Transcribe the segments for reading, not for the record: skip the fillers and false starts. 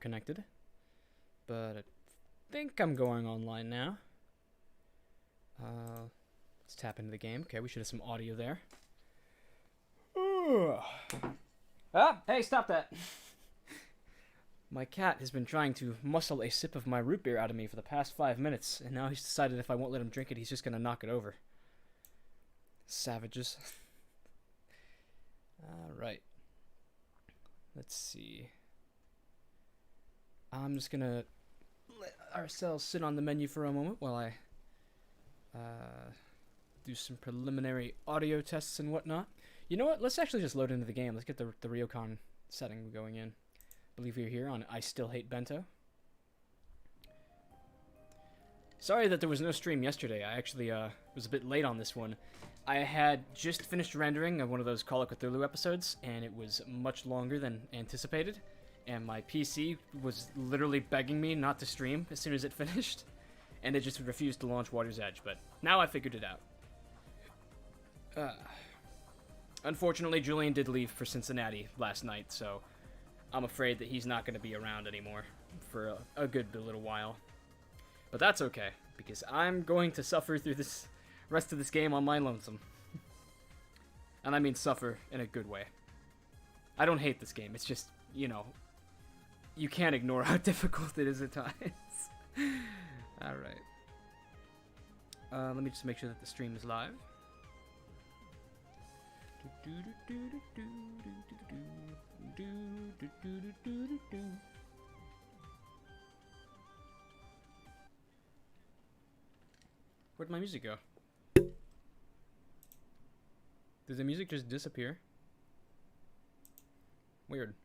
connected. But I think I'm going online now. Let's tap into the game. Okay, we should have some audio there. Hey, stop that. My cat has been trying to muscle a sip of my root beer out of me for the past 5 minutes, and now he's decided if I won't let him drink it, he's just going to knock it over. Savages. Alright. Let's see. I'm just going to let ourselves sit on the menu for a moment while I do some preliminary audio tests and whatnot. You know what? Let's actually just load into the game. Let's get the Ryuichi setting going in. I believe you're here on I Still Hate Bento. Sorry that there was no stream yesterday. I actually was a bit late on this one. I had just finished rendering one of those Call of Cthulhu episodes, and it was much longer than anticipated. And my PC was literally begging me not to stream as soon as it finished. And it just refused to launch Water's Edge, but now I figured it out. Unfortunately, Julian did leave for Cincinnati last night, so I'm afraid that he's not going to be around anymore for a good little while. But that's okay, because I'm going to suffer through this rest of this game on my lonesome. And I mean suffer in a good way. I don't hate this game, it's just, you know, you can't ignore how difficult it is at times. Alright. Let me just make sure that the stream is live. Where'd my music go? Did the music just disappear? Weird.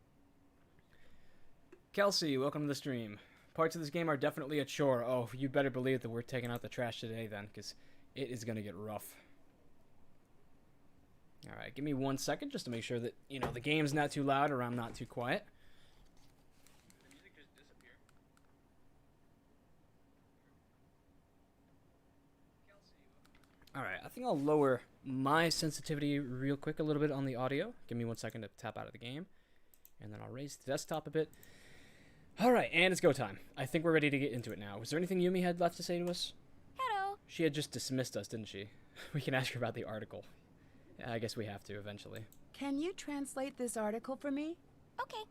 Kelsey, welcome to the stream. Parts of this game are definitely a chore. Oh, you better believe that we're taking out the trash today then, because it is going to get rough. Alright, give me 1 second just to make sure that, you know, the game's not too loud or I'm not too quiet. The music just disappeared. Alright, I think I'll lower my sensitivity real quick a little bit on the audio. Give me 1 second to tap out of the game. And then I'll raise the desktop a bit. Alright, and it's go time. I think we're ready to get into it now. Was there anything Yumi had left to say to us? Hello. She had just dismissed us, didn't she? We can ask her about the article. I guess we have to eventually. Can you translate this article for me? Okay.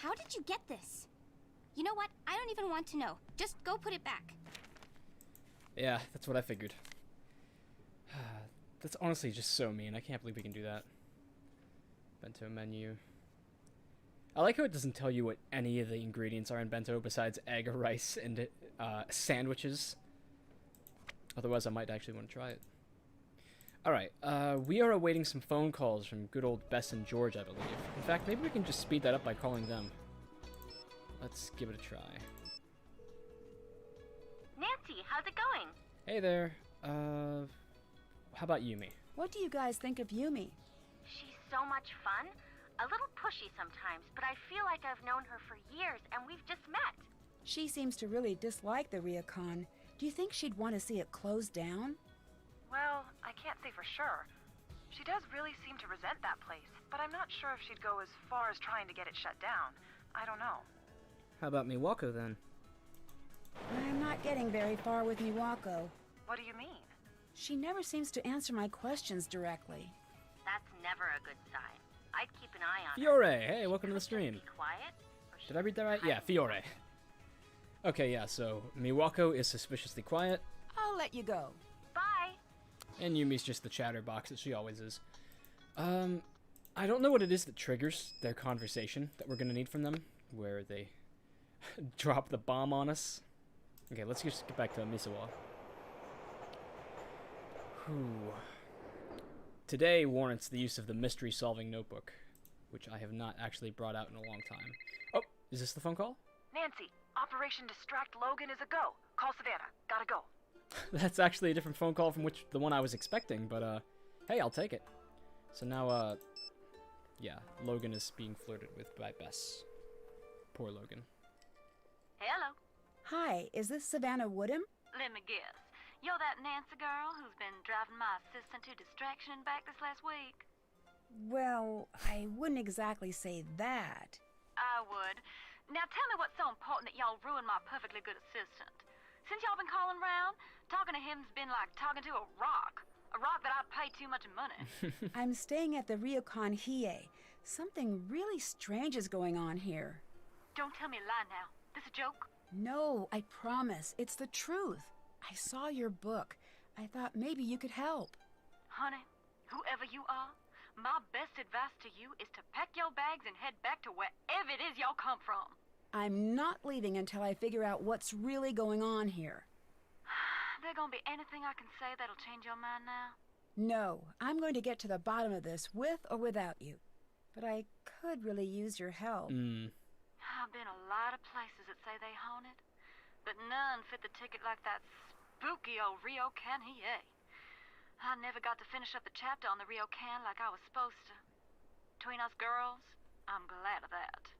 How did you get this? You know what? I don't even want to know. Just go put it back. Yeah, that's what I figured. That's honestly just so mean. I can't believe we can do that. Bento menu. I like how it doesn't tell you what any of the ingredients are in bento besides egg, rice, and sandwiches. Otherwise, I might actually want to try it. Alright, we are awaiting some phone calls from good old Bess and George, I believe. In fact, maybe we can just speed that up by calling them. Let's give it a try. Nancy, how's it going? Hey there. How about Yumi? What do you guys think of Yumi? She's so much fun. A little pushy sometimes, but I feel like I've known her for years and we've just met. She seems to really dislike the Ryuichi. Do you think she'd want to see it closed down? Well, I can't say for sure. She does really seem to resent that place, but I'm not sure if she'd go as far as trying to get it shut down. I don't know. How about Miwako then? I'm not getting very far with Miwako. What do you mean? She never seems to answer my questions directly. That's never a good sign. I'd keep an eye on Fiore, her. hey, welcome to the Just stream. Be quiet, or Did I read that right? Yeah, hide Fiore. Okay, yeah, so Miwako is suspiciously quiet, I'll let you go. Bye. and Yumi's just the chatterbox that she always is. I don't know what it is that triggers their conversation that we're gonna need from them, where they drop the bomb on us. Okay, let's just get back to Misawa. Whew. Today warrants the use of the mystery-solving notebook, which I have not actually brought out in a long time. Oh, is this the phone call? Nancy, Operation Distract Logan is a go. Call Savannah. Gotta go. That's actually a different phone call from the one I was expecting, but hey, I'll take it. So now, yeah, Logan is being flirted with by Bess. Poor Logan. Hello. Hi, is this Savannah Woodham? Let me guess. You're that Nancy girl who's been driving my assistant to distraction and back this last week? Well, I wouldn't exactly say that. I would. Now tell me what's so important that y'all ruined my perfectly good assistant. Since y'all been calling round, talking to him's been like talking to a rock. A rock that I pay too much money. I'm staying at the Ryukon Hiei. Something really strange is going on here. Don't tell me a lie now. This a joke? No, I promise. It's the truth. I saw your book. I thought maybe you could help. Honey, whoever you are, my best advice to you is to pack your bags and head back to wherever it is y'all come from. I'm not leaving until I figure out what's really going on here. There gonna be anything I can say that'll change your mind now? No, I'm going to get to the bottom of this with or without you. But I could really use your help. I've been a lot of places that say they haunted, but none fit the ticket like that spooky old Ryokan Hiei. I never got to finish up the chapter on the Ryokan like I was supposed to. Between us girls, I'm glad of that.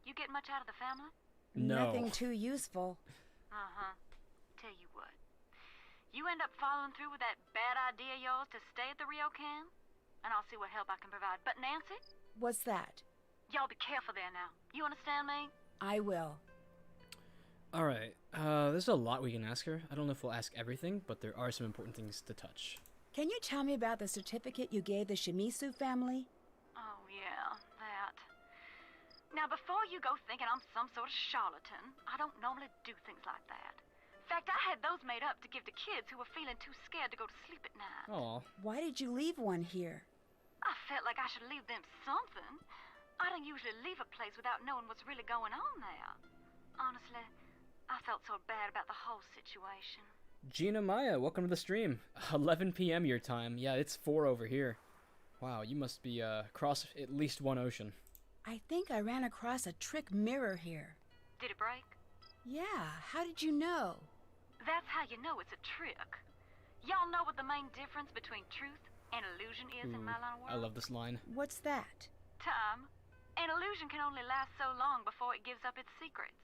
You get much out of the family? No. Nothing too useful. Uh-huh. Tell you what. You end up following through with that bad idea of yours to stay at the Ryokan, and I'll see what help I can provide. But Nancy, What's that? y'all be careful there now. You understand me? I will. Alright, there's a lot we can ask her. I don't know if we'll ask everything, but there are some important things to touch. Can you tell me about the certificate you gave the Shimizu family? Oh, yeah, that. Now, before you go thinking I'm some sort of charlatan, I don't normally do things like that. In fact, I had those made up to give to kids who were feeling too scared to go to sleep at night. Aw. Why did you leave one here? I felt like I should leave them something. I don't usually leave a place without knowing what's really going on there. Honestly, I felt so bad about the whole situation. Gina Maya, welcome to the stream. 11 p.m. your time. Yeah, it's 4 over here. Wow, you must be across at least one ocean. I think I ran across a trick mirror here. Did it break? Yeah, how did you know? That's how you know it's a trick. Y'all know what the main difference between truth and illusion is in my line of work? I love this line. What's that? Time. An illusion can only last so long before it gives up its secrets.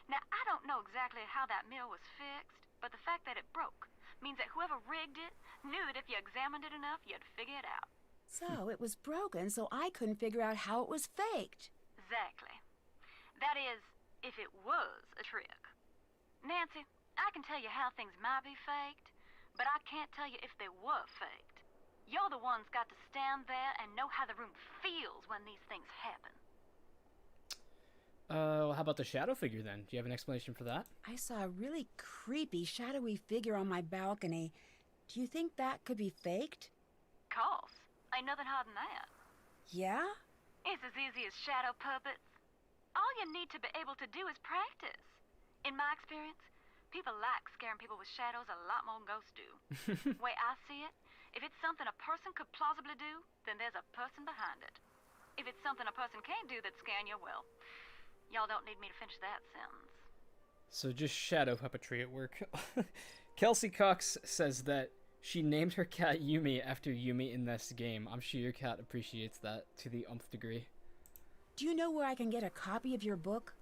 Now, I don't know exactly how that mirror was fixed, but the fact that it broke means that whoever rigged it knew that if you examined it enough, you'd figure it out. So it was broken, so I couldn't figure out how it was faked. Exactly. That is, if it was a trick. Nancy, I can tell you how things might be faked, but I can't tell you if they were faked. You're the ones got to stand there and know how the room feels when these things happen. How about the shadow figure then? Do you have an explanation for that? I saw a really creepy, shadowy figure on my balcony. Do you think that could be faked? Course. Ain't nothing harder than that. Yeah? It's as easy as shadow puppets. All you need to be able to do is practice. In my experience, people like scaring people with shadows a lot more than ghosts do. Way I see it, if it's something a person could plausibly do, then there's a person behind it. If it's something a person can't do that's scaring you, well, y'all don't need me to finish that sentence. So just shadow puppetry at work. Kelsey Cox says that she named her cat Yumi after Yumi in this game. I'm sure your cat appreciates that to the nth degree. Do you know where I can get a copy of your book?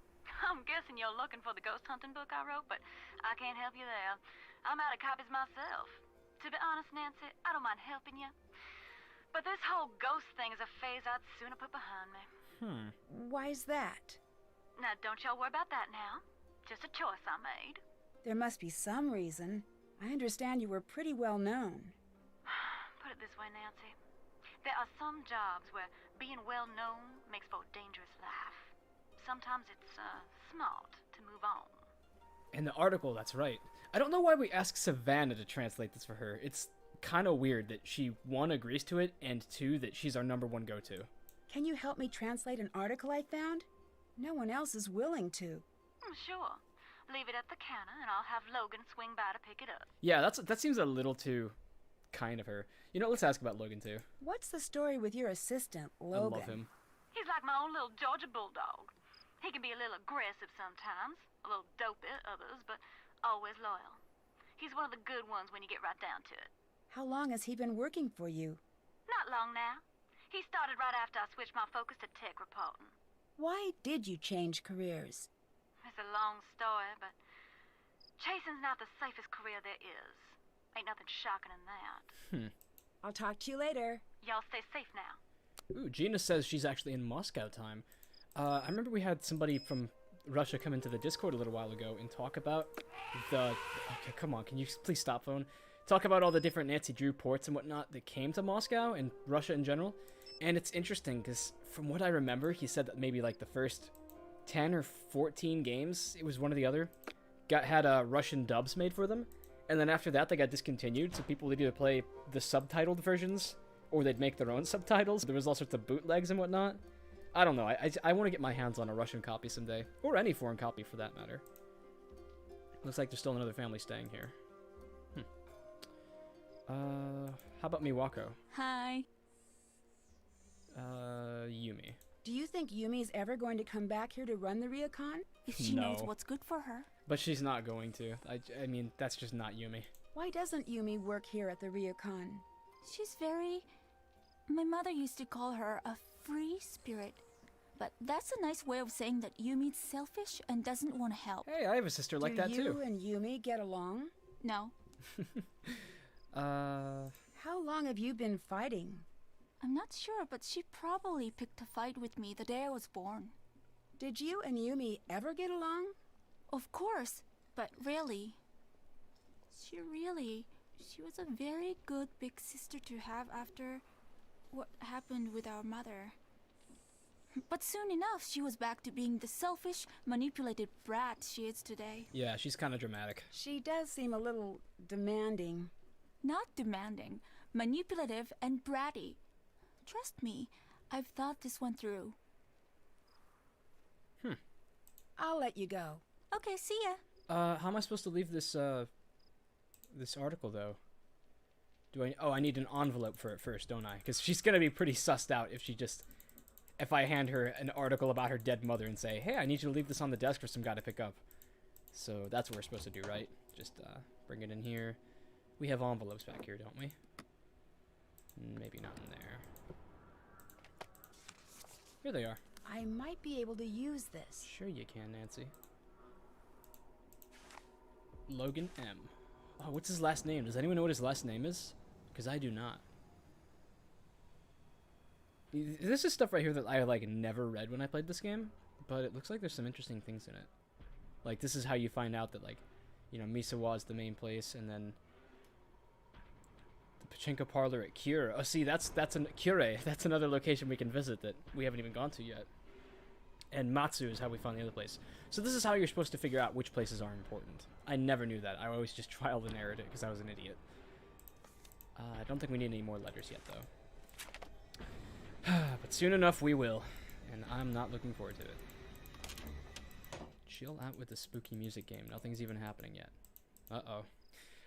I'm guessing you're looking for the ghost hunting book I wrote, but I can't help you there. I'm out of copies myself. To be honest, Nancy, I don't mind helping you. But this whole ghost thing is a phase I'd sooner put behind me. Why's that? Now, don't y'all worry about that now. Just a choice I made. There must be some reason. I understand you were pretty well known. Put it this way, Nancy. There are some jobs where being well known makes for a dangerous life. Sometimes it's smart to move on. In the article, that's right. I don't know why we asked Savannah to translate this for her. It's kind of weird that she, 1, agrees to it, and 2, that she's our #1 go-to. Can you help me translate an article I found? No one else is willing to. Sure. Leave it at the counter, and I'll have Logan swing by to pick it up. Yeah, that seems a little too kind of her. You know, let's ask about Logan too. What's the story with your assistant, Logan? I love him. He's like my own little Georgia bulldog. He can be a little aggressive sometimes, a little dopey at others, but always loyal. He's one of the good ones when you get right down to it. How long has he been working for you? Not long now. He started right after I switched my focus to tech reporting. Why did you change careers? It's a long story, but chasing's not the safest career there is. Ain't nothing shocking in that. I'll talk to you later. Y'all stay safe now. Ooh, Gina says she's actually in Moscow time. I remember we had somebody from Russia come into the Discord a little while ago and talk about the... Okay, come on, can you please stop, phone? Talk about all the different Nancy Drew ports and whatnot that came to Moscow and Russia in general. And it's interesting, because from what I remember, he said that maybe, like, the first 10 or 14 games, it was one or the other, had Russian dubs made for them. And then after that, they got discontinued, so people would either play the subtitled versions, or they'd make their own subtitles. There was all sorts of bootlegs and whatnot. I don't know. I want to get my hands on a Russian copy someday. Or any foreign copy, for that matter. Looks like there's still another family staying here. How about Miwako? Hi. Yumi. Do you think Yumi's ever going to come back here to run the Ryuichi? If she knows what's good for her. But she's not going to. I mean, that's just not Yumi. Why doesn't Yumi work here at the Ryuichi? She's very... My mother used to call her a free spirit. But that's a nice way of saying that Yumi's selfish and doesn't want to help. Hey, I have a sister like that too. Do you and Yumi get along? No. How long have you been fighting? I'm not sure, but she probably picked a fight with me the day I was born. Did you and Yumi ever get along? Of course, but really... She was a very good big sister to have after what happened with our mother. But soon enough, she was back to being the selfish, manipulated brat she is today. Yeah, she's kind of dramatic. She does seem a little demanding. Not demanding, manipulative and bratty. Trust me, I've thought this one through. I'll let you go. Okay, see ya. How am I supposed to leave this, this article, though? I need an envelope for it first, don't I? Because she's gonna be pretty sussed out if I hand her an article about her dead mother and say, hey, I need you to leave this on the desk for some guy to pick up. So that's what we're supposed to do, right? Just, bring it in here. We have envelopes back here, don't we? Maybe not in there. Here they are. I might be able to use this. Sure you can, Nancy. Logan M. Oh, what's his last name? Does anyone know what his last name is? Because I do not. This is stuff right here that I, like, never read when I played this game, but it looks like there's some interesting things in it. Like, this is how you find out that, like, you know, Misawa is the main place, and then the Pachinko parlor at Cure. Oh, see, that's Cure. That's another location we can visit that we haven't even gone to yet. And Matsu is how we found the other place. So this is how you're supposed to figure out which places are important. I never knew that. I always just trial and errored it because I was an idiot. I don't think we need any more letters yet, though. But soon enough we will, and I'm not looking forward to it. Chill out with the spooky music game. Nothing's even happening yet. Uh-oh.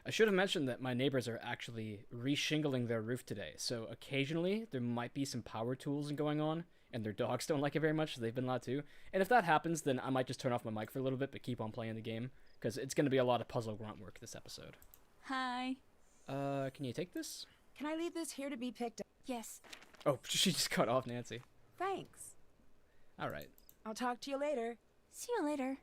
I should have mentioned that my neighbors are actually re-shingling their roof today, so occasionally there might be some power tools going on, and their dogs don't like it very much, so they've been loud too. And if that happens, then I might just turn off my mic for a little bit, but keep on playing the game, because it's going to be a lot of puzzle grunt work this episode. Hi. Can you take this? Can I leave this here to be picked up? Yes. Oh, she just cut off Nancy. Thanks. Alright. I'll talk to you later. See you later.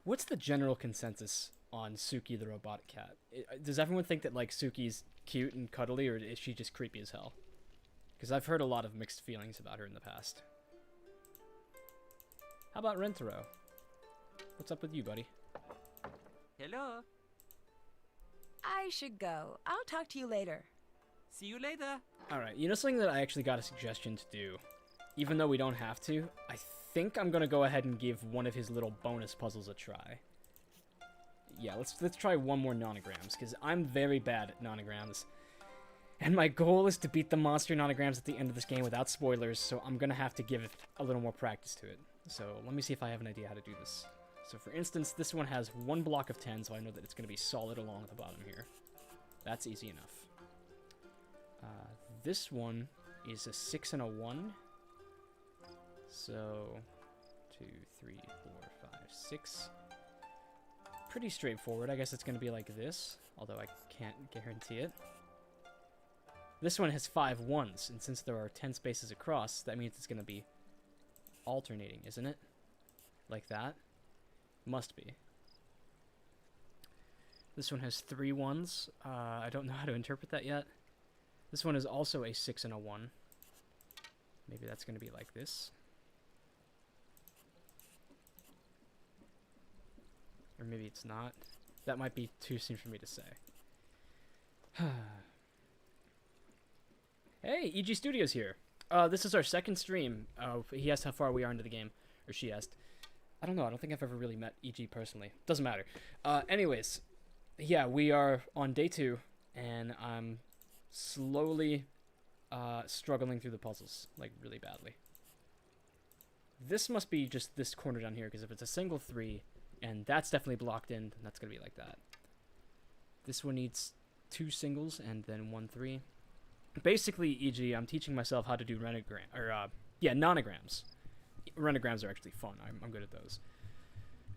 What's the general consensus on Suki the robotic cat? Does everyone think that, like, Suki's cute and cuddly, or is she just creepy as hell? Because I've heard a lot of mixed feelings about her in the past. How about Rentarou? What's up with you, buddy? Hello. I should go. I'll talk to you later. See you later. Alright, you know something that I actually got a suggestion to do? Even though we don't have to, I think I'm gonna go ahead and give one of his little bonus puzzles a try. Yeah, let's try one more nonograms, because I'm very bad at nonograms. And my goal is to beat the monster nonograms at the end of this game without spoilers, so I'm gonna have to give a little more practice to it. So let me see if I have an idea how to do this. So for instance, this one has one block of 10, so I know that it's gonna be solid along the bottom here. That's easy enough. This one is a 6 and a 1. So 2, 3, 4, 5, 6. Pretty straightforward. I guess it's gonna be like this, although I can't guarantee it. This one has 5 1s, and since there are 10 spaces across, that means it's gonna be alternating, isn't it? Like that? Must be. This one has 3 1s. I don't know how to interpret that yet. This one is also a 6 and a 1. Maybe that's going to be like this. Or maybe it's not. That might be too soon for me to say. Hey, EG Studios here. This is our second stream. He asked how far we are into the game. Or she asked. I don't know. I don't think I've ever really met EG personally. Doesn't matter. Anyways. Yeah, we are on day 2. And I'm slowly struggling through the puzzles. Like, really badly. This must be just this corner down here. Because if it's a single 3... And that's definitely blocked in. And that's going to be like that. This one needs 2 singles and then 1 3. Basically, e.g., I'm teaching myself how to do nonograms. Renograms are actually fun. I'm good at those.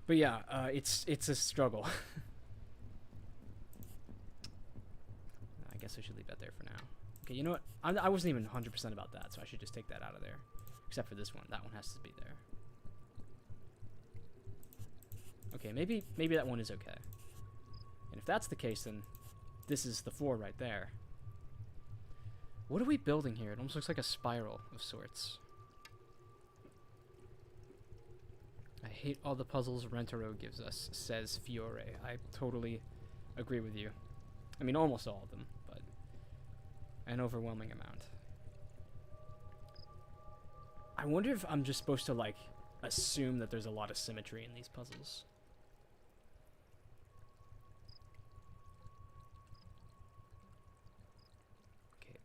But yeah, it's a struggle. I guess I should leave that there for now. Okay, you know what? I wasn't even 100% about that, so I should just take that out of there. Except for this one. That one has to be there. Okay, maybe that one is okay. And if that's the case, then this is the 4 right there. What are we building here? It almost looks like a spiral of sorts. I hate all the puzzles Rentarou gives us, says Fiore. I totally agree with you. I mean, almost all of them, but an overwhelming amount. I wonder if I'm just supposed to, like, assume that there's a lot of symmetry in these puzzles.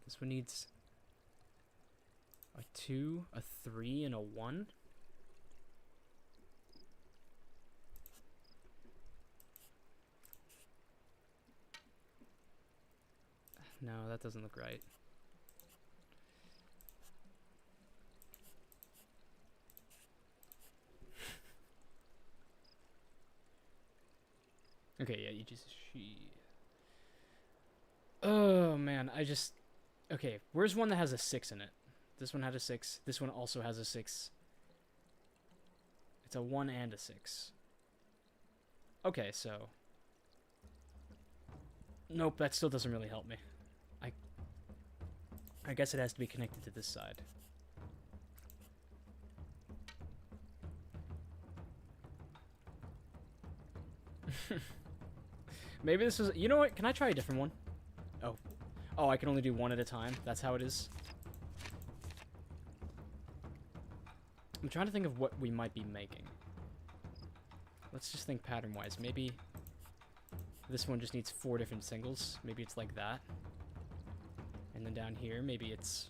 This one needs a 2, a 3, and a 1. No, that doesn't look right. Okay, yeah, you just... Oh, man, Okay, where's one that has a 6 in it? This one had a 6. This one also has a 6. It's a 1 and a 6. Okay, so... Nope, that still doesn't really help me. I guess it has to be connected to this side. Maybe this is... You know what? Can I try a different one? Oh. Oh, I can only do one at a time. That's how it is. I'm trying to think of what we might be making. Let's just think pattern-wise. Maybe this one just needs 4 different singles. Maybe it's like that. And then down here, maybe it's...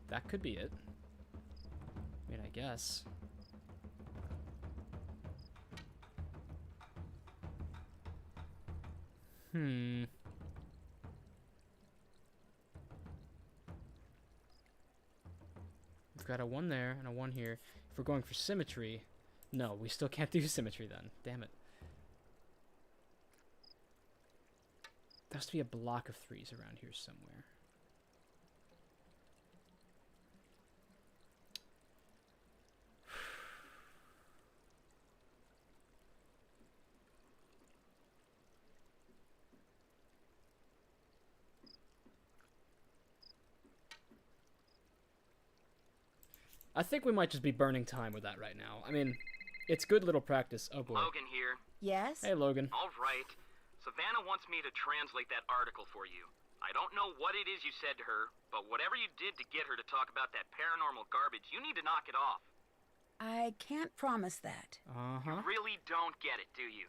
That could be it. I mean, I guess. We've got a 1 there and a 1 here. If we're going for symmetry... No, we still can't do symmetry then. Damn it. There has to be a block of 3s around here somewhere. I think we might just be burning time with that right now. I mean, it's good little practice. Oh boy. Logan here. Yes? Hey, Logan. All right. Savannah wants me to translate that article for you. I don't know what it is you said to her, but whatever you did to get her to talk about that paranormal garbage, you need to knock it off. I can't promise that. You really don't get it, do you?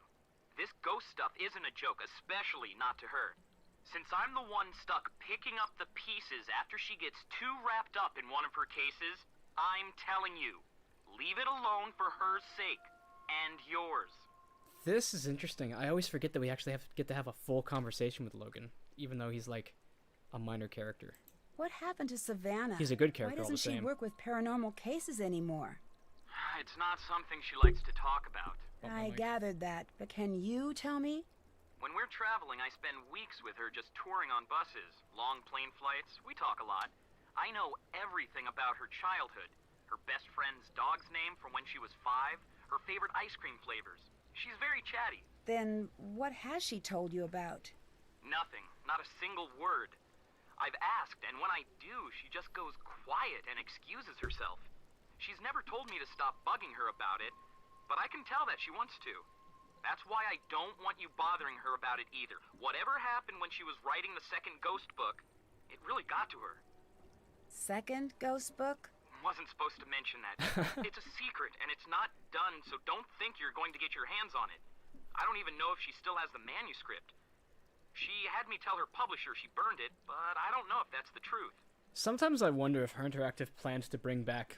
This ghost stuff isn't a joke, especially not to her. Since I'm the one stuck picking up the pieces after she gets too wrapped up in one of her cases, I'm telling you, leave it alone for her sake, and yours. This is interesting. I always forget that we actually get to have a full conversation with Logan, even though he's like a minor character. What happened to Savannah? He's a good character Why all the doesn't same. she work with paranormal cases anymore? It's not something she likes to talk about. I gathered that, but can you tell me? When we're traveling, I spend weeks with her just touring on buses, long plane flights. We talk a lot. I know everything about her childhood. Her best friend's dog's name from when she was 5, her favorite ice cream flavors. She's very chatty. Then what has she told you about? Nothing. Not a single word. I've asked, and when I do, she just goes quiet and excuses herself. She's never told me to stop bugging her about it, but I can tell that she wants to. That's why I don't want you bothering her about it either. Whatever happened when she was writing the second ghost book, it really got to her. Second ghost book? Wasn't supposed to mention that. It's a secret, and it's not done, so don't think you're going to get your hands on it. I don't even know if she still has the manuscript. She had me tell her publisher she burned it, but I don't know if that's the truth. Sometimes I wonder if Her Interactive plans to bring back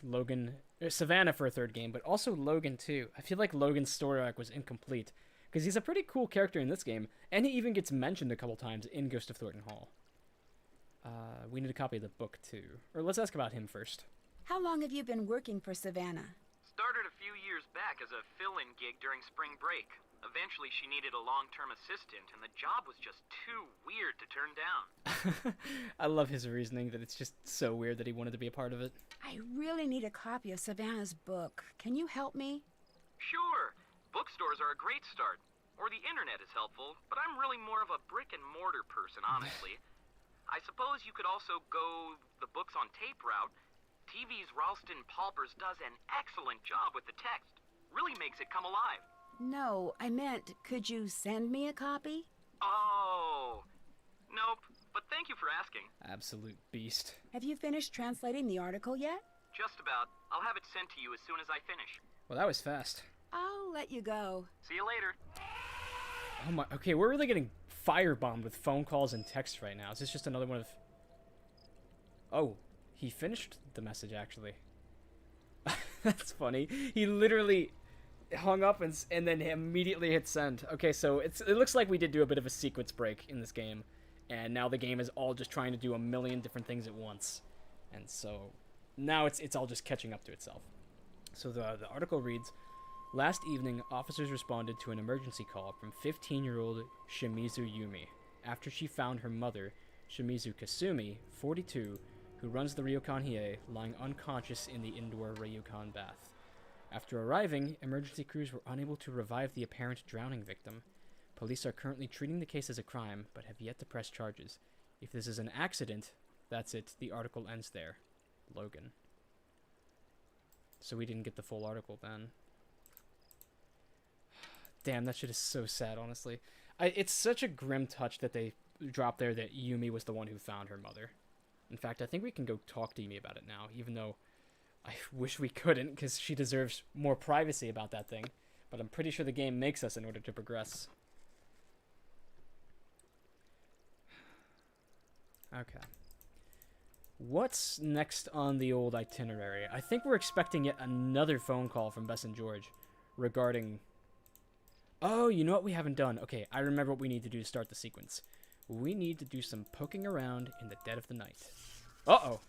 Savannah for a third game, but also Logan too. I feel like Logan's story arc was incomplete, because he's a pretty cool character in this game, and he even gets mentioned a couple times in Ghost of Thornton Hall. We need a copy of the book too. Or let's ask about him first. How long have you been working for Savannah? Started a few years back as a fill-in gig during spring break. Eventually, she needed a long-term assistant, and the job was just too weird to turn down. I love his reasoning that it's just so weird that he wanted to be a part of it. I really need a copy of Savannah's book. Can you help me? Sure. Bookstores are a great start. Or the internet is helpful, but I'm really more of a brick-and-mortar person, honestly. I suppose you could also go the books on tape route. TV's Ralston Palpers does an excellent job with the text. Really makes it come alive. No, I meant, could you send me a copy? Oh, nope, but thank you for asking. Absolute beast. Have you finished translating the article yet? Just about. I'll have it sent to you as soon as I finish. Well, that was fast. I'll let you go. See you later. Oh my, okay, we're really getting firebombed with phone calls and texts right now. Is this just another one of... Oh, he finished the message, actually. That's funny. He literally hung up and then immediately hit send. Okay, so it looks like we did do a bit of a sequence break in this game, and now the game is all just trying to do a million different things at once, and so now it's all just catching up to itself. So the article reads, last evening, officers responded to an emergency call from 15-year-old Shimizu Yumi after she found her mother, Shimizu Kasumi, 42, who runs the Ryokan Hiei, lying unconscious in the indoor Ryokan bath. After arriving, emergency crews were unable to revive the apparent drowning victim. Police are currently treating the case as a crime, but have yet to press charges. If this is an accident, that's it. The article ends there. Logan. So we didn't get the full article then. Damn, that shit is so sad, honestly. It's such a grim touch that they dropped there that Yumi was the one who found her mother. In fact, I think we can go talk to Yumi about it now, even though I wish we couldn't, because she deserves more privacy about that thing. But I'm pretty sure the game makes us in order to progress. Okay. What's next on the old itinerary? I think we're expecting yet another phone call from Bess and George regarding... Oh, you know what we haven't done? Okay, I remember what we need to do to start the sequence. We need to do some poking around in the dead of the night. Uh-oh.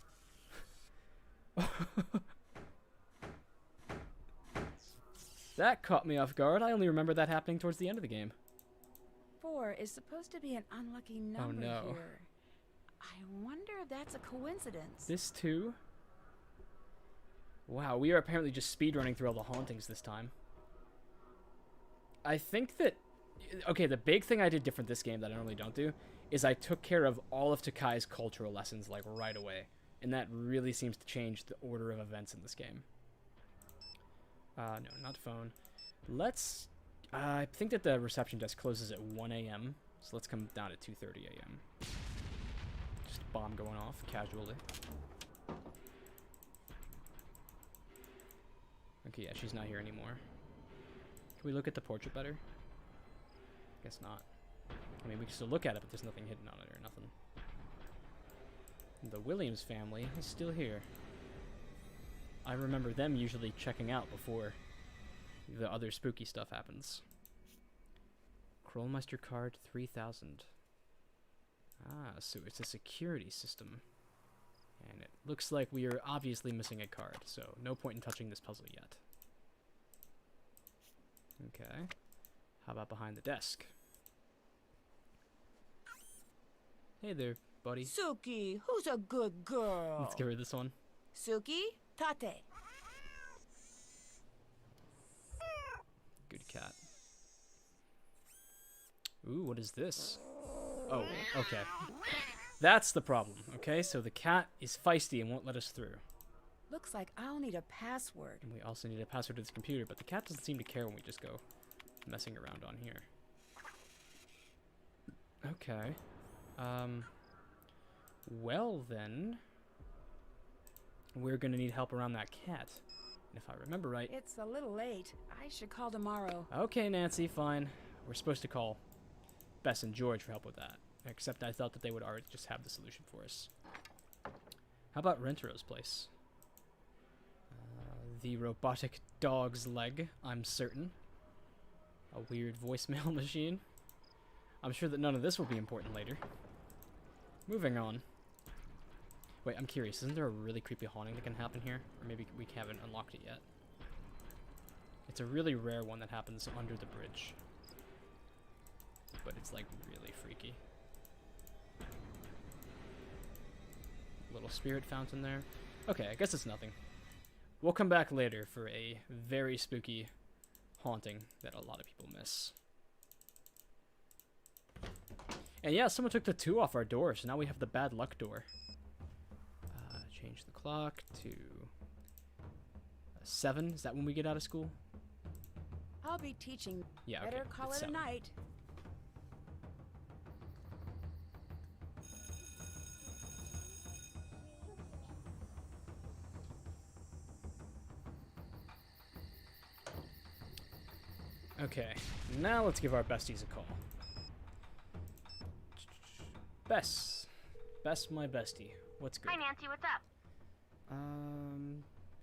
That caught me off guard. I only remember that happening towards the end of the game. 4 is supposed to be an unlucky number no. here. I wonder if that's a coincidence. This too? Wow, we are apparently just speedrunning through all the hauntings this time. I think that... Okay, the big thing I did different this game that I normally don't do is I took care of all of Takai's cultural lessons, like, right away. And that really seems to change the order of events in this game. No, not phone. Let's... I think that the reception desk closes at 1 a.m. So let's come down at 2:30 a.m. Just a bomb going off, casually. Okay, yeah, she's not here anymore. Can we look at the portrait better? Guess not. I mean, we can still look at it, but there's nothing hidden on it or nothing. The Williams family is still here. I remember them usually checking out before the other spooky stuff happens. Krollmeister card 3000. Ah, so it's a security system. And it looks like we are obviously missing a card, so no point in touching this puzzle yet. Okay. How about behind the desk? Hey there, buddy. Suki, who's a good girl? Let's give her this one. Suki, tate. Good cat. Ooh, what is this? Oh, okay. That's the problem, okay? So the cat is feisty and won't let us through. Looks like I'll need a password. And we also need a password to this computer, but the cat doesn't seem to care when we just go messing around on here. Okay. Well then, we're gonna need help around that cat. And if I remember right... It's a little late. I should call tomorrow. Okay, Nancy, fine. We're supposed to call Bess and George for help with that. Except I thought that they would already just have the solution for us. How about Rentarou's place? The robotic dog's leg, I'm certain. A weird voicemail machine. I'm sure that none of this will be important later. Moving on. Wait, I'm curious. Isn't there a really creepy haunting that can happen here? Or maybe we haven't unlocked it yet. It's a really rare one that happens under the bridge. But it's like really freaky. Little spirit fountain there. Okay, I guess it's nothing. We'll come back later for a very spooky haunting that a lot of people miss. And yeah, someone took the 2 off our door, so now we have the bad luck door. Change the clock to 7. Is that when we get out of school? I'll be teaching. Yeah, okay. Better call it's it 7. a night. Okay, now let's give our besties a call. Bess. Bess, my bestie. What's good? Hi, Nancy, what's up?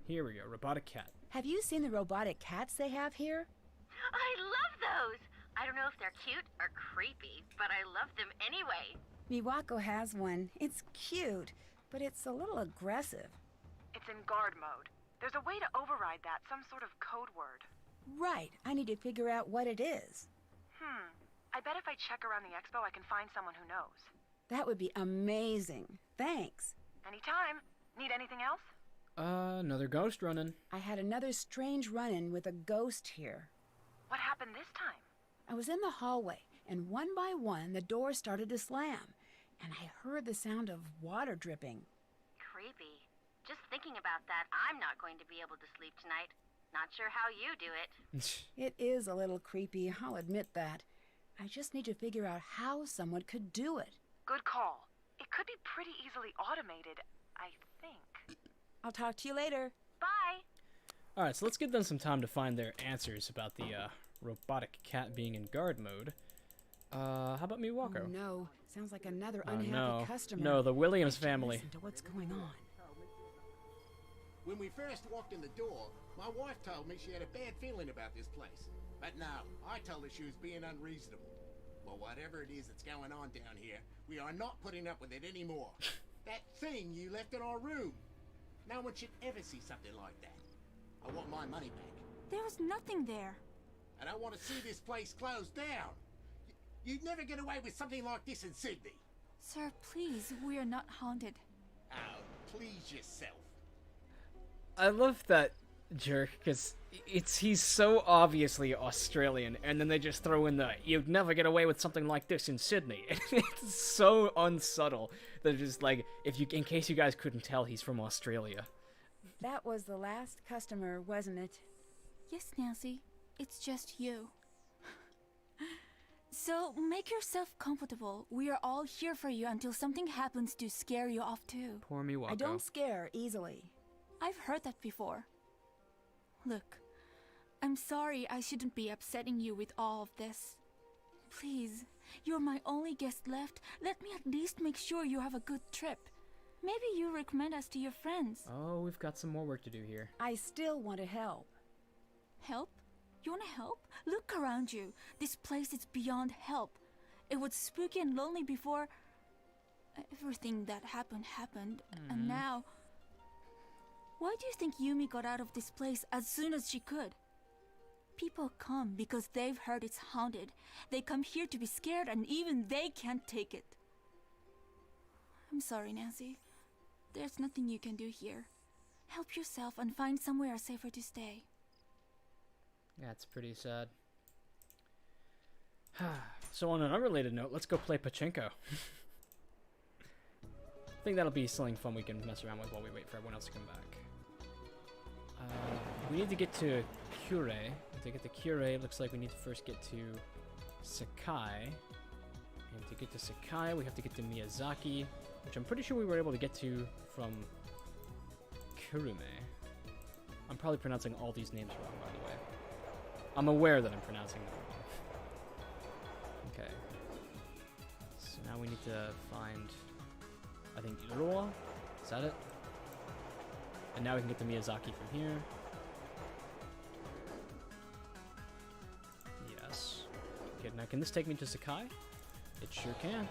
Here we go. Robotic cat. Have you seen the robotic cats they have here? I love those! I don't know if they're cute or creepy, but I love them anyway. Miwako has one. It's cute, but it's a little aggressive. It's in guard mode. There's a way to override that, some sort of code word. Right. I need to figure out what it is. I bet if I check around the expo, I can find someone who knows. That would be amazing. Thanks. Anytime. Need anything else? Another ghost running. I had another strange run-in with a ghost here. What happened this time? I was in the hallway, and one by one, the doors started to slam, and I heard the sound of water dripping. Creepy. Just thinking about that, I'm not going to be able to sleep tonight. Not sure how you do it. It is a little creepy, I'll admit that. I just need to figure out how someone could do it. Good call. It could be pretty easily automated, I think. I'll talk to you later. Bye! Alright, so let's give them some time to find their answers about the robotic cat being in guard mode. How about Miwako? Oh no, sounds like another Oh, unhappy no. customer. No, the Williams I should family. Listen to what's going on. When we first walked in the door, my wife told me she had a bad feeling about this place. But no, I told her she was being unreasonable. Well, whatever it is that's going on down here, we are not putting up with it anymore. That thing you left in our room. No one should ever see something like that. I want my money back. There was nothing there. And I want to see this place closed down. You'd never get away with something like this in Sydney. Sir, please, we are not haunted. Oh, please yourself. I love that jerk, because he's so obviously Australian, and then they just throw in the, you'd never get away with something like this in Sydney. It's so unsubtle. They're just like, in case you guys couldn't tell, he's from Australia. That was the last customer, wasn't it? Yes, Nancy. It's just you. So, make yourself comfortable. We are all here for you until something happens to scare you off too. Poor Miwako. I don't scare easily. I've heard that before. Look, I'm sorry I shouldn't be upsetting you with all of this. Please, you're my only guest left. Let me at least make sure you have a good trip. Maybe you recommend us to your friends. Oh, we've got some more work to do here. I still want to help. Help? You wanna help? Look around you. This place is beyond help. It was spooky and lonely before everything that happened. And now... Why do you think Yumi got out of this place as soon as she could? People come because they've heard it's haunted. They come here to be scared, and even they can't take it. I'm sorry, Nancy. There's nothing you can do here. Help yourself and find somewhere safer to stay. That's pretty sad. So on an unrelated note, let's go play Pachinko. I think that'll be something fun we can mess around with while we wait for everyone else to come back. We need to get to Kure. To get to Kure, it looks like we need to first get to Sakai. And to get to Sakai, we have to get to Miyazaki, which I'm pretty sure we were able to get to from Kurume. I'm probably pronouncing all these names wrong, by the way. I'm aware that I'm pronouncing them wrong. Okay. So now we need to find, I think, Iroha? Is that it? And now we can get to Miyazaki from here. Yes. Okay, now can this take me to Sakai? It sure can.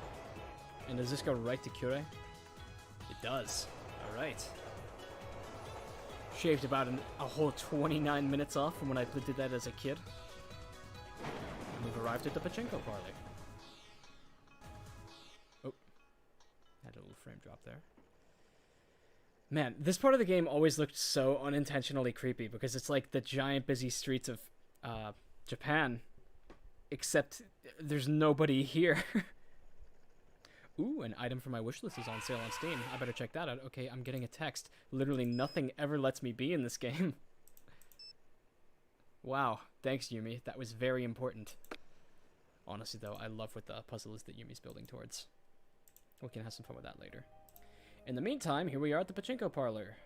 And does this go right to Kure? It does. Alright. Shaved about a whole 29 minutes off from when I did that as a kid. And we've arrived at the Pachinko parlor. Oh. Had a little frame drop there. Man, this part of the game always looked so unintentionally creepy because it's like the giant busy streets of Japan, except there's nobody here. Ooh, an item from my wish list is on sale on Steam. I better check that out. Okay, I'm getting a text. Literally nothing ever lets me be in this game. Wow, thanks Yumi. That was very important. Honestly though, I love what the puzzle is that Yumi's building towards. We can have some fun with that later. In the meantime, here we are at the Pachinko parlor.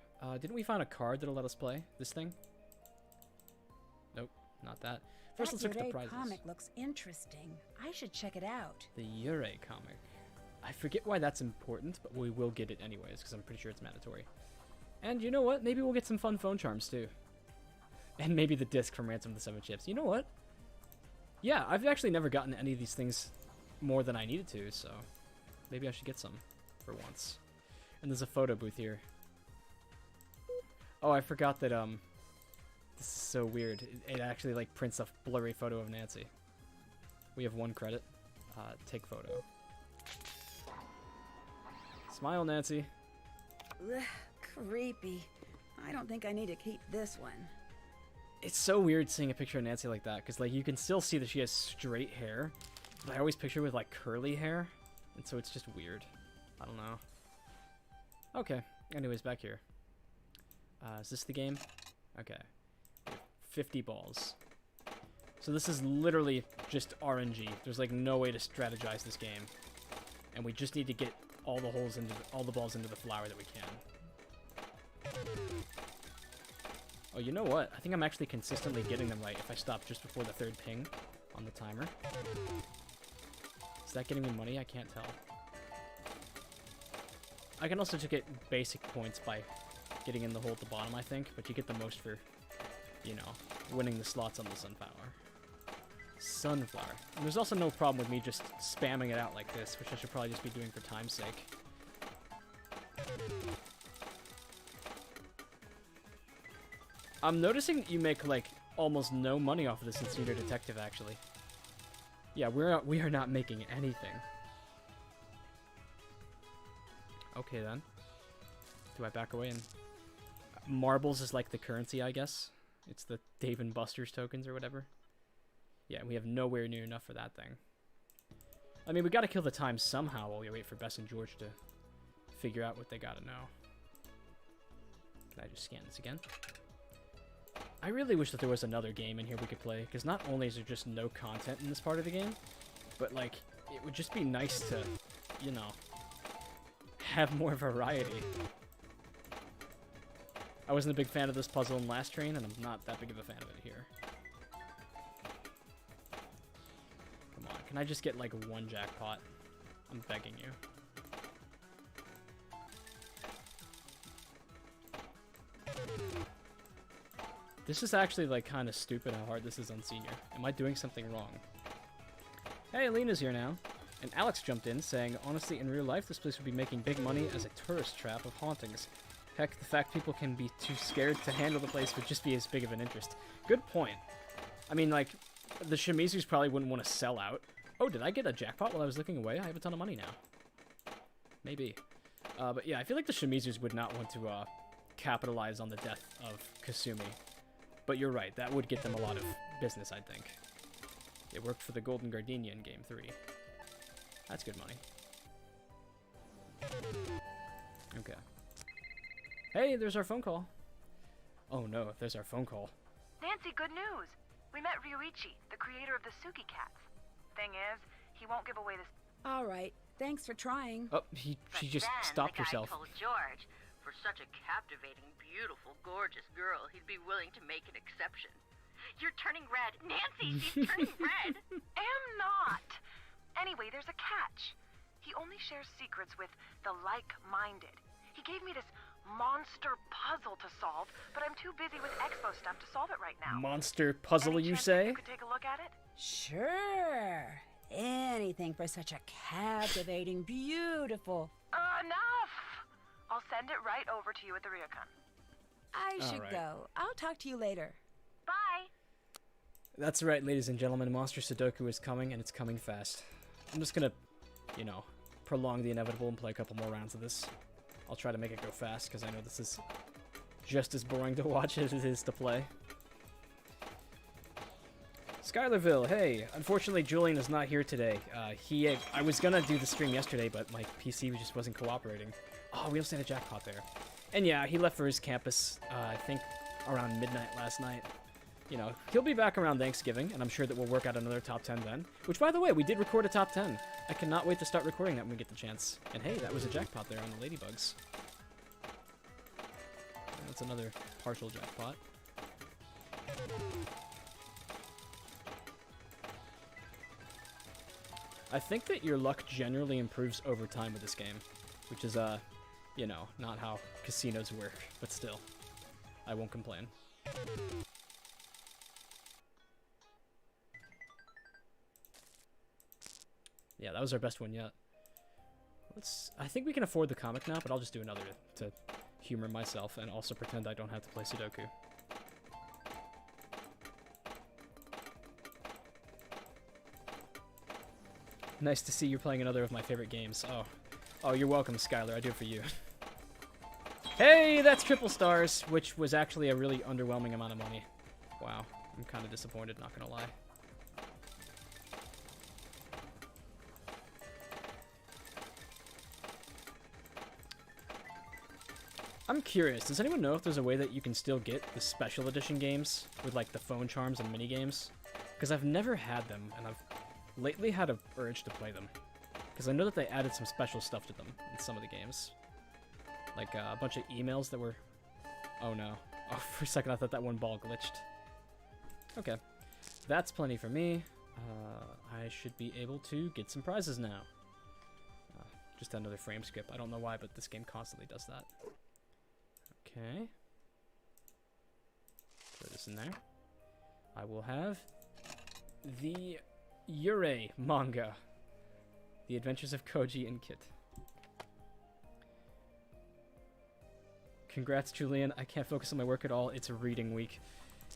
Didn't we find a card that'll let us play this thing? Nope, not that. First, let's look at the prizes. That comic looks interesting. I should check it out. The Yurei comic. I forget why that's important, but we will get it anyways, because I'm pretty sure it's mandatory. And you know what? Maybe we'll get some fun phone charms, too. And maybe the disc from Ransom of the Seven Ships. You know what? Yeah, I've actually never gotten any of these things more than I needed to, so maybe I should get some for once. And there's a photo booth here. Oh, I forgot that, this is so weird. It actually, like, prints a blurry photo of Nancy. We have 1 credit. Take photo. Smile, Nancy. Ugh, creepy. I don't think I need to keep this one. It's so weird seeing a picture of Nancy like that, because, like, you can still see that she has straight hair, but I always picture her with, like, curly hair, and so it's just weird. I don't know. Okay, anyways, back here. Is this the game? Okay. 50 balls. So this is literally just RNG. There's like no way to strategize this game. And we just need to get all the balls into the flower that we can. Oh, you know what? I think I'm actually consistently getting them right if I stop just before the 3rd ping on the timer. Is that getting me money? I can't tell. I can also just get basic points by getting in the hole at the bottom, I think, but you get the most for, you know, winning the slots on the sunflower. Sunflower. And there's also no problem with me just spamming it out like this, which I should probably just be doing for time's sake. I'm noticing you make, like, almost no money off of this in Senior Detective, actually. Yeah, we are not making anything. Okay, then. Do I back away and... Marbles is like the currency, I guess. It's the Dave & Buster's tokens or whatever. Yeah, we have nowhere near enough for that thing. I mean, we gotta kill the time somehow while we wait for Bess and George to figure out what they gotta know. Can I just scan this again? I really wish that there was another game in here we could play, because not only is there just no content in this part of the game, but, like, it would just be nice to, you know, have more variety. I wasn't a big fan of this puzzle in Last Train, and I'm not that big of a fan of it here. Come on, can I just get, like, 1 jackpot? I'm begging you. This is actually, like, kind of stupid how hard this is on Senior. Am I doing something wrong? Hey, Lena's here now. And Alex jumped in, saying, honestly, in real life, this place would be making big money as a tourist trap of hauntings. Heck, the fact people can be too scared to handle the place would just be as big of an interest. Good point. I mean, like, the Shimizus probably wouldn't want to sell out. Oh, did I get a jackpot while I was looking away? I have a ton of money now. Maybe. But yeah, I feel like the Shimizus would not want to capitalize on the death of Kasumi. But you're right, that would get them a lot of business, I think. It worked for the Golden Gardenia in Game 3. That's good money. Okay. Hey, there's our phone call. Oh no, there's our phone call. Nancy, good news. We met Ryuichi, the creator of the Suki cats. Thing is, he won't give away this. All right. Thanks for trying. Oh, she just stopped herself. Told George, for such a captivating, beautiful, gorgeous girl, he'd be willing to make an exception. You're turning red. Nancy, she's turning red. Am not. Anyway, there's a catch. He only shares secrets with the like-minded. He gave me this monster puzzle to solve, but I'm too busy with expo stuff to solve it right now. Monster puzzle, Any you chance say? You could take a look at it? Sure. Anything for such a captivating, beautiful... Enough! I'll send it right over to you at the Ryukun. I should go. I'll talk to you later. Bye. That's right, ladies and gentlemen. Monster Sudoku is coming, and it's coming fast. I'm just gonna, you know, prolong the inevitable and play a couple more rounds of this. I'll try to make it go fast, because I know this is just as boring to watch as it is to play. Skylarville, hey! Unfortunately, Julian is not here today. I was gonna do the stream yesterday, but my PC just wasn't cooperating. Oh, we also had a jackpot there. And yeah, he left for his campus, I think, around midnight last night. You know, he'll be back around Thanksgiving, and I'm sure that we'll work out another top 10 then. Which, by the way, we did record a top 10. I cannot wait to start recording that when we get the chance. And hey, that was a jackpot there on the Ladybugs. And that's another partial jackpot. I think that your luck generally improves over time with this game, which is, you know, not how casinos work, but still, I won't complain. Yeah, that was our best one yet. I think we can afford the comic now, but I'll just do another to humor myself and also pretend I don't have to play Sudoku. Nice to see you're playing another of my favorite games. Oh, you're welcome, Skylar. I do it for you. Hey, that's triple stars, which was actually a really underwhelming amount of money. Wow, I'm kind of disappointed, not gonna lie. I'm curious, does anyone know if there's a way that you can still get the special edition games with like the phone charms and minigames? Because I've never had them, and I've lately had an urge to play them. Because I know that they added some special stuff to them in some of the games. Like a bunch of emails that were... Oh no. Oh, for a second I thought that one ball glitched. Okay. That's plenty for me. I should be able to get some prizes now. Just another frame skip. I don't know why, but this game constantly does that. Okay. Throw this in there. I will have the Yurei manga. The Adventures of Koji and Kit. Congrats, Julian. I can't focus on my work at all. It's a reading week.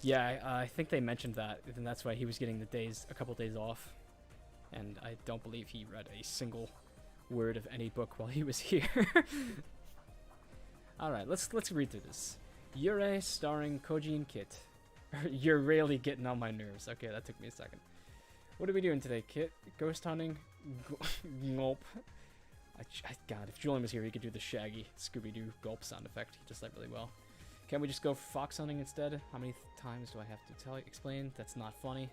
Yeah, I think they mentioned that, and that's why he was getting a couple days off. And I don't believe he read a single word of any book while he was here. Alright, let's read through this. Yurei starring Koji and Kit. You're really getting on my nerves. Okay, that took me a second. What are we doing today, Kit? Ghost hunting? Gulp. God, if Julian was here, he could do the Shaggy Scooby-Doo gulp sound effect. He does that really well. Can't we just go fox hunting instead? How many times do I have to explain? That's not funny.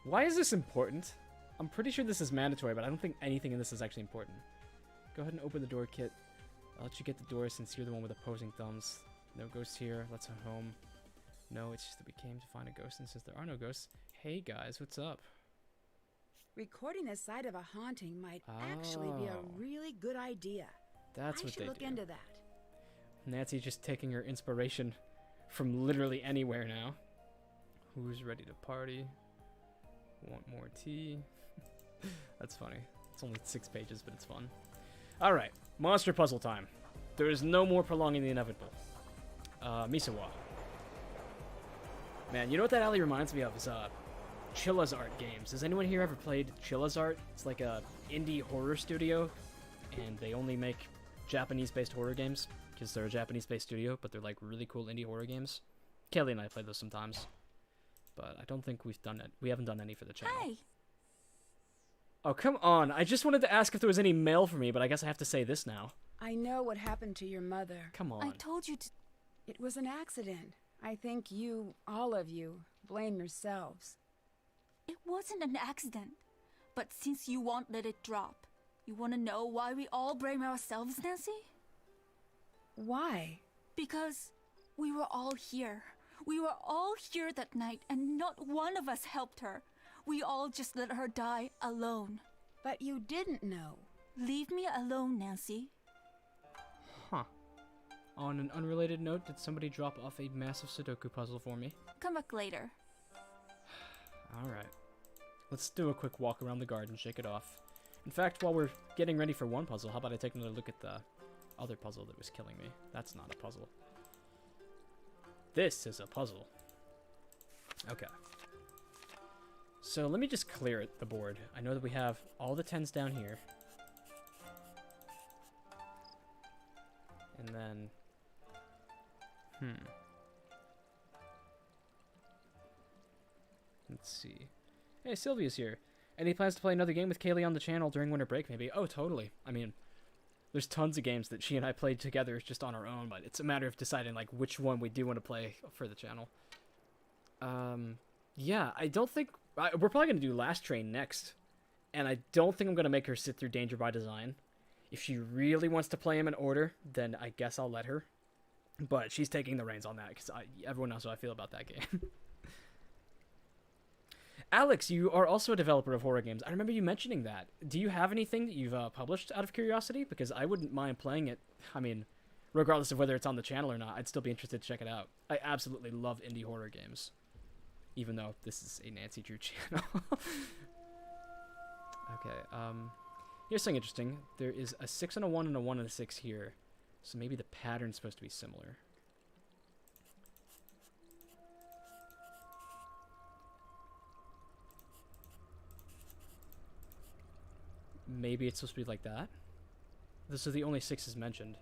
Why is this important? I'm pretty sure this is mandatory, but I don't think anything in this is actually important. Go ahead and open the door, Kit. I'll let you get the door since you're the one with opposing thumbs. No ghosts here. Let's go home. No, it's just that we came to find a ghost, and since there are no ghosts... Hey guys, what's up? Recording the site of a haunting might actually be a really good idea. That's what they do. I should look into that. Nancy's just taking her inspiration from literally anywhere now. Who's ready to party? Want more tea? That's funny. It's only 6 pages, but it's fun. Alright, monster puzzle time. There is no more prolonging the inevitable. Misawa. Man, you know what that alley reminds me of is, Chilla's Art games. Has anyone here ever played Chilla's Art? It's like a indie horror studio, and they only make Japanese-based horror games, because they're a Japanese-based studio, but they're like really cool indie horror games. Kelly and I play those sometimes, but I don't think we've done it. We haven't done any for the channel. Hey! Oh, come on. I just wanted to ask if there was any mail for me, but I guess I have to say this now. I know what happened to your mother. Come on. I told you to... It was an accident. I think you, all of you, blame yourselves. It wasn't an accident. But since you won't let it drop, you want to know why we all blame ourselves, Nancy? Why? Because we were all here. We were all here that night, and not one of us helped her. We all just let her die alone. But you didn't know. Leave me alone, Nancy. Huh. On an unrelated note, did somebody drop off a massive Sudoku puzzle for me? Come back later. Alright. Let's do a quick walk around the garden, shake it off. In fact, while we're getting ready for one puzzle, how about I take another look at the other puzzle that was killing me? That's not a puzzle. This is a puzzle. Okay. So let me just clear it, the board. I know that we have all the 10s down here. And then... Let's see. Hey, Sylvia's here. Any plans to play another game with Kaylee on the channel during winter break, maybe? Oh, totally. I mean, there's tons of games that she and I played together just on our own, but it's a matter of deciding, like, which one we do want to play for the channel. Yeah, I don't think... we're probably going to do Last Train next. And I don't think I'm going to make her sit through Danger by Design. If she really wants to play them in order, then I guess I'll let her. But she's taking the reins on that, because everyone knows how I feel about that game. Alex, you are also a developer of horror games. I remember you mentioning that. Do you have anything that you've published out of curiosity? Because I wouldn't mind playing it. I mean, regardless of whether it's on the channel or not, I'd still be interested to check it out. I absolutely love indie horror games. Even though this is a Nancy Drew channel. Okay, here's something interesting. There is a 6 and a 1 and a 1 and a 6 here. So maybe the pattern's supposed to be similar. Maybe it's supposed to be like that. This is the only 6s mentioned.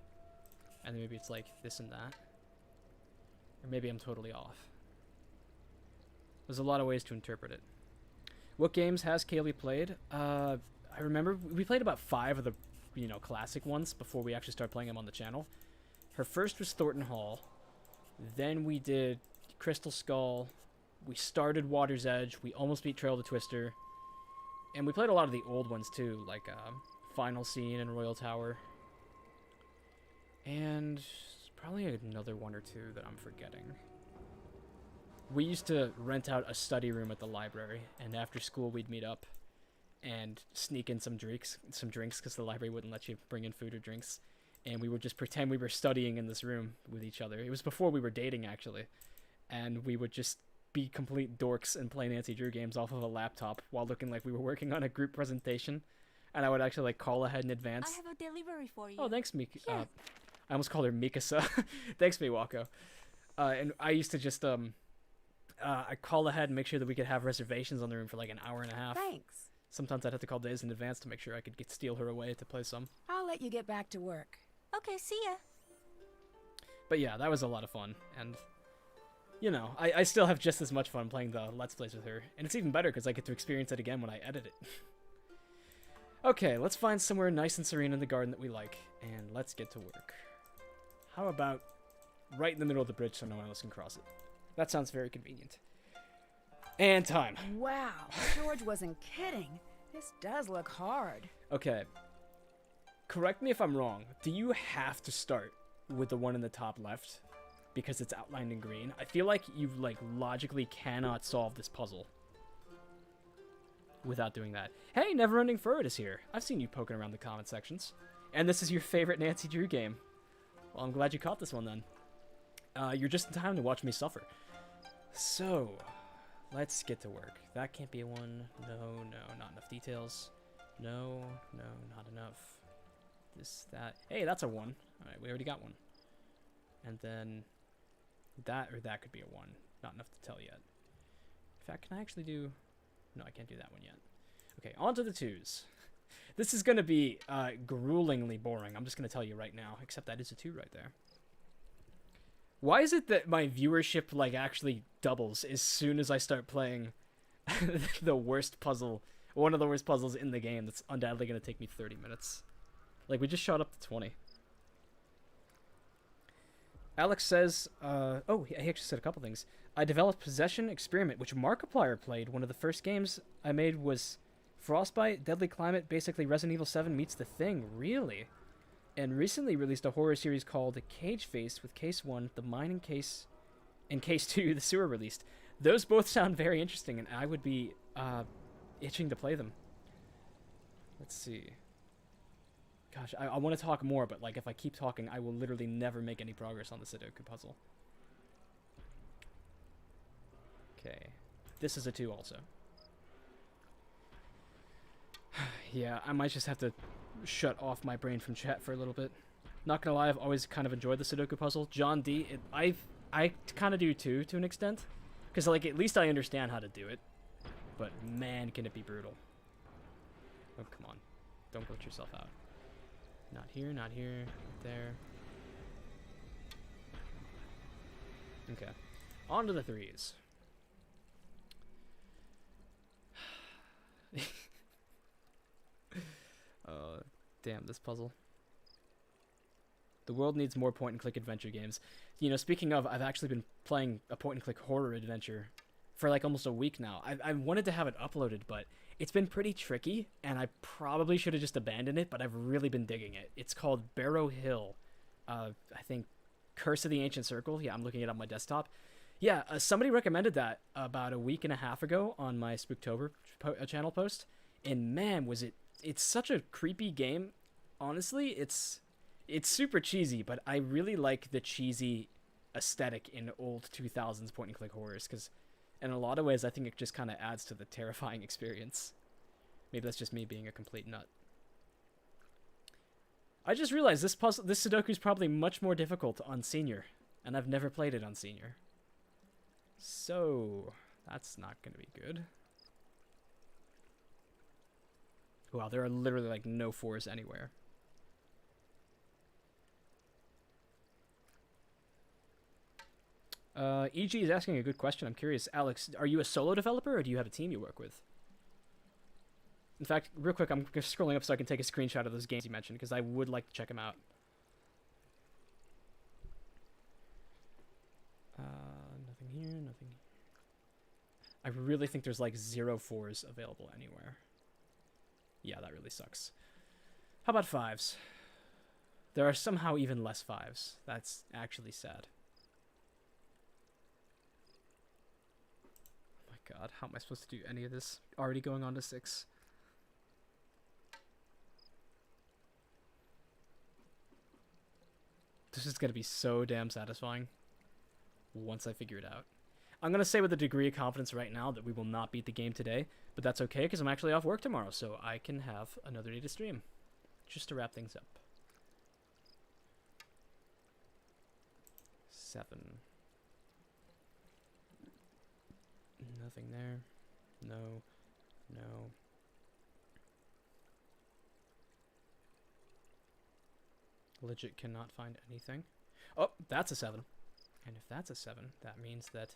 And then maybe it's like this and that. Or maybe I'm totally off. There's a lot of ways to interpret it. What games has Kaylee played? I remember we played about 5 of the, classic ones before we actually started playing them on the channel. Her first was Thornton Hall. Then we did Crystal Skull. We started Water's Edge. We almost beat Trail to Twister. And we played a lot of the old ones too, like Final Scene and Royal Tower. And probably another 1 or 2 that I'm forgetting. We used to rent out a study room at the library, and after school we'd meet up and sneak in some drinks because the library wouldn't let you bring in food or drinks. And we would just pretend we were studying in this room with each other. It was before we were dating, actually. And we would just be complete dorks and play Nancy Drew games off of a laptop while looking like we were working on a group presentation. And I would actually like call ahead in advance. I have a delivery for you. Oh, thanks, Mika. Yeah. I almost called her Mikasa. Thanks, Miwako. And I used to just I call ahead and make sure that we could have reservations on the room for like an hour and a half. Thanks. Sometimes I'd have to call days in advance to make sure I could steal her away to play some. I'll let you get back to work. Okay, see ya. But yeah, that was a lot of fun. And, I still have just as much fun playing the Let's Plays with her. And it's even better because I get to experience it again when I edit it. Okay, let's find somewhere nice and serene in the garden that we like. And let's get to work. How about right in the middle of the bridge so no one else can cross it? That sounds very convenient. And time. Wow, George wasn't kidding. This does look hard. Okay. Correct me if I'm wrong. Do you have to start with the one in the top left? Because it's outlined in green? I feel like you, logically cannot solve this puzzle without doing that. Hey, Neverending Furrowed is here. I've seen you poking around the comment sections. And this is your favorite Nancy Drew game. Well, I'm glad you caught this one then. You're just in time to watch me suffer. So, let's get to work. That can't be a 1. No, not enough details. No, not enough. This, that. Hey, that's a 1. Alright, we already got one. And then that or that could be a 1. Not enough to tell yet. In fact, can I actually do... No, I can't do that one yet. Okay, on to the 2s. This is going to be gruelingly boring. I'm just going to tell you right now. Except that is a 2 right there. Why is it that my viewership, actually doubles as soon as I start playing the worst puzzle One of the worst puzzles in the game that's undoubtedly going to take me 30 minutes. Like, we just shot up to 20. Alex says, oh, he actually said a couple things. I developed Possession Experiment, which Markiplier played. One of the first games I made was Frostbite, Deadly Climate, basically Resident Evil 7 meets The Thing. Really? And recently released a horror series called Cage Face with Case 1, The Mine in Case, and Case 2, The Sewer released. Those both sound very interesting, and I would be itching to play them. Let's see. Gosh, I want to talk more, but like if I keep talking, I will literally never make any progress on the Sudoku puzzle. Okay. This is a 2 also. Yeah, I might just have to shut off my brain from chat for a little bit. Not gonna lie, I've always kind of enjoyed the Sudoku puzzle. John D, I kind of do too, to an extent. Because, like, at least I understand how to do it. But, man, can it be brutal. Oh, come on. Don't glitch yourself out. Not here, not here, not there. Okay. On to the 3s. Damn, this puzzle. The world needs more point-and-click adventure games. You know, speaking of, I've actually been playing a point-and-click horror adventure for like almost a week now. I wanted to have it uploaded, but it's been pretty tricky, and I probably should have just abandoned it, but I've really been digging it. It's called Barrow Hill. I think Curse of the Ancient Circle. Yeah, I'm looking it up on my desktop. Yeah, somebody recommended that about a week and a half ago on my Spooktober channel post, and man, was it... It's such a creepy game. Honestly, it's super cheesy, but I really like the cheesy aesthetic in old 2000s point-and-click horrors, because in a lot of ways, I think it just kind of adds to the terrifying experience. Maybe that's just me being a complete nut. I just realized this Sudoku is probably much more difficult on Senior, and I've never played it on Senior. So, that's not going to be good. Wow, there are literally like no 4s anywhere. EG is asking a good question. I'm curious, Alex, are you a solo developer or do you have a team you work with? In fact, real quick, I'm just scrolling up so I can take a screenshot of those games you mentioned because I would like to check them out. Nothing here, nothing here. I really think there's like 0 4s available anywhere. Yeah, that really sucks. How about 5s? There are somehow even less 5s. That's actually sad. Oh my god, how am I supposed to do any of this? Already going on to 6. This is gonna be so damn satisfying once I figure it out. I'm going to say with a degree of confidence right now that we will not beat the game today, but that's okay because I'm actually off work tomorrow, so I can have another day to stream. Just to wrap things up. 7. Nothing there. No. No. Legit cannot find anything. Oh, that's a 7. And if that's a 7, that means that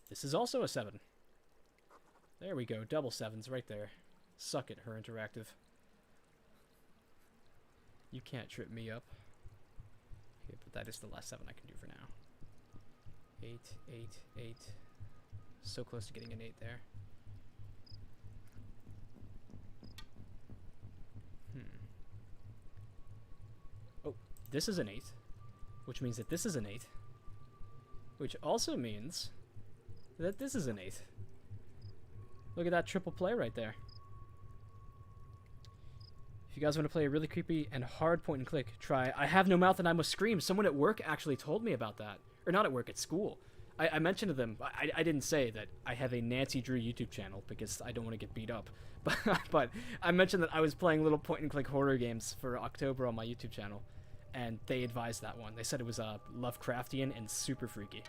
this is also a 7. There we go. Double 7s right there. Suck it, Her Interactive. You can't trip me up. Okay, but that is the last 7 I can do for now. 8, 8, 8. So close to getting an 8 there. Oh, this is an 8. Which means that this is an 8. Which also means that this is an 8. Look at that triple play right there. If you guys want to play a really creepy and hard point and click, try I Have No Mouth and I Must Scream. Someone at work actually told me about that. Or not at work, at school. I mentioned to them, I didn't say that I have a Nancy Drew YouTube channel because I don't want to get beat up. But I mentioned that I was playing little point and click horror games for October on my YouTube channel. And they advised that one. They said it was Lovecraftian and super freaky.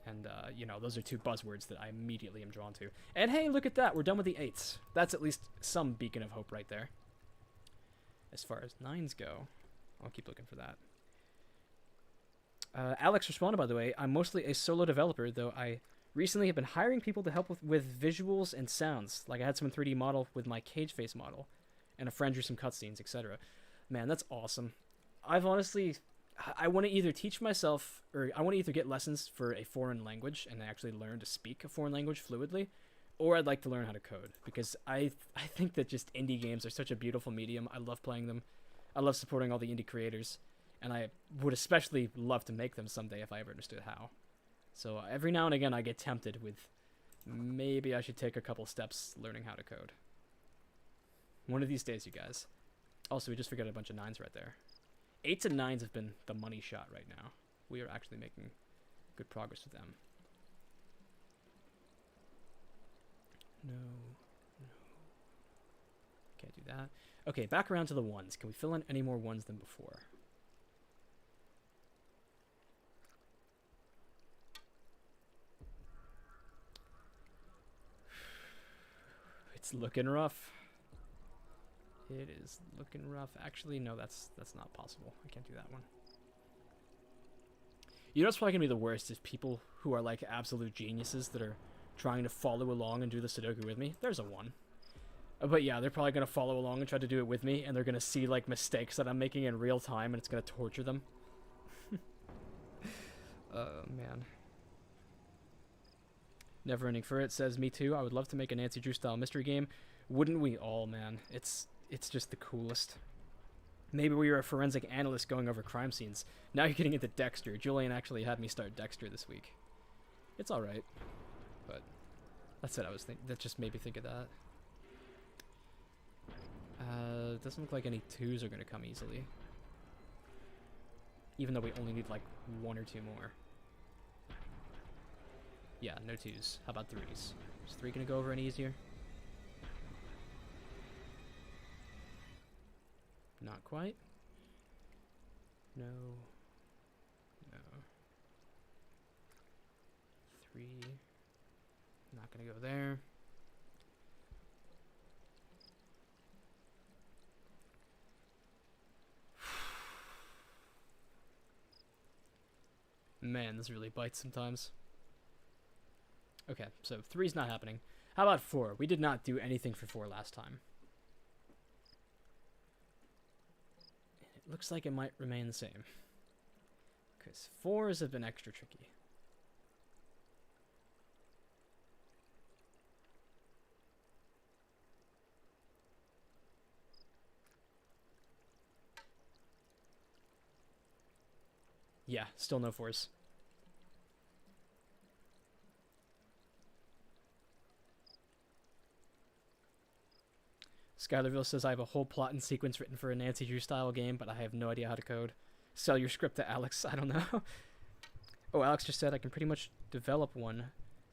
And, you know, those are 2 buzzwords that I immediately am drawn to. And hey, look at that. We're done with the 8s. That's at least some beacon of hope right there. As far as 9s go, I'll keep looking for that. Alex responded, by the way, I'm mostly a solo developer, though I Recently, I've been hiring people to help with visuals and sounds. Like I had someone 3D model with my cage face model, and a friend drew some cutscenes, etc. Man, that's awesome. I've honestly, I want to either teach myself, or I want to either get lessons for a foreign language and actually learn to speak a foreign language fluidly, or I'd like to learn how to code, because I think that just indie games are such a beautiful medium. I love playing them. I love supporting all the indie creators, and I would especially love to make them someday if I ever understood how. So every now and again I get tempted with, maybe I should take a couple steps learning how to code. One of these days, you guys. Also, we just forgot a bunch of 9s right there. 8s and 9s have been the money shot right now. We are actually making good progress with them. No. Can't do that. Okay, back around to the 1s. Can we fill in any more 1s than before? It's looking rough. It is looking rough. Actually, no, that's not possible. I can't do that one. You know what's probably going to be the worst is people who are like absolute geniuses that are trying to follow along and do the Sudoku with me. There's a 1. But yeah, they're probably going to follow along and try to do it with me, and they're going to see like mistakes that I'm making in real time, and it's going to torture them. Oh, man. Never Ending For It says, me too. I would love to make a Nancy Drew style mystery game. Wouldn't we all, man? It's just the coolest. Maybe we were a forensic analyst going over crime scenes. Now you're getting into Dexter. Julian actually had me start Dexter this week. It's alright. But that's what I was thinking. That just made me think of that. Doesn't look like any 2s are going to come easily. Even though we only need like 1 or 2 more. Yeah, no 2s. How about 3s? Is 3 going to go over any easier? Not quite. No. No. 3. Not going to go there. Man, this really bites sometimes. Okay, so 3's not happening. How about 4? We did not do anything for 4 last time. And it looks like it might remain the same. Because 4s have been extra tricky. Yeah, still no 4s. Skylerville says, I have a whole plot and sequence written for a Nancy Drew style game, but I have no idea how to code. Sell your script to Alex. I don't know. Oh, Alex just said I can pretty much develop one.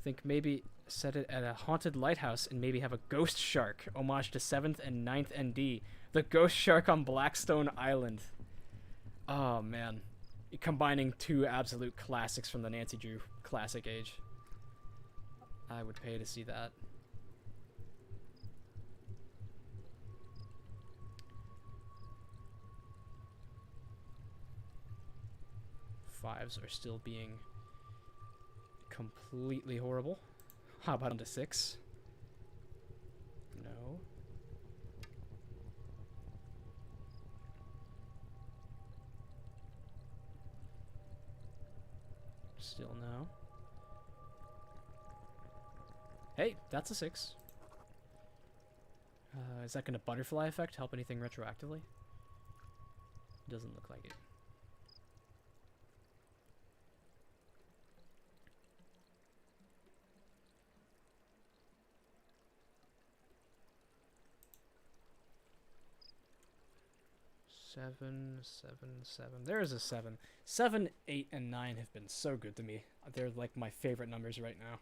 Think maybe set it at a haunted lighthouse and maybe have a ghost shark. Homage to 7th and 9th ND. The ghost shark on Blackstone Island. Oh, man. Combining 2 absolute classics from the Nancy Drew classic age. I would pay to see that. Fives are still being completely horrible. How about on to 6? No. Still no. Hey, that's a 6. Is that going to butterfly effect help anything retroactively? Doesn't look like it. Seven. There is a 7. 7, 8, and 9 have been so good to me. They're like my favorite numbers right now.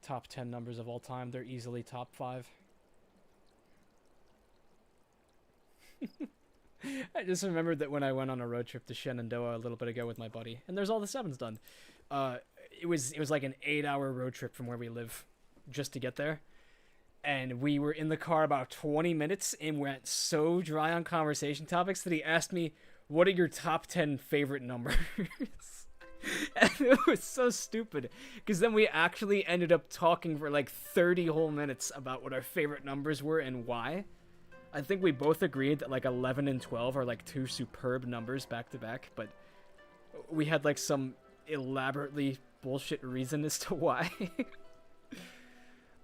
Top 10 numbers of all time. They're easily top 5. I just remembered that when I went on a road trip to Shenandoah a little bit ago with my buddy, and there's all the 7s done. It was like an 8-hour road trip from where we live just to get there. And we were in the car about 20 minutes and went so dry on conversation topics that he asked me, what are your top 10 favorite numbers? And it was so stupid, because then we actually ended up talking for like 30 whole minutes about what our favorite numbers were and why. I think we both agreed that like 11 and 12 are like two superb numbers back to back, but we had like some elaborately bullshit reason as to why.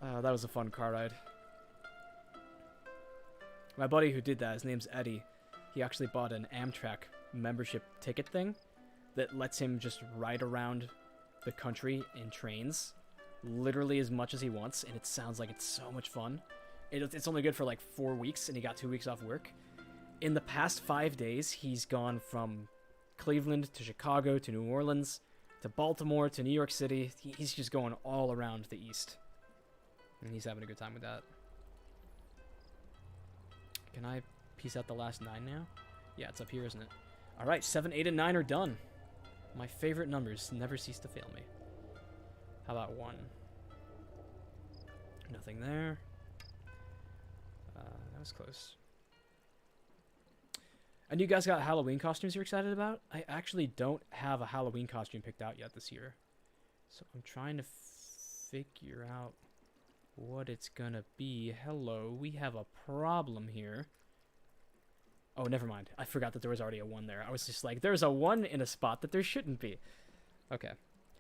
That was a fun car ride. My buddy who did that, his name's Eddie, he actually bought an Amtrak membership ticket thing that lets him just ride around the country in trains literally as much as he wants, and it sounds like it's so much fun. It's only good for like 4 weeks, and he got 2 weeks off work. In the past 5 days, he's gone from Cleveland to Chicago to New Orleans to Baltimore to New York City. He's just going all around the East, and he's having a good time with that. Can I piece out the last 9 now? Yeah, it's up here, isn't it? Alright, 7, 8, and 9 are done. My favorite numbers never cease to fail me. How about 1? Nothing there. That was close. And you guys got Halloween costumes you're excited about? I actually don't have a Halloween costume picked out yet this year. So I'm trying to figure out what it's gonna be. Hello, we have a problem here. Oh, never mind. I forgot that there was already a 1 there. I was just like, there's a 1 in a spot that there shouldn't be. Okay.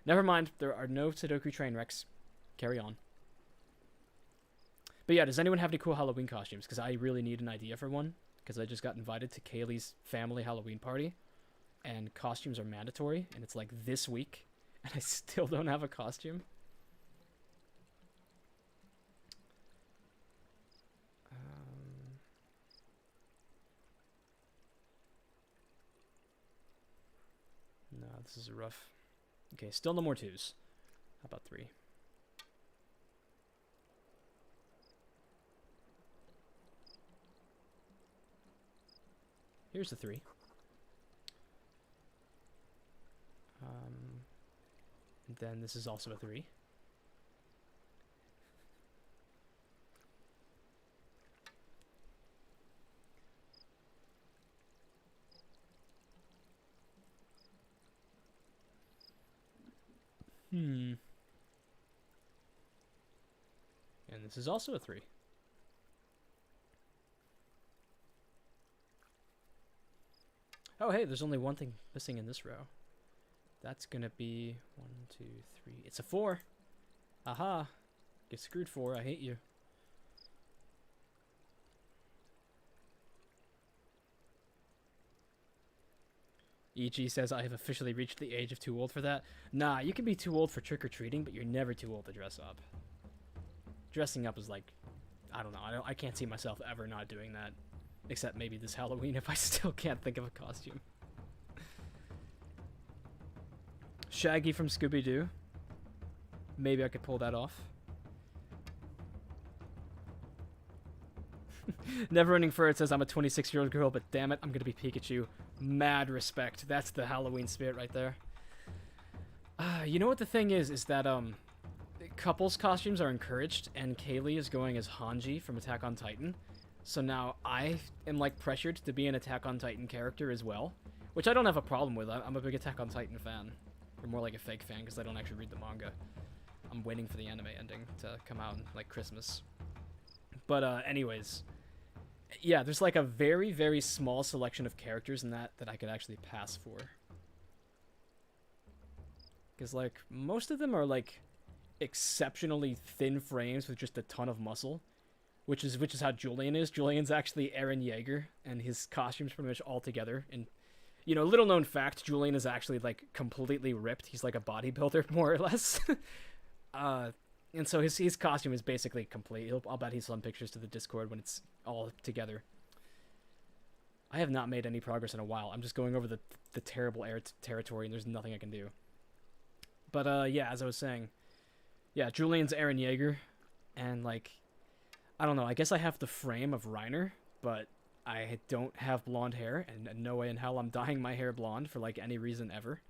Never mind. There are no Sudoku train wrecks. Carry on. But yeah, does anyone have any cool Halloween costumes? Because I really need an idea for one. Because I just got invited to Kaylee's family Halloween party. And costumes are mandatory. And it's like this week. And I still don't have a costume. No, this is rough. Okay, still no more 2s. How about 3? Here's the 3. And then this is also a 3. And this is also a 3. Oh, hey, there's only one thing missing in this row. That's gonna be 1, 2, 3. It's a 4. Aha. Get screwed, 4. I hate you. EG says, I have officially reached the age of too old for that. Nah, you can be too old for trick-or-treating, but you're never too old to dress up. Dressing up is like, I don't know, I can't see myself ever not doing that. Except maybe this Halloween if I still can't think of a costume. Shaggy from Scooby-Doo. Maybe I could pull that off. Never-ending Fur, it says, I'm a 26-year-old girl, but damn it, I'm gonna be Pikachu. Mad respect. That's the Halloween spirit right there. You know what the thing is that, couples costumes are encouraged, and Kaylee is going as Hanji from Attack on Titan. So now I am, like, pressured to be an Attack on Titan character as well, which I don't have a problem with. I'm a big Attack on Titan fan. Or more like a fake fan, because I don't actually read the manga. I'm waiting for the anime ending to come out in, like, Christmas. But, anyways. Yeah, there's, like, a very, very small selection of characters in that I could actually pass for. Because, like, most of them are, like, exceptionally thin frames with just a ton of muscle. Which is how Julian is. Julian's actually Eren Yeager, and his costume's pretty much all together. And, you know, little known fact, Julian is actually, like, completely ripped. He's like a bodybuilder, more or less. And so his costume is basically complete. I'll bet he'll send pictures to the Discord when it's all together. I have not made any progress in a while. I'm just going over the terrible territory, and there's nothing I can do. But, yeah, as I was saying, yeah, Julian's Eren Yeager, and, like, I don't know, I guess I have the frame of Reiner, but I don't have blonde hair, and no way in hell I'm dyeing my hair blonde for, like, any reason ever.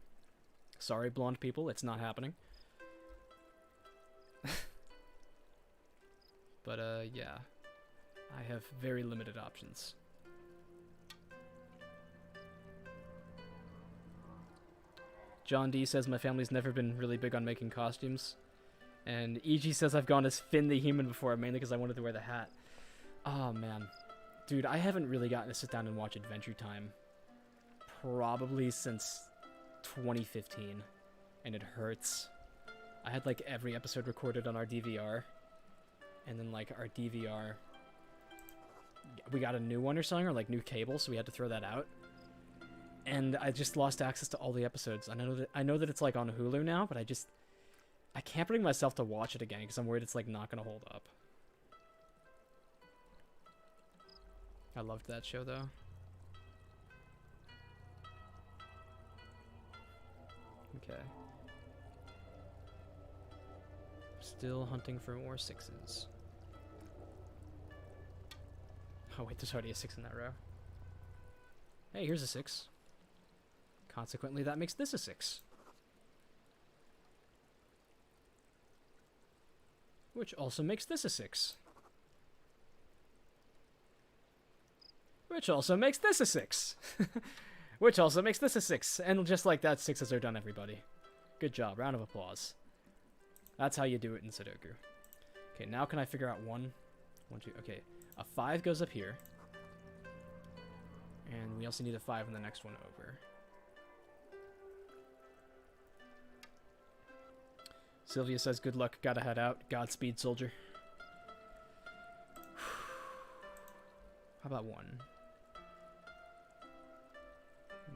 Sorry, blonde people, it's not happening. But, yeah. I have very limited options. John D says my family's never been really big on making costumes. And EG says I've gone as Finn the Human before, mainly because I wanted to wear the hat. Oh, man. Dude, I haven't really gotten to sit down and watch Adventure Time probably since 2015. And it hurts. I had, like, every episode recorded on our DVR. And then, like, our DVR... we got a new one or something, or, like, new cable, so we had to throw that out. And I just lost access to all the episodes. I know that it's, like, on Hulu now, but I can't bring myself to watch it again, because I'm worried it's, like, not gonna hold up. I loved that show, though. Okay. Still hunting for more 6s. Oh wait, there's already a 6 in that row. Hey, here's a 6. Consequently, that makes this a 6. Which also makes this a 6. Which also makes this a 6. Which also makes this a 6. And just like that, 6s are done, everybody. Good job. Round of applause. That's how you do it in Sudoku. Okay, now can I figure out 1, 2, okay. A 5 goes up here. And we also need a 5 in the next one over. Sylvia says, good luck, gotta head out. Godspeed, soldier. How about 1?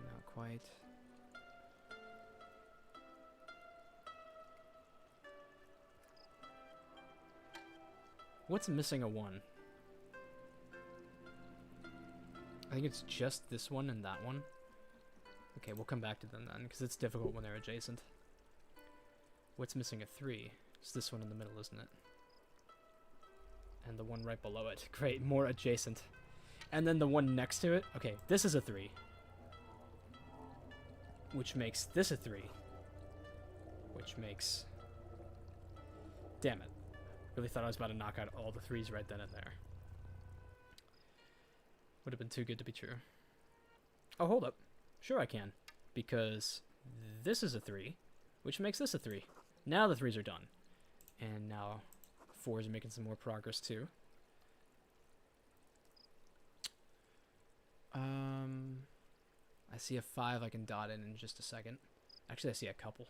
Not quite. What's missing a 1? I think it's just this one and that one. Okay, we'll come back to them then, because it's difficult when they're adjacent. What's missing a 3? It's this one in the middle, isn't it? And the one right below it. Great, more adjacent. And then the one next to it. Okay, this is a 3. Which makes this a 3. Which makes... Damn it. Really thought I was about to knock out all the 3s right then and there. Would have been too good to be true. Oh, hold up. Sure I can. Because this is a 3, which makes this a 3. Now the 3s are done. And now 4s are making some more progress too. I see a 5 I can dot in just a second. Actually, I see a couple.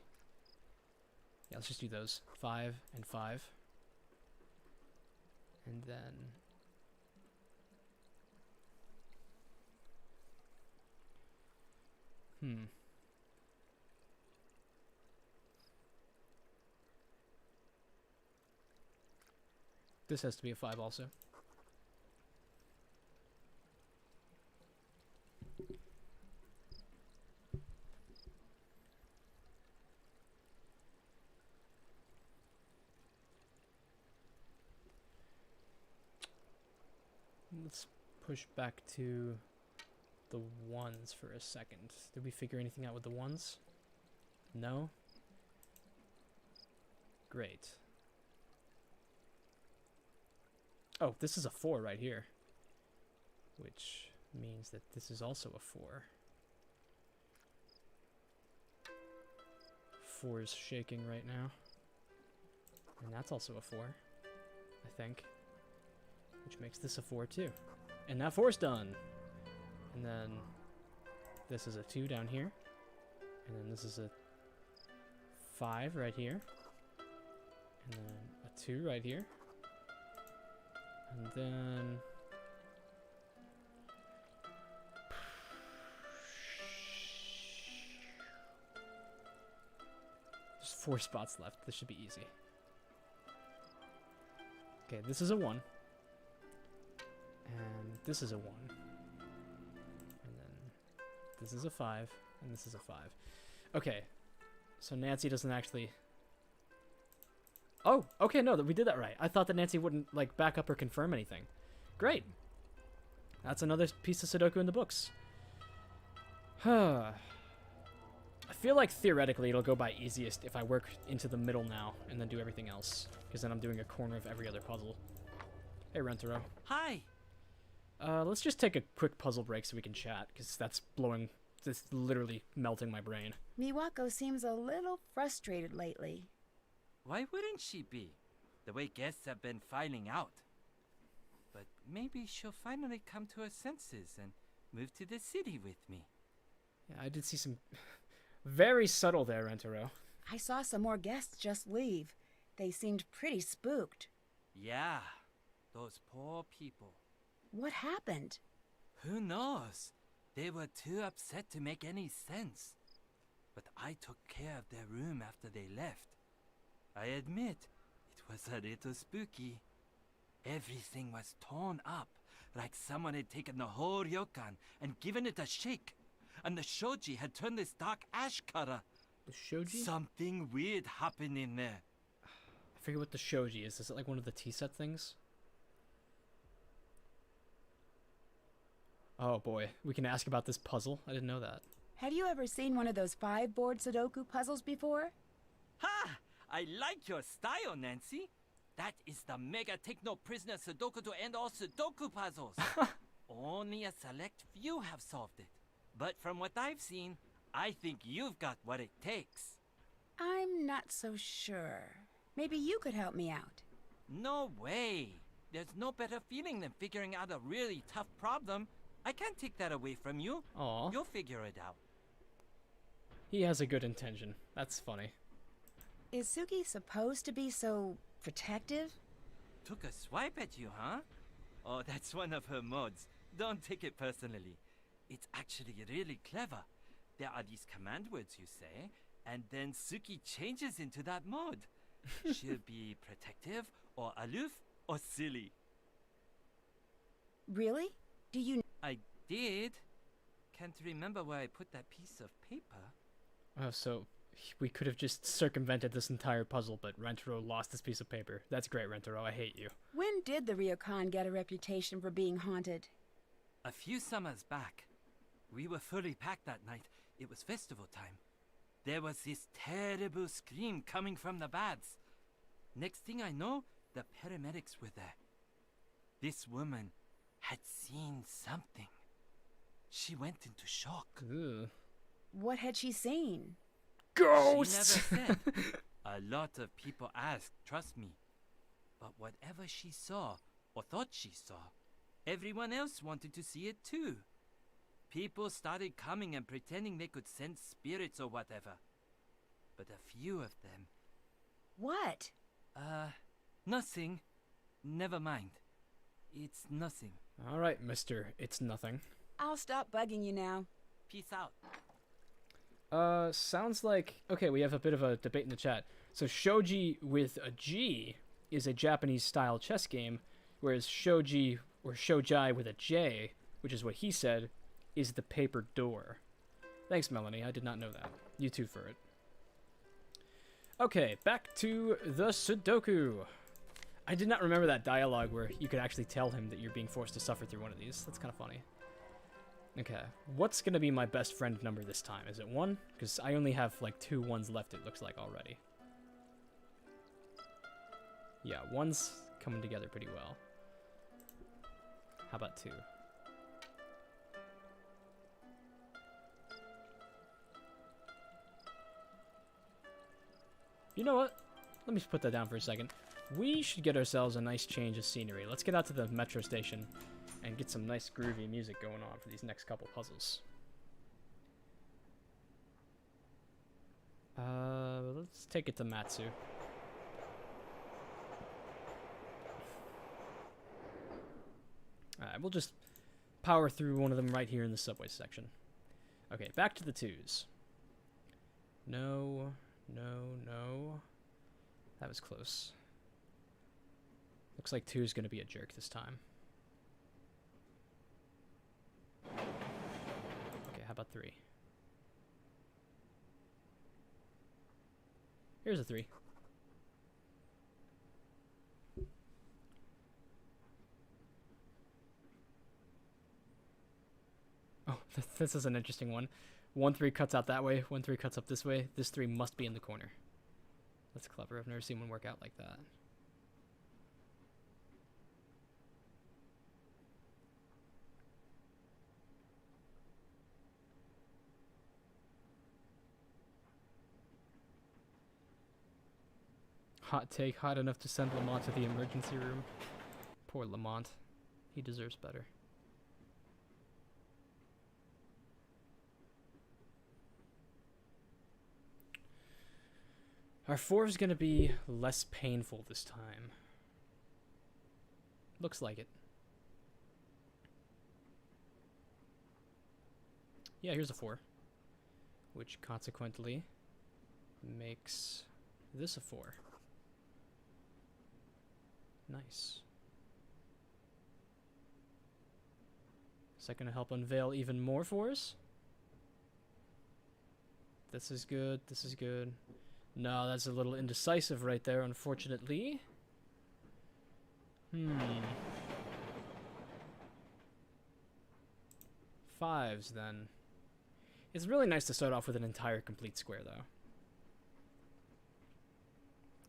Yeah, let's just do those. 5 and 5. And then... This has to be a 5 also. Let's push back to the 1s for a second. Did we figure anything out with the 1s? No? Great. Oh, this is a 4 right here. Which means that this is also a 4. 4 is shaking right now. And that's also a 4, I think. Which makes this a 4 too. And now 4's done. And then this is a 2 down here. And then this is a 5 right here. And then a 2 right here. And then... There's 4 spots left. This should be easy. Okay, this is a 1. And this is a 1. And then this is a 5. And this is a 5. Okay. So Nancy doesn't actually... Oh, okay, no, we did that right. I thought that Nancy wouldn't, like, back up or confirm anything. Great. That's another piece of Sudoku in the books. I feel like theoretically it'll go by easiest if I work into the middle now and then do everything else. Because then I'm doing a corner of every other puzzle. Hey, Rentarou. Hi. Let's just take a quick puzzle break so we can chat, because that's blowing just literally melting my brain. Miwako seems a little frustrated lately. Why wouldn't she be? The way guests have been filing out. But maybe she'll finally come to her senses and move to the city with me. Yeah, I did see some very subtle there, Rentarou. I saw some more guests just leave. They seemed pretty spooked. Yeah, those poor people. What happened? Who knows? They were too upset to make any sense. But I took care of their room after they left. I admit, it was a little spooky. Everything was torn up, like someone had taken the whole ryokan and given it a shake. And the shoji had turned this dark ash color. The shoji? Something weird happened in there. I forget what the shoji is. Is it like one of the tea set things? Oh boy, we can ask about this puzzle. I didn't know that. Have you ever seen one of those 5-board Sudoku puzzles before? Ha! I like your style, Nancy. That is the mega techno prisoner Sudoku to end all Sudoku puzzles. Only a select few have solved it. But from what I've seen, I think you've got what it takes. I'm not so sure. Maybe you could help me out. No way. There's no better feeling than figuring out a really tough problem. I can't take that away from you. Aw. You'll figure it out. He has a good intention. That's funny. Is Suki supposed to be so protective? Took a swipe at you, huh? Oh, that's one of her mods. Don't take it personally. It's actually really clever. There are these command words you say, and then Suki changes into that mode. She'll be protective, or aloof, or silly. Really? Do you... I did. Can't remember where I put that piece of paper. Oh, so we could have just circumvented this entire puzzle, but Rentarou lost this piece of paper. That's great, Rentarou. I hate you. When did the ryokan get a reputation for being haunted? A few summers back. We were fully packed that night. It was festival time. There was this terrible scream coming from the baths. Next thing I know, the paramedics were there. This woman had seen something. She went into shock. Ugh. What had she seen? Ghosts! She never said. A lot of people asked, trust me. But whatever she saw, or thought she saw, everyone else wanted to see it too. People started coming and pretending they could sense spirits or whatever. But a few of them... What? Nothing. Never mind. It's nothing. Alright, mister. It's nothing. I'll stop bugging you now. Peace out. Sounds like... Okay, we have a bit of a debate in the chat. So shoji with a G is a Japanese-style chess game, whereas shoji, or shojai with a J, which is what he said, is the paper door. Thanks, Melanie. I did not know that. You too for it. Okay, back to the Sudoku. I did not remember that dialogue where you could actually tell him that you're being forced to suffer through one of these. That's kind of funny. Okay, what's going to be my best friend number this time? Is it 1? Because I only have like 2 ones left, it looks like, already. Yeah, 1's coming together pretty well. How about 2? You know what? Let me just put that down for a second. We should get ourselves a nice change of scenery. Let's get out to the metro station and get some nice groovy music going on for these next couple puzzles. Let's take it to Matsu. Alright, we'll just power through one of them right here in the subway section. Okay, back to the 2s. No, no, no. That was close. Looks like 2 is going to be a jerk this time. Okay, how about 3? Here's a 3. Oh, this is an interesting one. 1 3 cuts out that way, 1 3 cuts up this way. This 3 must be in the corner. That's clever. I've never seen one work out like that. Hot take, hot enough to send Lamont to the emergency room. Poor Lamont. He deserves better. Our 4 is going to be less painful this time. Looks like it. Yeah, here's a 4. Which consequently makes this a 4. Nice. Is that going to help unveil even more 4s? This is good, this is good. No, that's a little indecisive right there, unfortunately. 5s, then. It's really nice to start off with an entire complete square, though.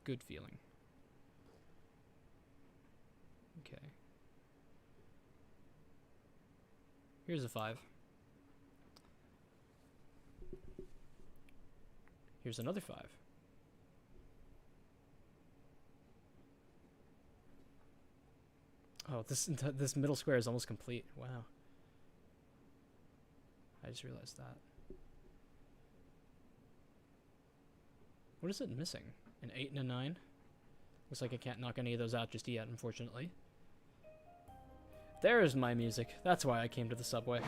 Good feeling. Okay. Here's a 5. Here's another 5. Oh, this middle square is almost complete. Wow. I just realized that. What is it missing? An 8 and a 9? Looks like I can't knock any of those out just yet, unfortunately. There's my music. That's why I came to the subway.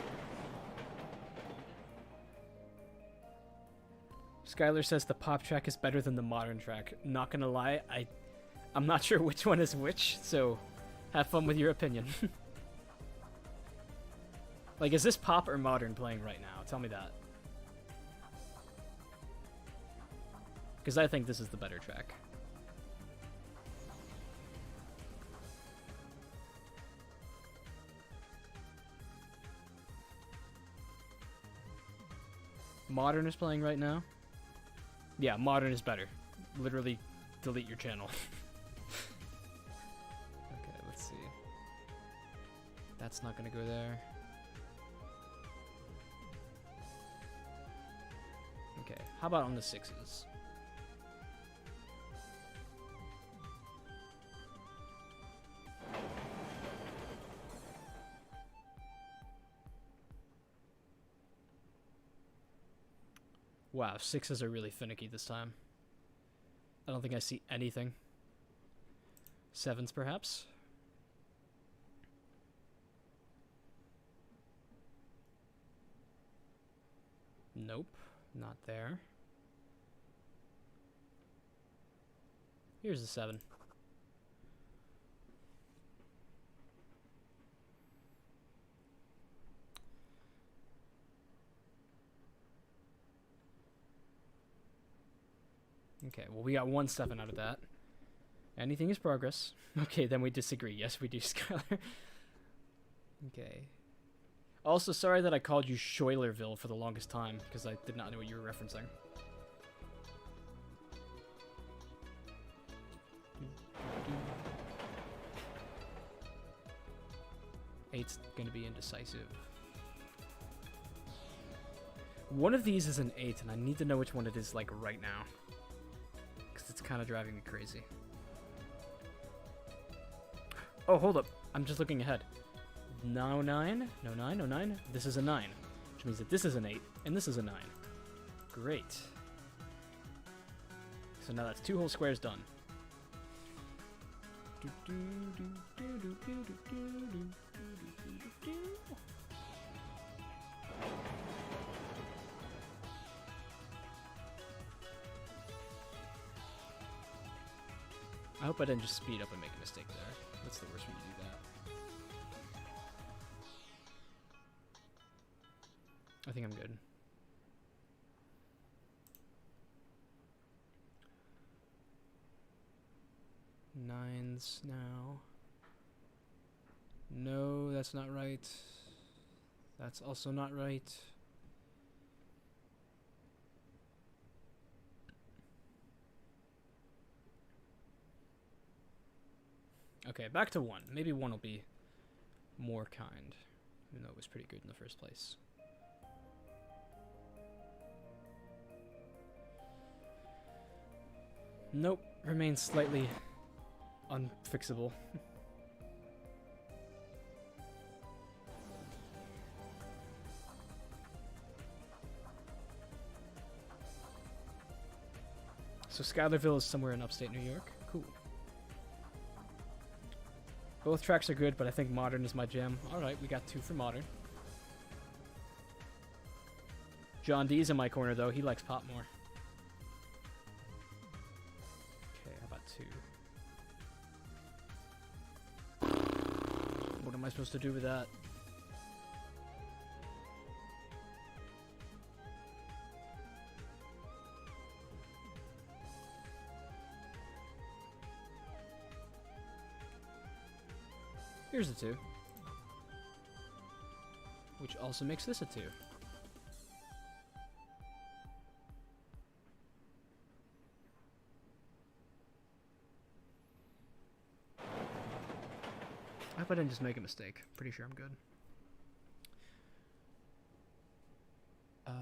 Skylar says the pop track is better than the modern track. Not gonna lie, I'm not sure which one is which, so have fun with your opinion. Like, is this pop or modern playing right now? Tell me that. Because I think this is the better track. Modern is playing right now? Yeah, modern is better. Literally delete your channel. Okay, let's see. That's not gonna go there. Okay, how about on the 6s? Wow, 6s are really finicky this time. I don't think I see anything. 7s, perhaps? Nope, not there. Here's a 7. Okay, well, we got 1 7 out of that. Anything is progress. Okay, then we disagree. Yes, we do, Skylar. Okay. Also, sorry that I called you Schuylerville for the longest time, because I did not know what you were referencing. Eight's gonna be indecisive. One of these is an 8, and I need to know which one it is, like, right now. Because it's kind of driving me crazy. Oh, hold up. I'm just looking ahead. No 9, no 9, no 9. This is a 9, which means that this is an 8, and this is a 9. Great. So now that's 2 whole squares done. I hope I didn't just speed up and make a mistake there. That's the worst when you do that. I think I'm good. Nines now. No, that's not right. That's also not right. Okay, back to 1. Maybe 1 will be more kind, even though it was pretty good in the first place. Nope, remains slightly unfixable. So Schuylerville is somewhere in upstate New York. Cool. Both tracks are good, but I think modern is my jam. Alright, we got 2 for modern. John D's in my corner, though. He likes pop more. Okay, how about 2? What am I supposed to do with that? Here's a 2. Which also makes this a 2. I hope I didn't just make a mistake. Pretty sure I'm good. How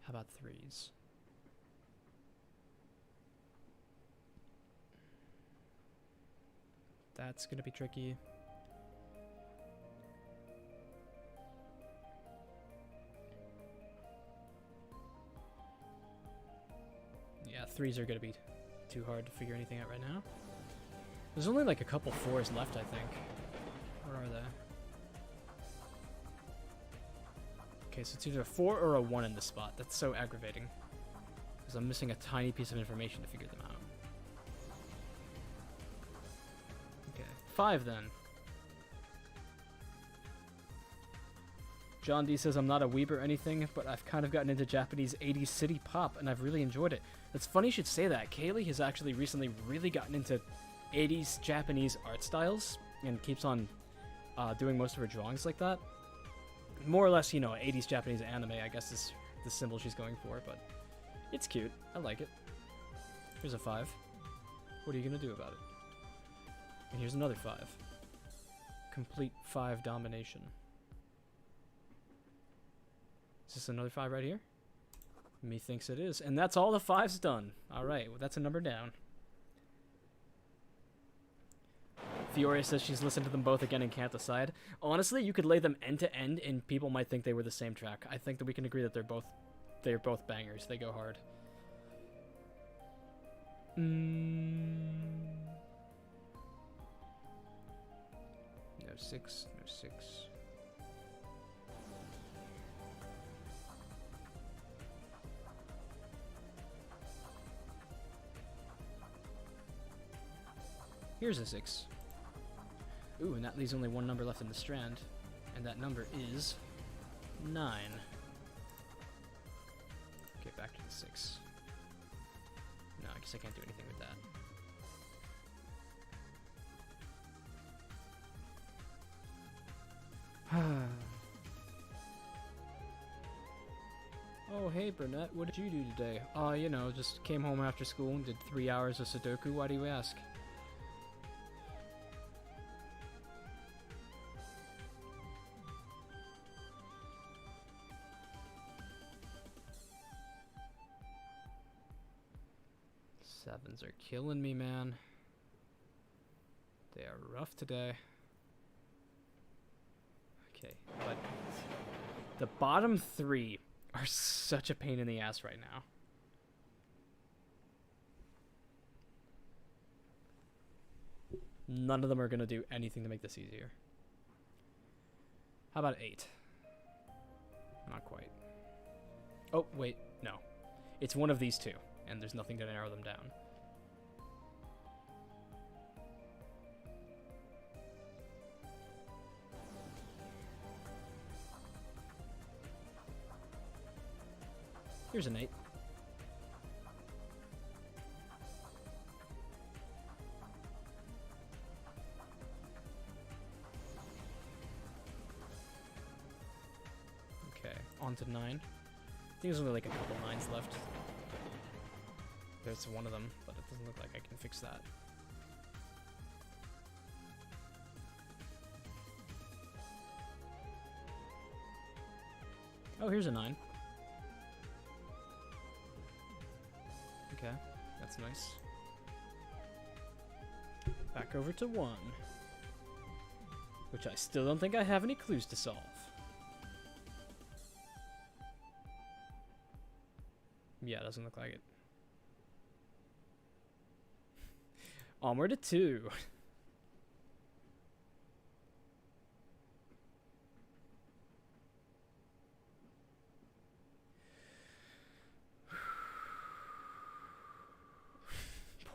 about 3s? That's gonna be tricky. Yeah, 3s are gonna be too hard to figure anything out right now. There's only like a couple 4s left, I think. Where are they? Okay, so it's either a 4 or a 1 in this spot. That's so aggravating. Because I'm missing a tiny piece of information to figure them out. Okay, 5 then. John D says, I'm not a weeb or anything, but I've kind of gotten into Japanese 80s city pop, and I've really enjoyed it. It's funny you should say that. Kaylee has actually recently really gotten into 80s Japanese art styles, and keeps on doing most of her drawings like that. More or less, you know, 80s Japanese anime, I guess, is the symbol she's going for, but it's cute. I like it. Here's a 5. What are you going to do about it? And here's another 5. Complete 5 domination. Is this another 5 right here? Methinks it is. And that's all the 5's done. Alright, well, that's a number down. Fiore says she's listened to them both again and can't decide. Honestly, you could lay them end to end and people might think they were the same track. I think that we can agree that they're both bangers. They go hard. No 6, no 6. Here's a 6. Ooh, and that leaves only one number left in the strand. And that number is 9. Okay, back to the 6. No, I guess I can't do anything with that. Oh, hey, Burnett, what did you do today? You know, just came home after school and did 3 hours of Sudoku. Why do you ask? Sevens are killing me, man. They are rough today. Okay, but the bottom 3 are such a pain in the ass right now. None of them are going to do anything to make this easier. How about 8? Not quite. Oh, wait, no. It's one of these 2. And there's nothing to narrow them down. Here's an 8. Okay, on to 9. I think there's only like a couple 9s left. There's one of them, but it doesn't look like I can fix that. Oh, here's a 9. Okay, that's nice. Back over to 1. Which I still don't think I have any clues to solve. Yeah, doesn't look like it. Onward to 2.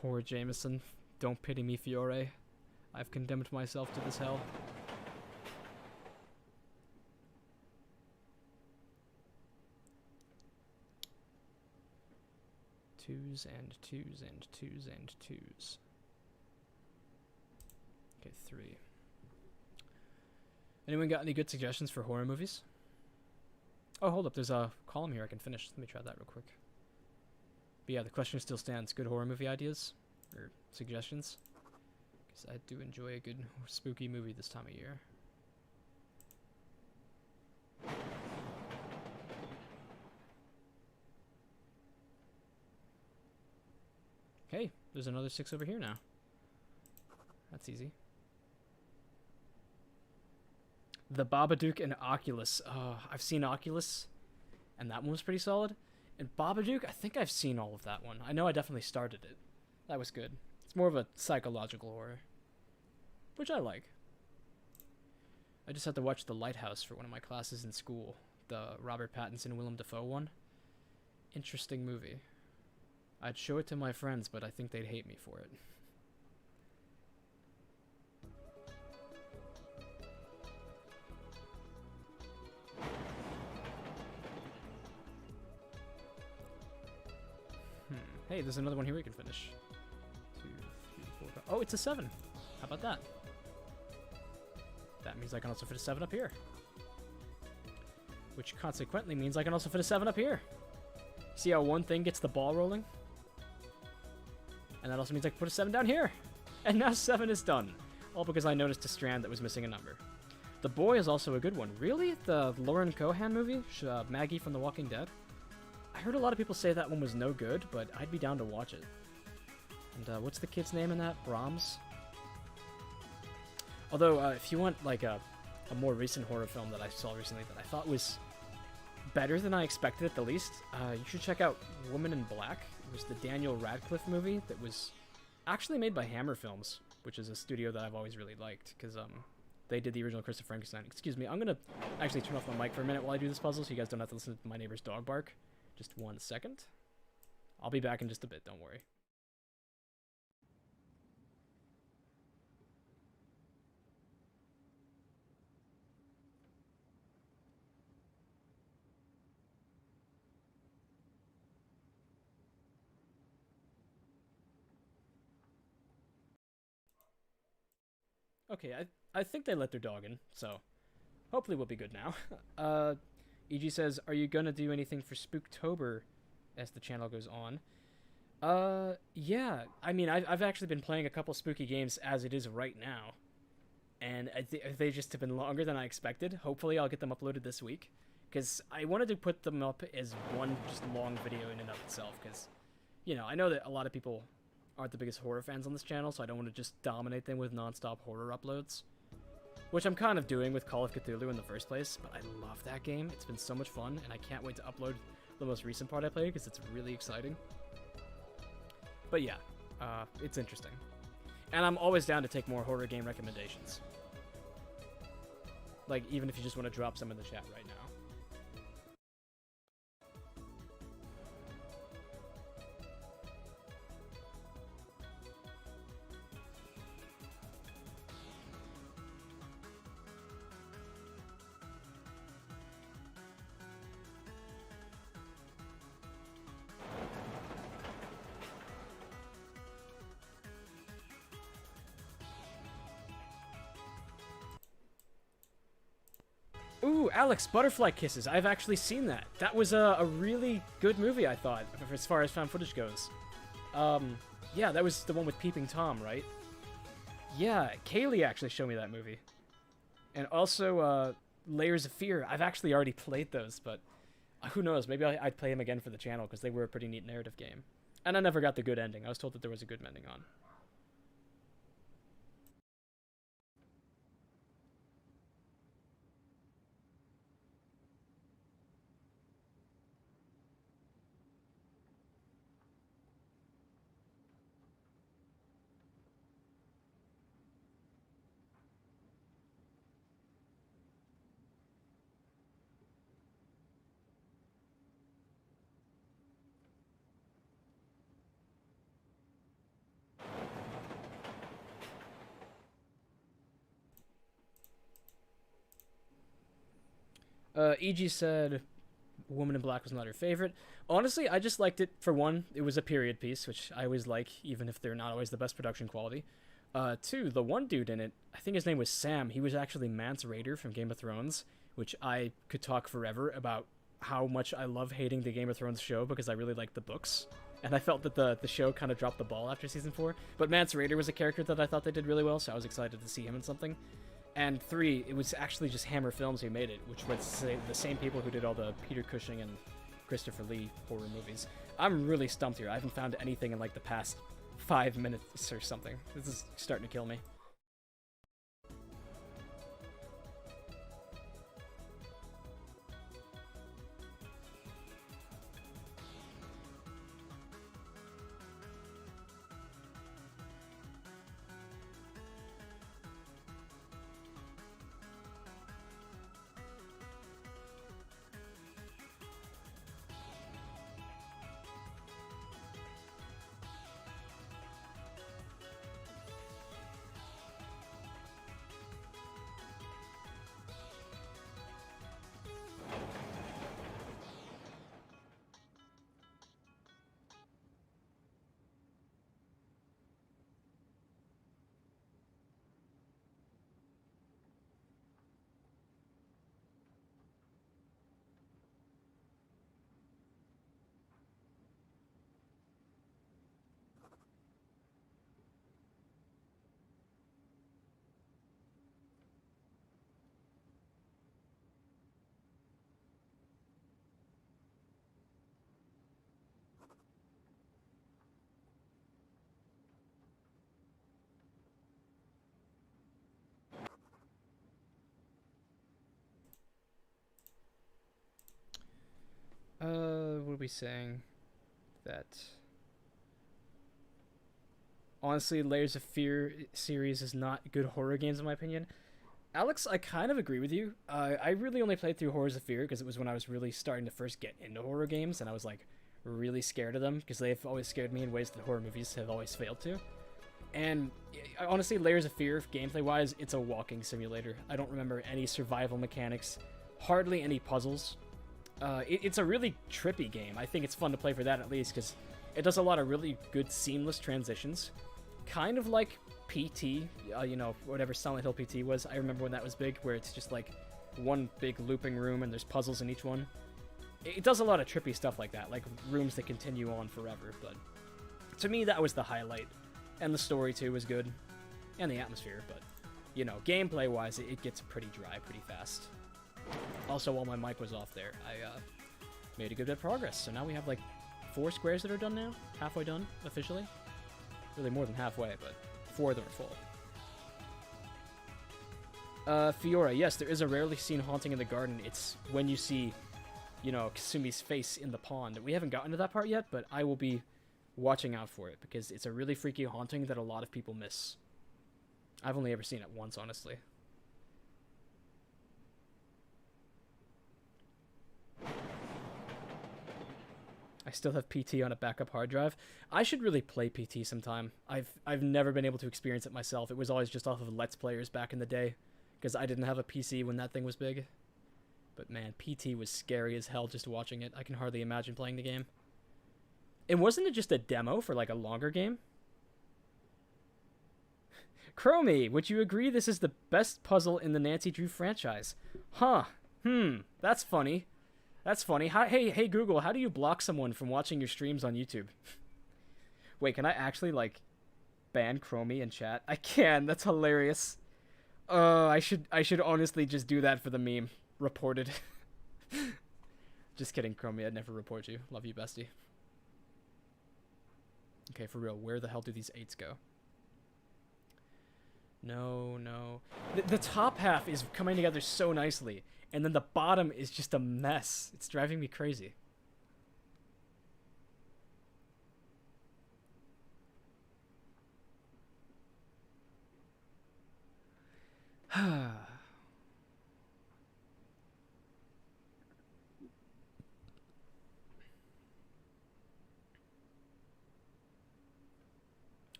Poor Jameson. Don't pity me, Fiore. I've condemned myself to this hell. Twos and twos and twos and twos. Okay, 3. Anyone got any good suggestions for horror movies? Oh, hold up. There's a column here I can finish. Let me try that real quick. But yeah, the question still stands. Good horror movie ideas? Or suggestions? Because I do enjoy a good spooky movie this time of year. Hey, there's another 6 over here now. That's easy. The Babadook and Oculus. I've seen Oculus, and that one was pretty solid. And Babadook, I think I've seen all of that one. I know I definitely started it. That was good. It's more of a psychological horror, which I like. I just had to watch The Lighthouse for one of my classes in school. The Robert Pattinson, Willem Dafoe one. Interesting movie. I'd show it to my friends, but I think they'd hate me for it. Hey, there's another one here we can finish. 2, 3, 4, 5. Oh, it's a 7. How about that? That means I can also fit a 7 up here. Which consequently means I can also fit a 7 up here. See how one thing gets the ball rolling? And that also means I can put a 7 down here. And now 7 is done. All because I noticed a strand that was missing a number. The Boy is also a good one. Really? The Lauren Cohan movie? Maggie from The Walking Dead? I heard a lot of people say that one was no good, but I'd be down to watch it. And what's the kid's name in that? Brahms? Although, if you want like a more recent horror film that I saw recently that I thought was better than I expected at the least, you should check out Woman in Black. It was the Daniel Radcliffe movie that was actually made by Hammer Films, which is a studio that I've always really liked, because they did the original Curse of Frankenstein. Excuse me, I'm going to actually turn off my mic for a minute while I do this puzzle so you guys don't have to listen to my neighbor's dog bark. Just 1 second. I'll be back in just a bit, don't worry. Okay, I think they let their dog in, so hopefully we'll be good now. EG says, are you gonna do anything for Spooktober as the channel goes on? Yeah. I mean, I've actually been playing a couple spooky games as it is right now. And they just have been longer than I expected. Hopefully I'll get them uploaded this week. Because I wanted to put them up as one just long video in and of itself. Because, you know, I know that a lot of people aren't the biggest horror fans on this channel, so I don't want to just dominate them with non-stop horror uploads. Which I'm kind of doing with Call of Cthulhu in the first place, but I love that game. It's been so much fun, and I can't wait to upload the most recent part I played, because it's really exciting. But yeah, it's interesting. And I'm always down to take more horror game recommendations. Like, even if you just want to drop some in the chat right now. Ooh, Alex, Butterfly Kisses. I've actually seen that. That was a really good movie, I thought, as far as found footage goes. Yeah, that was the one with Peeping Tom, right? Yeah, Kaylee actually showed me that movie. And also, Layers of Fear. I've actually already played those, but who knows? Maybe I'd play them again for the channel, because they were a pretty neat narrative game. And I never got the good ending. I was told that there was a good ending on. E.G. said Woman in Black was not her favorite. Honestly, I just liked it. For one, it was a period piece, which I always like, even if they're not always the best production quality. Two, the one dude in it, I think his name was Sam, he was actually Mance Rayder from Game of Thrones, which I could talk forever about how much I love hating the Game of Thrones show because I really like the books. And I felt that the show kind of dropped the ball after season 4. But Mance Rayder was a character that I thought they did really well, so I was excited to see him in something. And 3, it was actually just Hammer Films who made it, which was the same people who did all the Peter Cushing and Christopher Lee horror movies. I'm really stumped here. I haven't found anything in like the past 5 minutes or something. This is starting to kill me. What are we saying? That honestly, Layers of Fear series is not good horror games in my opinion. Alex, I kind of agree with you. I really only played through Horrors of Fear because it was when I was really starting to first get into horror games, and I was like really scared of them because they've always scared me in ways that horror movies have always failed to. And honestly, Layers of Fear, gameplay-wise, it's a walking simulator. I don't remember any survival mechanics, hardly any puzzles. It's a really trippy game. I think it's fun to play for that at least, because it does a lot of really good seamless transitions. Kind of like PT, you know, whatever Silent Hill PT was. I remember when that was big, where it's just like one big looping room and there's puzzles in each one. It does a lot of trippy stuff like that, like rooms that continue on forever, but to me that was the highlight. And the story too was good, and the atmosphere, but you know, gameplay-wise, it gets pretty dry pretty fast. Also, while my mic was off there, I made a good bit of progress. So now we have like 4 squares that are done now. Halfway done, officially. Really more than halfway, but 4 of them are full. Fiora, yes, there is a rarely seen haunting in the garden. It's when you see, you know, Kasumi's face in the pond. We haven't gotten to that part yet, but I will be watching out for it, because it's a really freaky haunting that a lot of people miss. I've only ever seen it once, honestly. I still have PT on a backup hard drive. I should really play PT sometime. I've never been able to experience it myself. It was always just off of Let's Players back in the day, because I didn't have a PC when that thing was big. But man, PT was scary as hell just watching it. I can hardly imagine playing the game. And wasn't it just a demo for like a longer game? Chromie, would you agree this is the best puzzle in the Nancy Drew franchise? Huh. That's funny. That's funny. Hey Google, how do you block someone from watching your streams on YouTube? Wait, can I actually, like, ban Chromie in chat? I can. That's hilarious. I should honestly just do that for the meme. Reported. Just kidding, Chromie. I'd never report you. Love you, bestie. Okay, for real, where the hell do these 8s go? No, no. The top half is coming together so nicely, and then the bottom is just a mess. It's driving me crazy.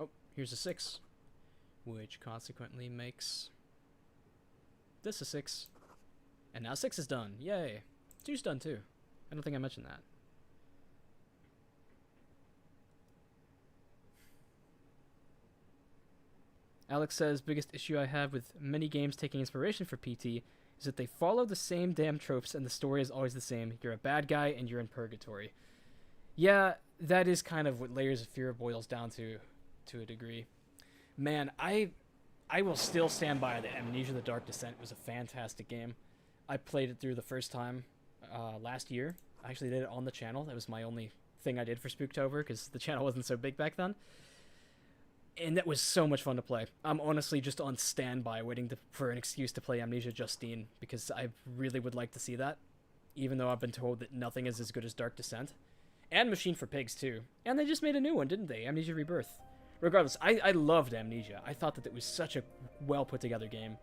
Oh, here's a 6. Which consequently makes this a 6. And now 6 is done. Yay. 2's done too. I don't think I mentioned that. Alex says, biggest issue I have with many games taking inspiration for PT is that they follow the same damn tropes and the story is always the same. You're a bad guy and you're in purgatory. Yeah, that is kind of what Layers of Fear boils down to a degree. Man, I will still stand by that Amnesia: The Dark Descent was a fantastic game. I played it through the first time last year. I actually did it on the channel. That was my only thing I did for Spooktober because the channel wasn't so big back then. And that was so much fun to play. I'm honestly just on standby waiting for an excuse to play Amnesia Justine because I really would like to see that, even though I've been told that nothing is as good as Dark Descent. And Machine for Pigs, too. And they just made a new one, didn't they? Amnesia Rebirth. Regardless, I loved Amnesia. I thought that it was such a well put together game.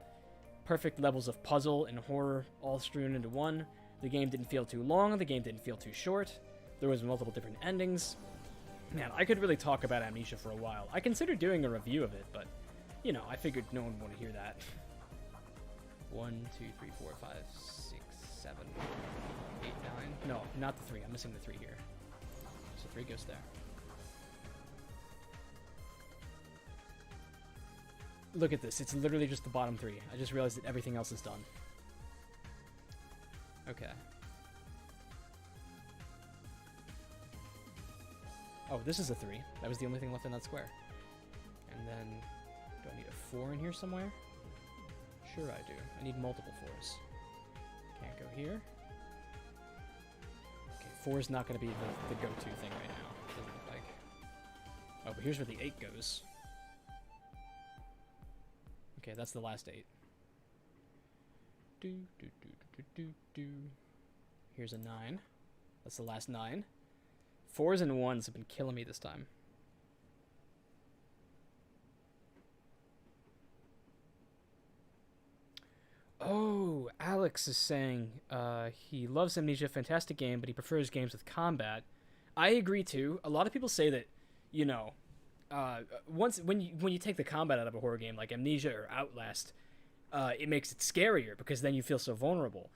Perfect levels of puzzle and horror all strewn into one. The game didn't feel too long, the game didn't feel too short. There was multiple different endings. Man, I could really talk about Amnesia for a while. I considered doing a review of it, but, you know, I figured no one would want to hear that. 1, 2, 3, 4, 5, 6, 7, 8, 9. No, not the 3. I'm missing the 3 here. So 3 goes there. Look at this. It's literally just the bottom 3. I just realized that everything else is done. Okay. Oh, this is a 3. That was the only thing left in that square. And then, do I need a 4 in here somewhere? Sure I do. I need multiple 4s. Can't go here. Okay, 4 is not going to be the go-to thing right now. Doesn't look like. Oh, but here's where the 8 goes. Okay, that's the last 8. Here's a 9. That's the last 9. 4s and 1s have been killing me this time. Oh, Alex is saying he loves Amnesia, fantastic game, but he prefers games with combat. I agree too. A lot of people say that, you know, when you take the combat out of a horror game like Amnesia or Outlast, it makes it scarier because then you feel so vulnerable.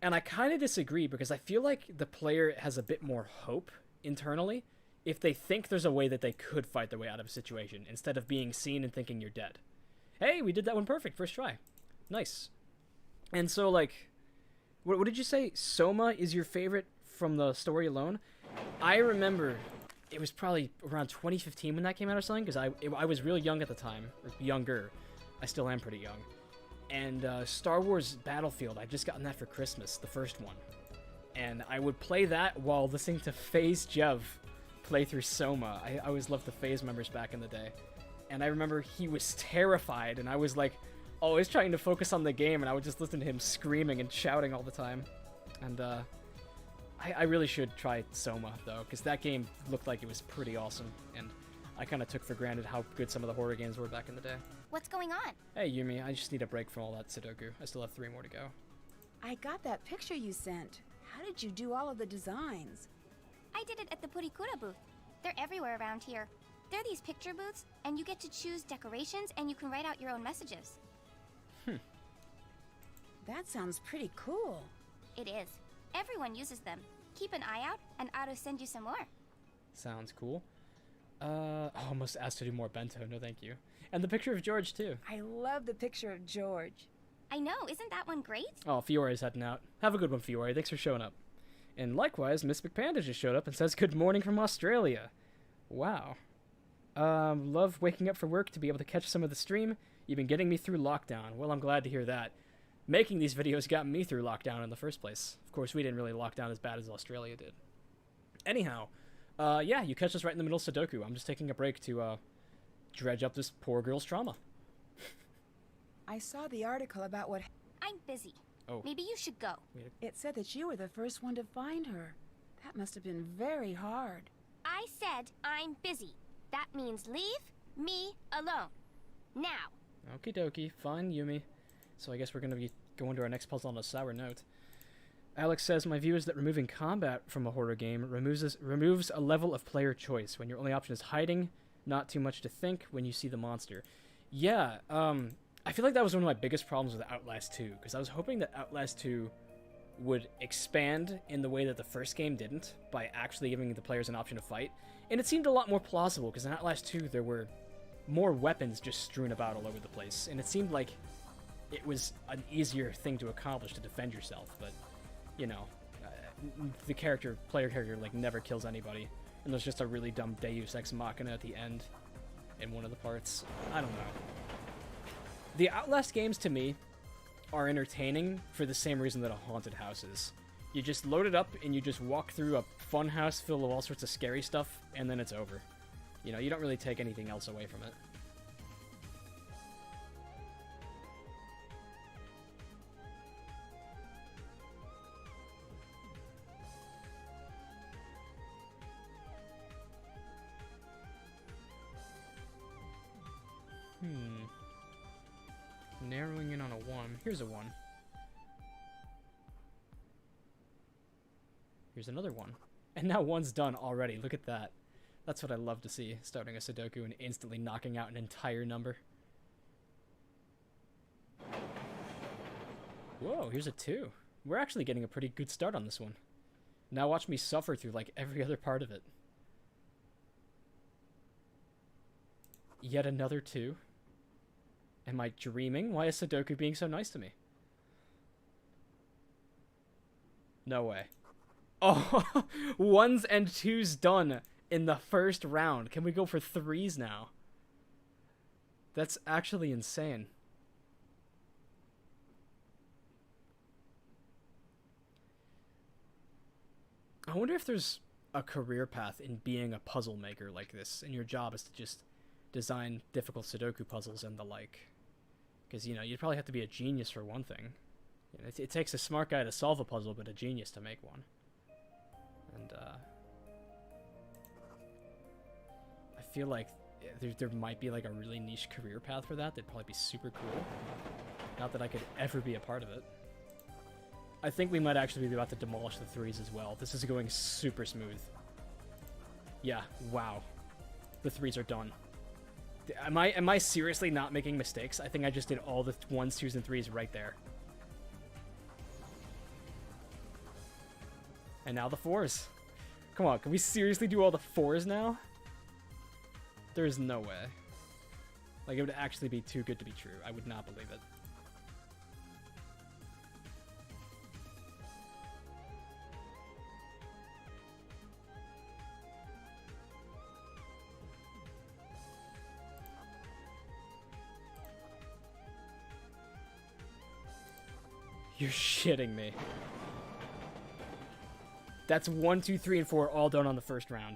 And I kind of disagree because I feel like the player has a bit more hope internally if they think there's a way that they could fight their way out of a situation instead of being seen and thinking you're dead. Hey, we did that one perfect, first try. Nice. And so, like, what did you say? Soma is your favorite from the story alone? I remember it was probably around 2015 when that came out or something, because I was real young at the time, or younger. I still am pretty young. And Star Wars Battlefield, I'd just gotten that for Christmas, the first one. And I would play that while listening to FaZe Jev play through Soma. I always loved the FaZe members back in the day. And I remember he was terrified, and I was like always trying to focus on the game, and I would just listen to him screaming and shouting all the time. And I really should try Soma, though, because that game looked like it was pretty awesome, and I kind of took for granted how good some of the horror games were back in the day. What's going on? Hey, Yumi, I just need a break from all that Sudoku. I still have 3 more to go. I got that picture you sent. How did you do all of the designs? I did it at the Purikura booth. They're everywhere around here. They're these picture booths, and you get to choose decorations, and you can write out your own messages. That sounds pretty cool. It is. Everyone uses them. Keep an eye out, and I'll send you some more. Sounds cool. I almost asked to do more bento. No, thank you. And the picture of George, too. I love the picture of George. I know. Isn't that one great? Oh, Fiore's heading out. Have a good one, Fiore. Thanks for showing up. And likewise, Miss McPanda just showed up and says good morning from Australia. Wow. Love waking up for work to be able to catch some of the stream. You've been getting me through lockdown. Well, I'm glad to hear that. Making these videos got me through lockdown in the first place. Of course, we didn't really lock down as bad as Australia did. Anyhow, Yeah, you catch us right in the middle of Sudoku. I'm just taking a break to, dredge up this poor girl's trauma. I saw the article about what... I'm busy. Oh. Maybe you should go. It said that you were the first one to find her. That must have been very hard. I said I'm busy. That means leave me alone. Now. Okie dokie. Fine, Yumi. So I guess we're gonna be going to our next puzzle on a sour note. Alex says, my view is that removing combat from a horror game removes a level of player choice when your only option is hiding, not too much to think when you see the monster. Yeah, I feel like that was one of my biggest problems with Outlast 2, because I was hoping that Outlast 2 would expand in the way that the first game didn't, by actually giving the players an option to fight. And it seemed a lot more plausible, because in Outlast 2 there were more weapons just strewn about all over the place, and it seemed like it was an easier thing to accomplish to defend yourself, but... You know, the player character, like, never kills anybody. And there's just a really dumb Deus Ex Machina at the end in one of the parts. I don't know. The Outlast games, to me, are entertaining for the same reason that a haunted house is. You just load it up and you just walk through a fun house filled with all sorts of scary stuff, and then it's over. You know, you don't really take anything else away from it. Narrowing in on a 1. Here's a 1. Here's another 1. And now 1's done already. Look at that. That's what I love to see. Starting a Sudoku and instantly knocking out an entire number. Whoa, here's a 2. We're actually getting a pretty good start on this one. Now watch me suffer through like every other part of it. Yet another 2. Am I dreaming? Why is Sudoku being so nice to me? No way. Oh, 1s and 2s done in the first round. Can we go for 3s now? That's actually insane. I wonder if there's a career path in being a puzzle maker like this, and your job is to just design difficult Sudoku puzzles and the like. Because, you know, you'd probably have to be a genius for one thing. You know, it takes a smart guy to solve a puzzle, but a genius to make one. And, I feel like there might be, like, a really niche career path for that. That'd probably be super cool. Not that I could ever be a part of it. I think we might actually be about to demolish the 3s as well. This is going super smooth. Yeah, wow. The 3s are done. Am I seriously not making mistakes? I think I just did all the 1s, 2s, and 3s right there. And now the 4s. Come on, can we seriously do all the 4s now? There is no way. Like, it would actually be too good to be true. I would not believe it. You're shitting me. That's 1, 2, 3, and 4 all done on the first round.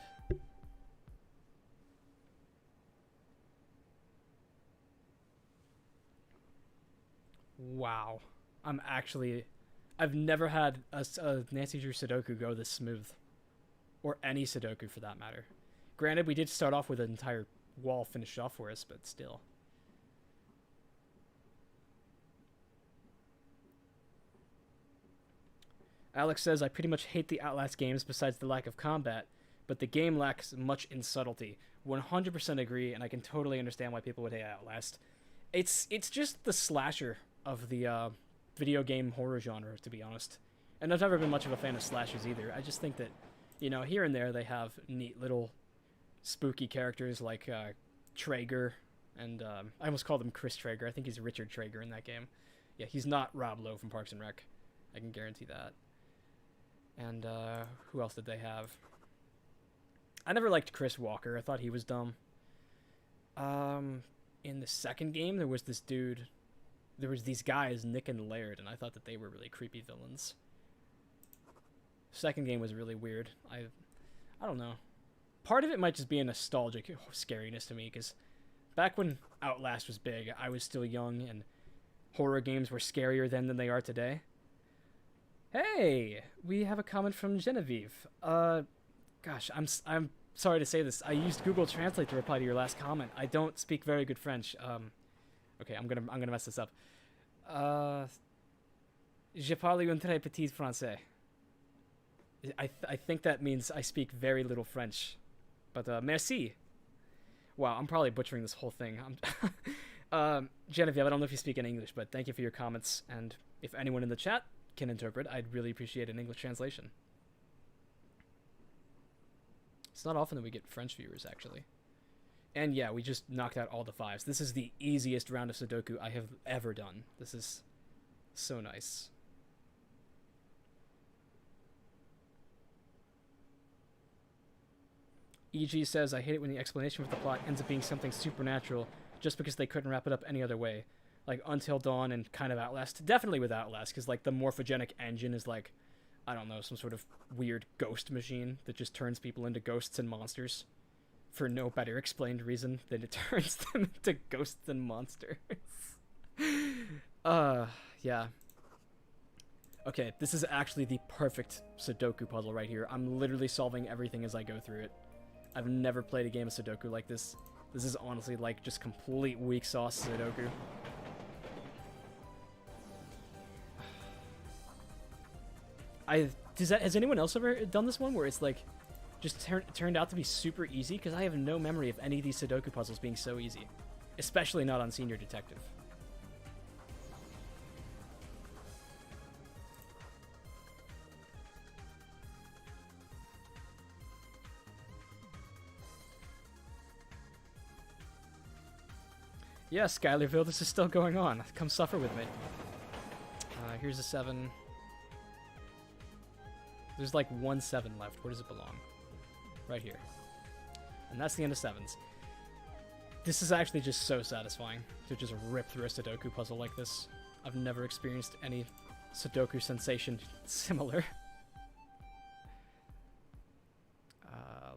Wow. I've never had a Nancy Drew Sudoku go this smooth. Or any Sudoku for that matter. Granted, we did start off with an entire wall finished off for us, but still. Alex says, I pretty much hate the Outlast games besides the lack of combat, but the game lacks much in subtlety. 100% agree, and I can totally understand why people would hate Outlast. It's just the slasher of the video game horror genre, to be honest. And I've never been much of a fan of slashers either. I just think that, you know, here and there they have neat little spooky characters like Traeger, and I almost called him Chris Traeger. I think he's Richard Traeger in that game. Yeah, he's not Rob Lowe from Parks and Rec. I can guarantee that. And who else did they have? I never liked Chris Walker. I thought he was dumb. In the second game, there was this dude. There was these guys, Nick and Laird, and I thought that they were really creepy villains. Second game was really weird. I don't know. part of it might just be a nostalgic scariness to me, because back when Outlast was big, I was still young, and horror games were scarier then than they are today. Hey, we have a comment from Genevieve. Gosh, I'm sorry to say this. I used Google Translate to reply to your last comment. I don't speak very good French. Okay, I'm gonna mess this up. Je parle un très petit français. I think that means I speak very little French. But merci. Wow, I'm probably butchering this whole thing. Genevieve, I don't know if you speak in English, but thank you for your comments. And if anyone in the chat can interpret, I'd really appreciate an English translation. It's not often that we get French viewers, actually. And yeah, we just knocked out all the 5s. This is the easiest round of Sudoku I have ever done. This is so nice. EG says, I hate it when the explanation for the plot ends up being something supernatural just because they couldn't wrap it up any other way. Like Until Dawn and kind of Outlast. Definitely with Outlast, because like the morphogenic engine is like, I don't know, some sort of weird ghost machine that just turns people into ghosts and monsters for no better explained reason than it turns them into ghosts and monsters. Yeah. Okay, this is actually the perfect Sudoku puzzle right here. I'm literally solving everything as I go through it. I've never played a game of Sudoku like this. This is honestly like just complete weak sauce Sudoku. Has anyone else ever done this one where it's like just turned out to be super easy? Because I have no memory of any of these Sudoku puzzles being so easy, especially not on Senior Detective. Yeah, Skylerville, this is still going on. Come suffer with me. Here's a 7. There's like 1 7 left. Where does it belong? Right here. And that's the end of 7s. This is actually just so satisfying to just rip through a Sudoku puzzle like this. I've never experienced any Sudoku sensation similar.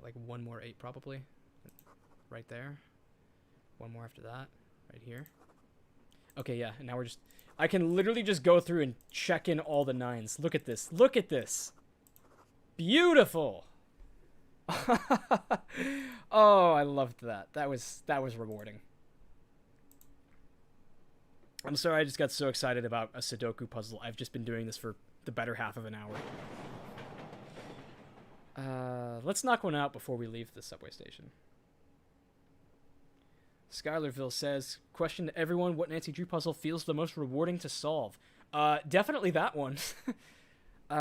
Like 1 more 8 probably. Right there. 1 more after that. Right here. Okay, yeah, and now we're just... I can literally just go through and check in all the 9s. Look at this. Look at this. Beautiful. Oh, I loved that. That was rewarding. I'm sorry I just got so excited about a Sudoku puzzle. I've just been doing this for the better half of an hour. Let's knock one out before we leave the subway station. Skylerville says, question to everyone, what Nancy Drew puzzle feels the most rewarding to solve? Definitely that one.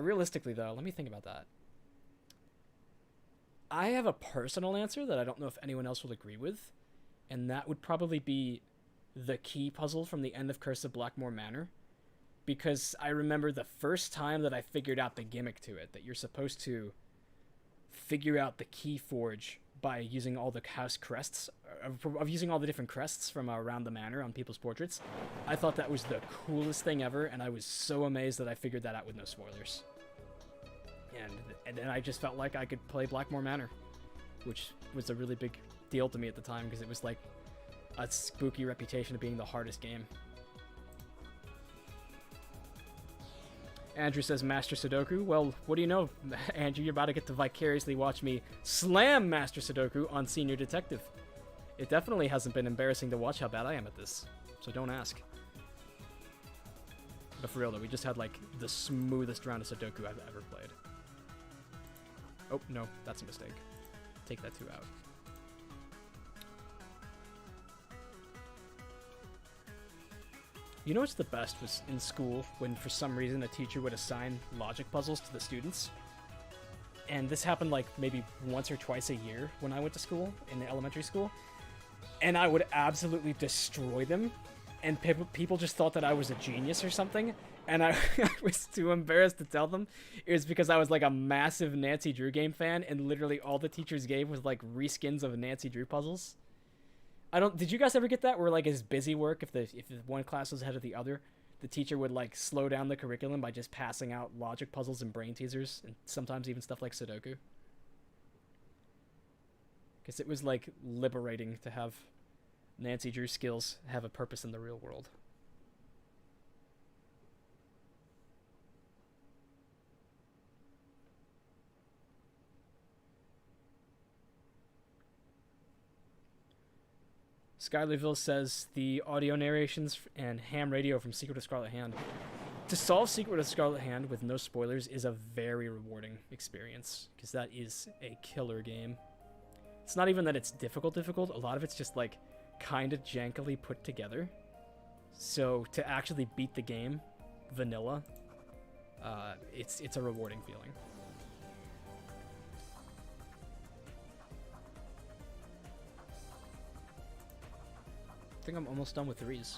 Realistically, though, let me think about that. I have a personal answer that I don't know if anyone else will agree with, and that would probably be the key puzzle from the end of Curse of Blackmore Manor, because I remember the first time that I figured out the gimmick to it, that you're supposed to figure out the key forge by using all the house crests, of using all the different crests from around the manor on people's portraits. I thought that was the coolest thing ever, and I was so amazed that I figured that out with no spoilers. And then I just felt like I could play Blackmore Manor, which was a really big deal to me at the time, because it was like a spooky reputation of being the hardest game. Andrew says, Master Sudoku. Well, what do you know, Andrew? You're about to get to vicariously watch me slam Master Sudoku on Senior Detective. It definitely hasn't been embarrassing to watch how bad I am at this, so don't ask. But for real, though, we just had, like, the smoothest round of Sudoku I've ever played. Oh, no, that's a mistake. Take that 2 out. You know what's the best was in school when for some reason a teacher would assign logic puzzles to the students? And this happened like maybe once or twice a year when I went to school, in the elementary school. And I would absolutely destroy them. And people just thought that I was a genius or something. And I was too embarrassed to tell them. It was because I was like a massive Nancy Drew game fan, and literally all the teachers gave was like reskins of Nancy Drew puzzles. Did you guys ever get that where like as busy work, if the one class was ahead of the other, the teacher would like slow down the curriculum by just passing out logic puzzles and brain teasers, and sometimes even stuff like Sudoku? because it was like liberating to have Nancy Drew's skills have a purpose in the real world. Skylerville says the audio narrations and ham radio from Secret of Scarlet Hand. To solve Secret of Scarlet Hand with no spoilers is a very rewarding experience, because that is a killer game. It's not even that it's difficult. A lot of it's just like kind of jankily put together. So to actually beat the game vanilla, it's a rewarding feeling. I think I'm almost done with 3s.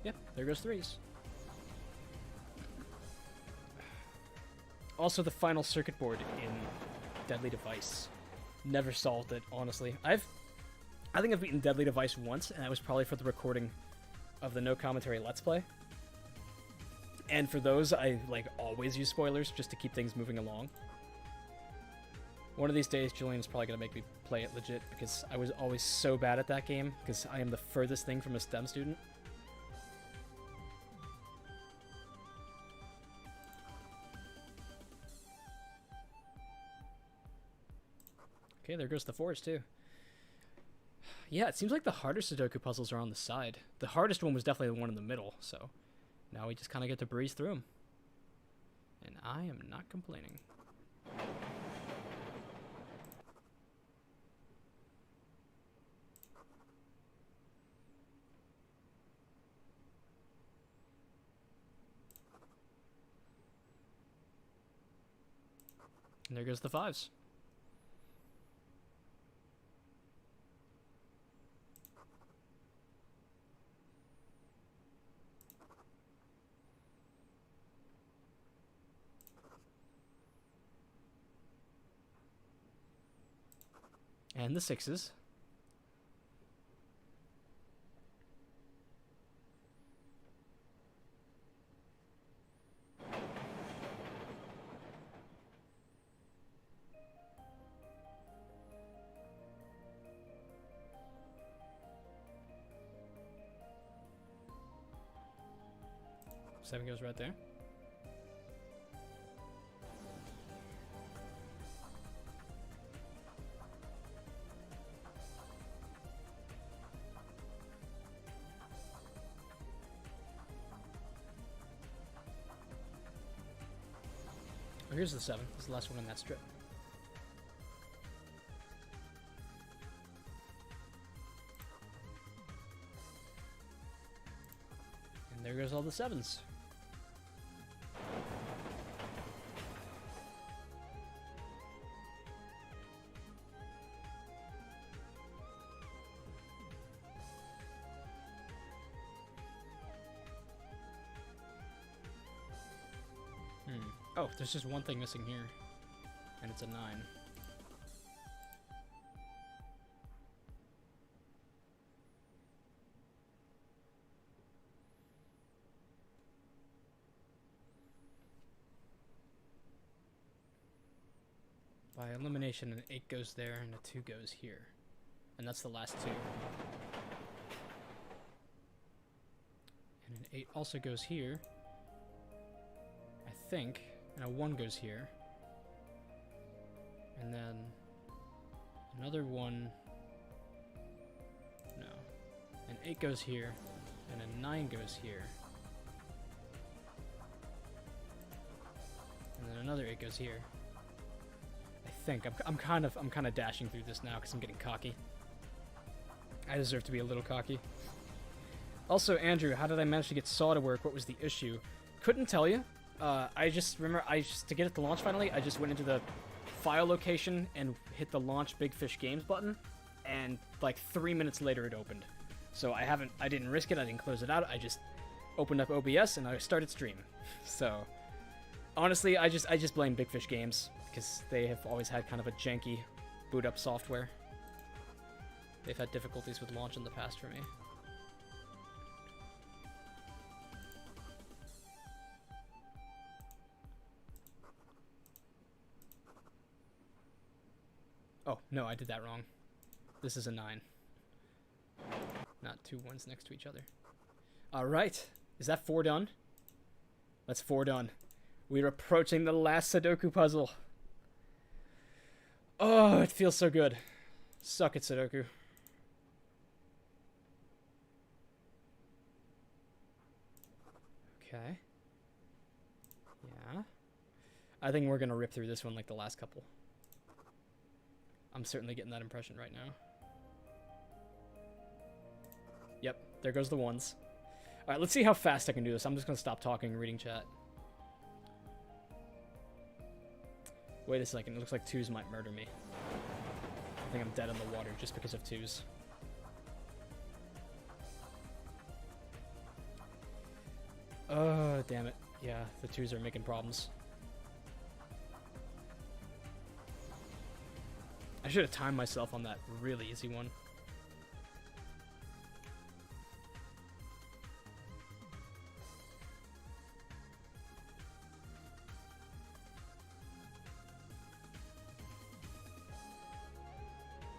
Yep, there goes 3s. Also, the final circuit board in Deadly Device. Never solved it, honestly. I think I've beaten Deadly Device once, and that was probably for the recording of the No Commentary Let's Play. And for those, I like always use spoilers just to keep things moving along. One of these days, Julian's probably going to make me play it legit, because I was always so bad at that game, because I am the furthest thing from a STEM student. Okay, there goes the 4s, too. Yeah, it seems like the harder Sudoku puzzles are on the side. The hardest one was definitely the one in the middle, so now we just kind of get to breeze through them. And I am not complaining. And there goes the 5s. And the 6s. Seven goes right there. Oh, here's the 7. This is the last one in that strip. And there goes all the 7s. Oh, there's just one thing missing here, and it's a 9. By elimination, an 8 goes there, and a 2 goes here. And that's the last 2. And an 8 also goes here, I think. And a 1 goes here. And then another 1. No. An 8 goes here. And a 9 goes here. And then another 8 goes here. I think. I'm kind of dashing through this now because I'm getting cocky. I deserve to be a little cocky. Also, Andrew, how did I manage to get Saw to work? What was the issue? Couldn't tell you. I just remember, to get it to launch finally, I just went into the file location and hit the launch Big Fish Games button, and like 3 minutes later it opened. So I didn't risk it, I didn't close it out, I just opened up OBS and I started stream. So, honestly, I just blame Big Fish Games, because they have always had kind of a janky boot up software. They've had difficulties with launch in the past for me. Oh, no, I did that wrong. This is a 9. Not 2 1s next to each other. Alright. Is that 4 done? That's 4 done. We're approaching the last Sudoku puzzle. Oh, it feels so good. Suck it, Sudoku. Okay. Yeah. I think we're gonna rip through this one like the last couple. I'm certainly getting that impression right now. Yep, there goes the 1s. Alright, let's see how fast I can do this. I'm just gonna stop talking and reading chat. Wait a second, it looks like 2s might murder me. I think I'm dead in the water just because of 2s. Oh, damn it. Yeah, the 2s are making problems. I should have timed myself on that really easy one.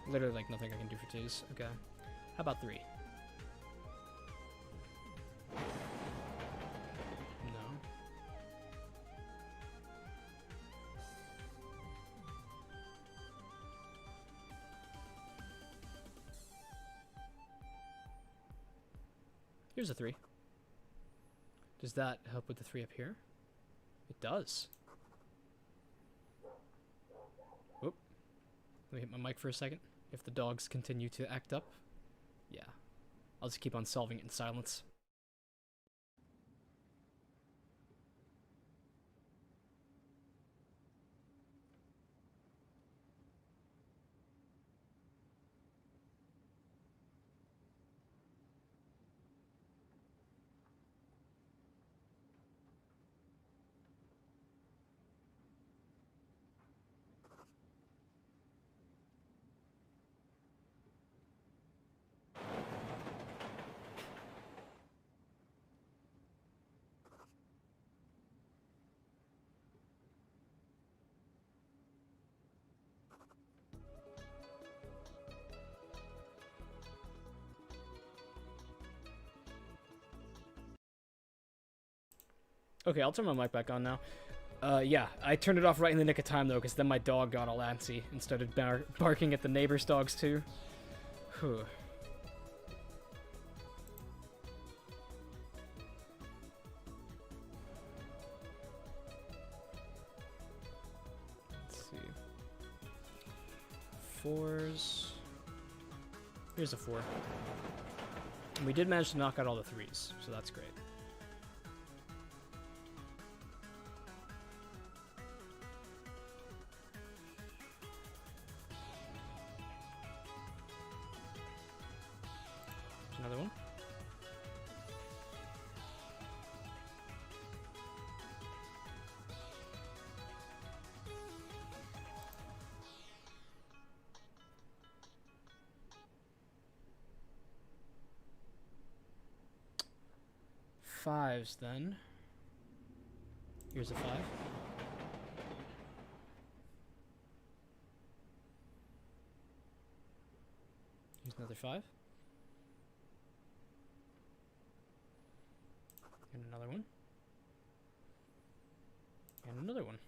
Literally, like, nothing I can do for 2s. Okay. How about 3? No. Here's a 3. Does that help with the 3 up here? It does. Whoop. Let me hit my mic for a second. If the dogs continue to act up, yeah. I'll just keep on solving it in silence. Okay, I'll turn my mic back on now. Yeah, I turned it off right in the nick of time, though, because then my dog got all antsy and started barking at the neighbor's dogs, too. Whew. Let's see. 4s. Here's a 4. And we did manage to knock out all the 3s, so that's great. Another one. Fives then. Here's a 5. Here's another 5. And another one. And another one.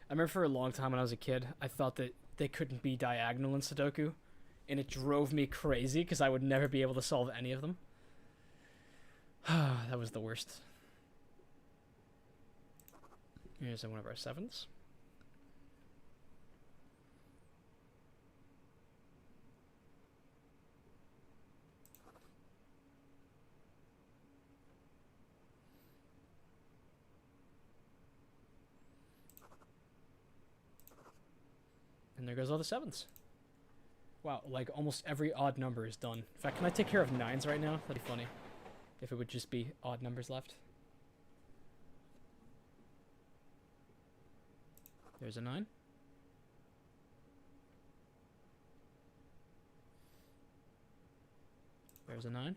I remember for a long time when I was a kid, I thought that they couldn't be diagonal in Sudoku, and it drove me crazy because I would never be able to solve any of them. That was the worst. Here's one of our 7s. And there goes all the 7s. Wow, like almost every odd number is done. In fact, can I take care of 9s right now? That'd be funny. If it would just be odd numbers left. There's a 9. There's a 9.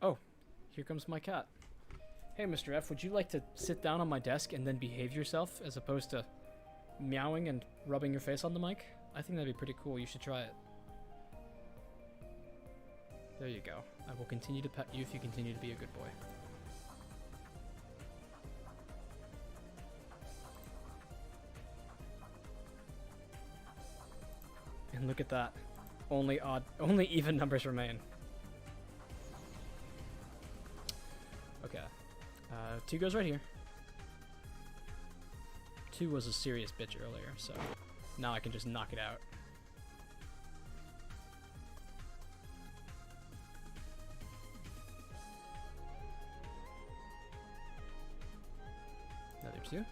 Oh, here comes my cat. Hey, Mr. F, would you like to sit down on my desk and then behave yourself as opposed to meowing and rubbing your face on the mic? I think that'd be pretty cool. You should try it. There you go. I will continue to pet you if you continue to be a good boy. And look at that. Only even numbers remain. Okay. 2 goes right here. 2 was a serious bitch earlier, so now I can just knock it out. Another 2.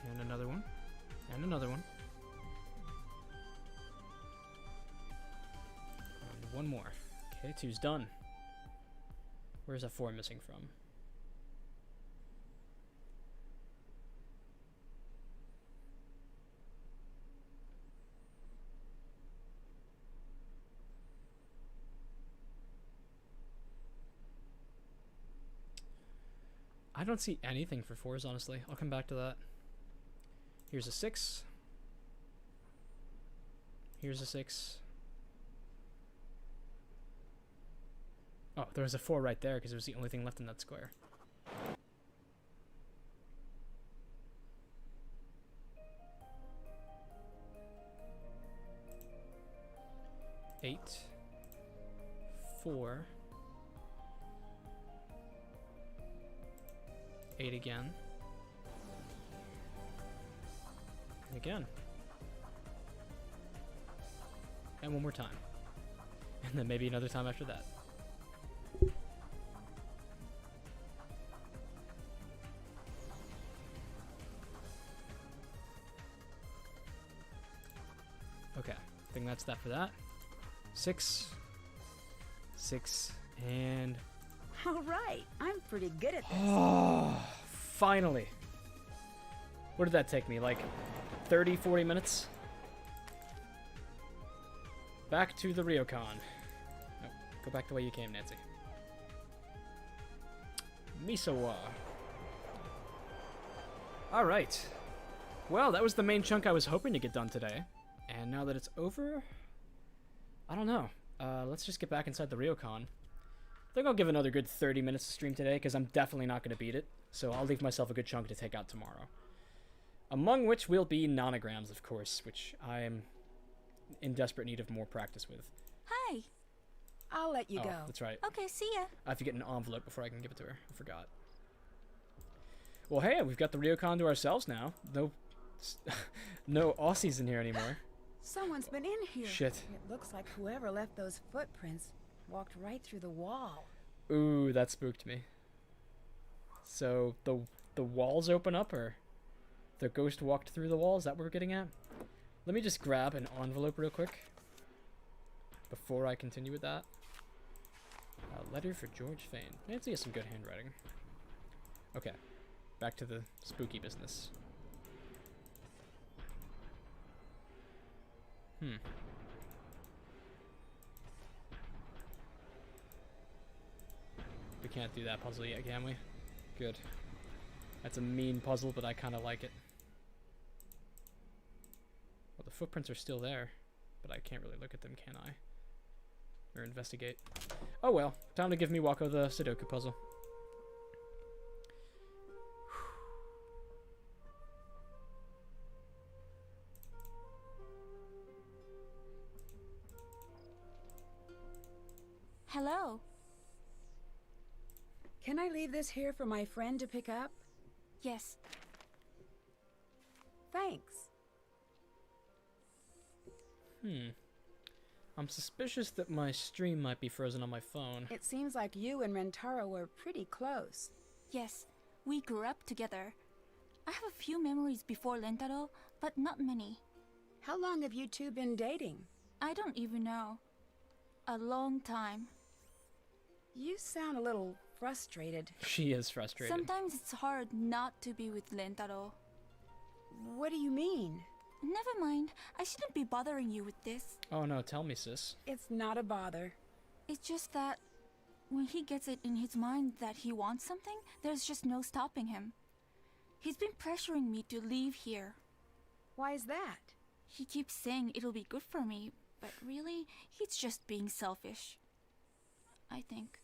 And another one. And another one. And one more. Okay, 2's done. Where's that 4 missing from? I don't see anything for 4s, honestly. I'll come back to that. Here's a 6. Here's a 6. Oh, there was a 4 right there because it was the only thing left in that square. Eight. 4. 8 again. And again. And one more time. And then maybe another time after that. Okay, I think that's that for that. 6. 6, and... All right, I'm pretty good at this. Oh, finally. What did that take me, like 30, 40 minutes? Back to the Ryokon. No, go back the way you came, Nancy. Misawa. Alright. Well, that was the main chunk I was hoping to get done today. And now that it's over, I don't know. Let's just get back inside the Ryokon. I think I'll give another good 30 minutes to stream today, because I'm definitely not going to beat it. So I'll leave myself a good chunk to take out tomorrow. Among which will be nonograms, of course, which I am in desperate need of more practice with. Hi. I'll let you go. That's right. Okay, see ya. I have to get an envelope before I can give it to her. I forgot. Well, hey, we've got the Ryokon to ourselves now. No Aussies in here anymore. Someone's been in here. Shit. It looks like whoever left those footprints walked right through the wall. Ooh, that spooked me. So the walls open up, or the ghost walked through the wall? Is that what we're getting at? Let me just grab an envelope real quick before I continue with that. A letter for George Fane. Nancy has some good handwriting. Okay, back to the spooky business. We can't do that puzzle yet, can we? Good. That's a mean puzzle, but I kind of like it. Well, the footprints are still there, but I can't really look at them, can I? Or investigate. Oh well, time to give Miwako the Sudoku puzzle. Hello. Can I leave this here for my friend to pick up? Yes. Thanks. I'm suspicious that my stream might be frozen on my phone. It seems like you and Rentarou were pretty close. Yes, we grew up together. I have a few memories before Rentarou, but not many. How long have you two been dating? I don't even know. A long time. You sound a little frustrated. She is frustrated. Sometimes it's hard not to be with Rentarou. What do you mean? Never mind. I shouldn't be bothering you with this. Oh no, tell me, sis. It's not a bother. It's just that when he gets it in his mind that he wants something, there's just no stopping him. He's been pressuring me to leave here. Why is that? He keeps saying it'll be good for me, but really, he's just being selfish. I think.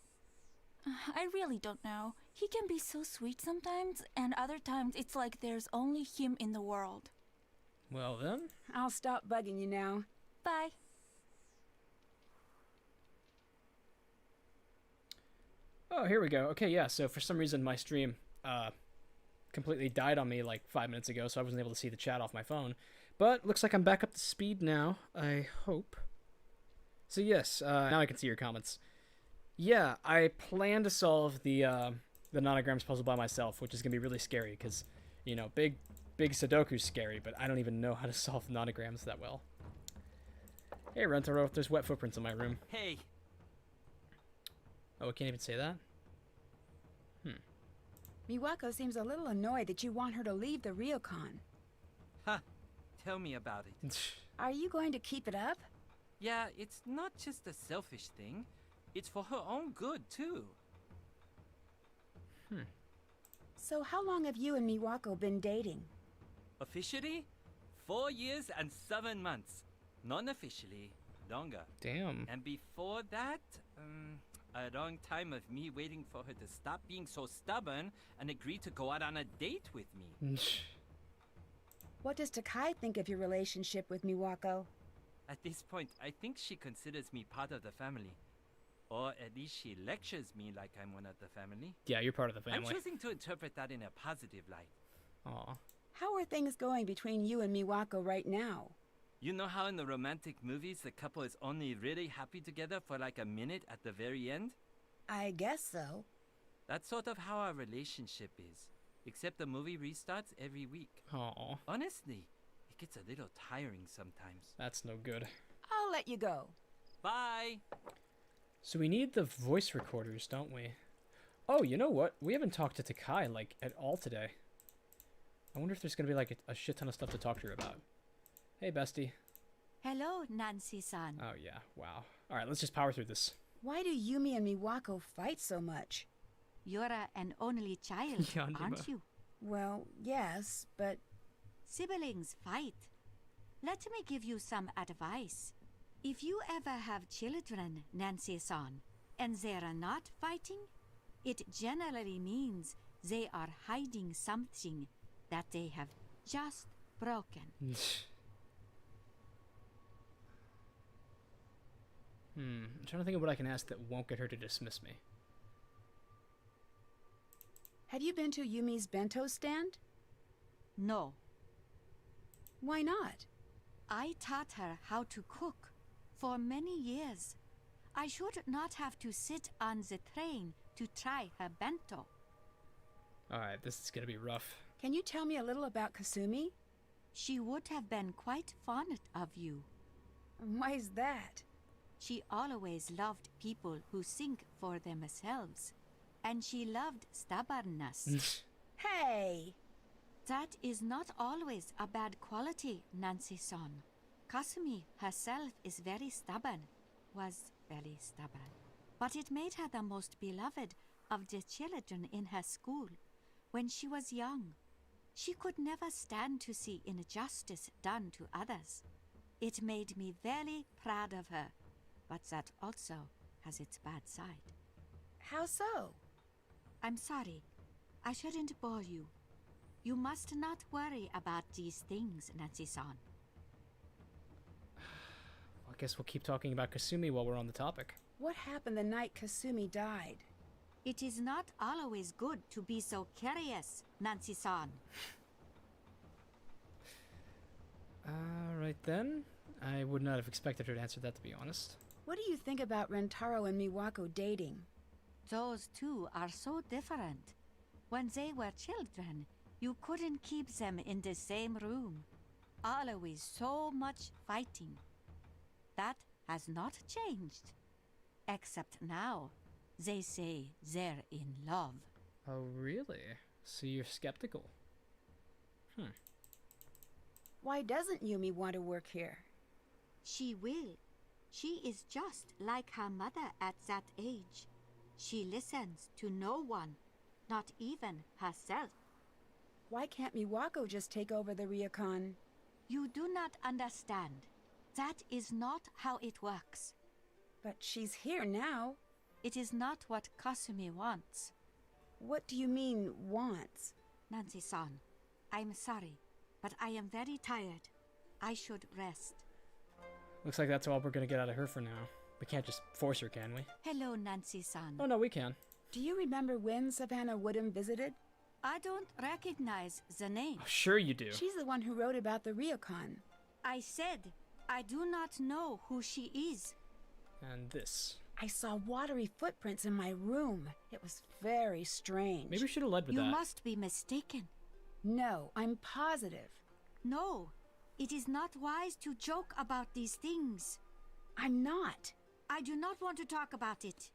I really don't know. He can be so sweet sometimes, and other times it's like there's only him in the world. Well then. I'll stop bugging you now. Bye. Oh, here we go. Okay, yeah, so for some reason my stream completely died on me like 5 minutes ago, so I wasn't able to see the chat off my phone. But looks like I'm back up to speed now, I hope. So yes, now I can see your comments. Yeah, I plan to solve the nonograms puzzle by myself, which is going to be really scary, because, you know, big Sudoku's scary, but I don't even know how to solve nonograms that well. Hey, Rentarou, there's wet footprints in my room. Hey. Oh, I can't even say that? Miwako seems a little annoyed that you want her to leave the Ryokon. Huh. Tell me about it. Are you going to keep it up? Yeah, it's not just a selfish thing. It's for her own good, too. So how long have you and Miwako been dating? Officially, 4 years and 7 months. Non-officially, longer. Damn. And before that, a long time of me waiting for her to stop being so stubborn and agree to go out on a date with me. What does Takai think of your relationship with Miwako? At this point, I think she considers me part of the family. Or at least she lectures me like I'm one of the family. Yeah, you're part of the family. I'm choosing to interpret that in a positive light. Aw. How are things going between you and Miwako right now? You know how in the romantic movies the couple is only really happy together for like a minute at the very end? I guess so. That's sort of how our relationship is. Except the movie restarts every week. Aw. Honestly, it gets a little tiring sometimes. That's no good. I'll let you go. Bye! So we need the voice recorders, don't we? Oh, you know what? We haven't talked to Takai, like, at all today. I wonder if there's gonna be, like, a shit ton of stuff to talk to her about. Hey, bestie. Hello, Nancy-san. Oh, yeah. Wow. Alright, let's just power through this. Why do Yumi and Miwako fight so much? You're an only child, aren't you? Well, yes, but... Siblings fight. Let me give you some advice. If you ever have children, Nancy-san, and they're not fighting, it generally means they are hiding something that they have just broken. I'm trying to think of what I can ask that won't get her to dismiss me. Have you been to Yumi's bento stand? No. Why not? I taught her how to cook for many years. I should not have to sit on the train to try her bento. Alright, this is gonna be rough. Can you tell me a little about Kasumi? She would have been quite fond of you. Why is that? She always loved people who think for themselves. And she loved stubbornness. Hey! That is not always a bad quality, Nancy-san. Kasumi herself is very stubborn, was very stubborn. But it made her the most beloved of the children in her school. When she was young, she could never stand to see injustice done to others. It made me very proud of her, but that also has its bad side. How so? I'm sorry. I shouldn't bore you. You must not worry about these things, Nancy-san. I guess we'll keep talking about Kasumi while we're on the topic. What happened the night Kasumi died? It is not always good to be so curious, Nancy-san. Alright then. I would not have expected her to answer that, to be honest. What do you think about Rentarou and Miwako dating? Those two are so different. When they were children, you couldn't keep them in the same room. Always so much fighting. That has not changed. Except now, they say they're in love. Oh, really? So you're skeptical? Why doesn't Yumi want to work here? She will. She is just like her mother at that age. She listens to no one, not even herself. Why can't Miwako just take over the ryokan? You do not understand. That is not how it works. But she's here now. It is not what Kasumi wants. What do you mean, wants? Nancy-san, I'm sorry, but I am very tired. I should rest. Looks like that's all we're gonna get out of her for now. We can't just force her, can we? Hello, Nancy-san. Oh no, we can. Do you remember when Savannah Woodham visited? I don't recognize the name. Oh, sure you do. She's the one who wrote about the ryokan. I said, I do not know who she is. And this. I saw watery footprints in my room. It was very strange. Maybe we should have led with You that. must be mistaken. No, I'm positive. No, it is not wise to joke about these things. I'm not. I do not want to talk about it.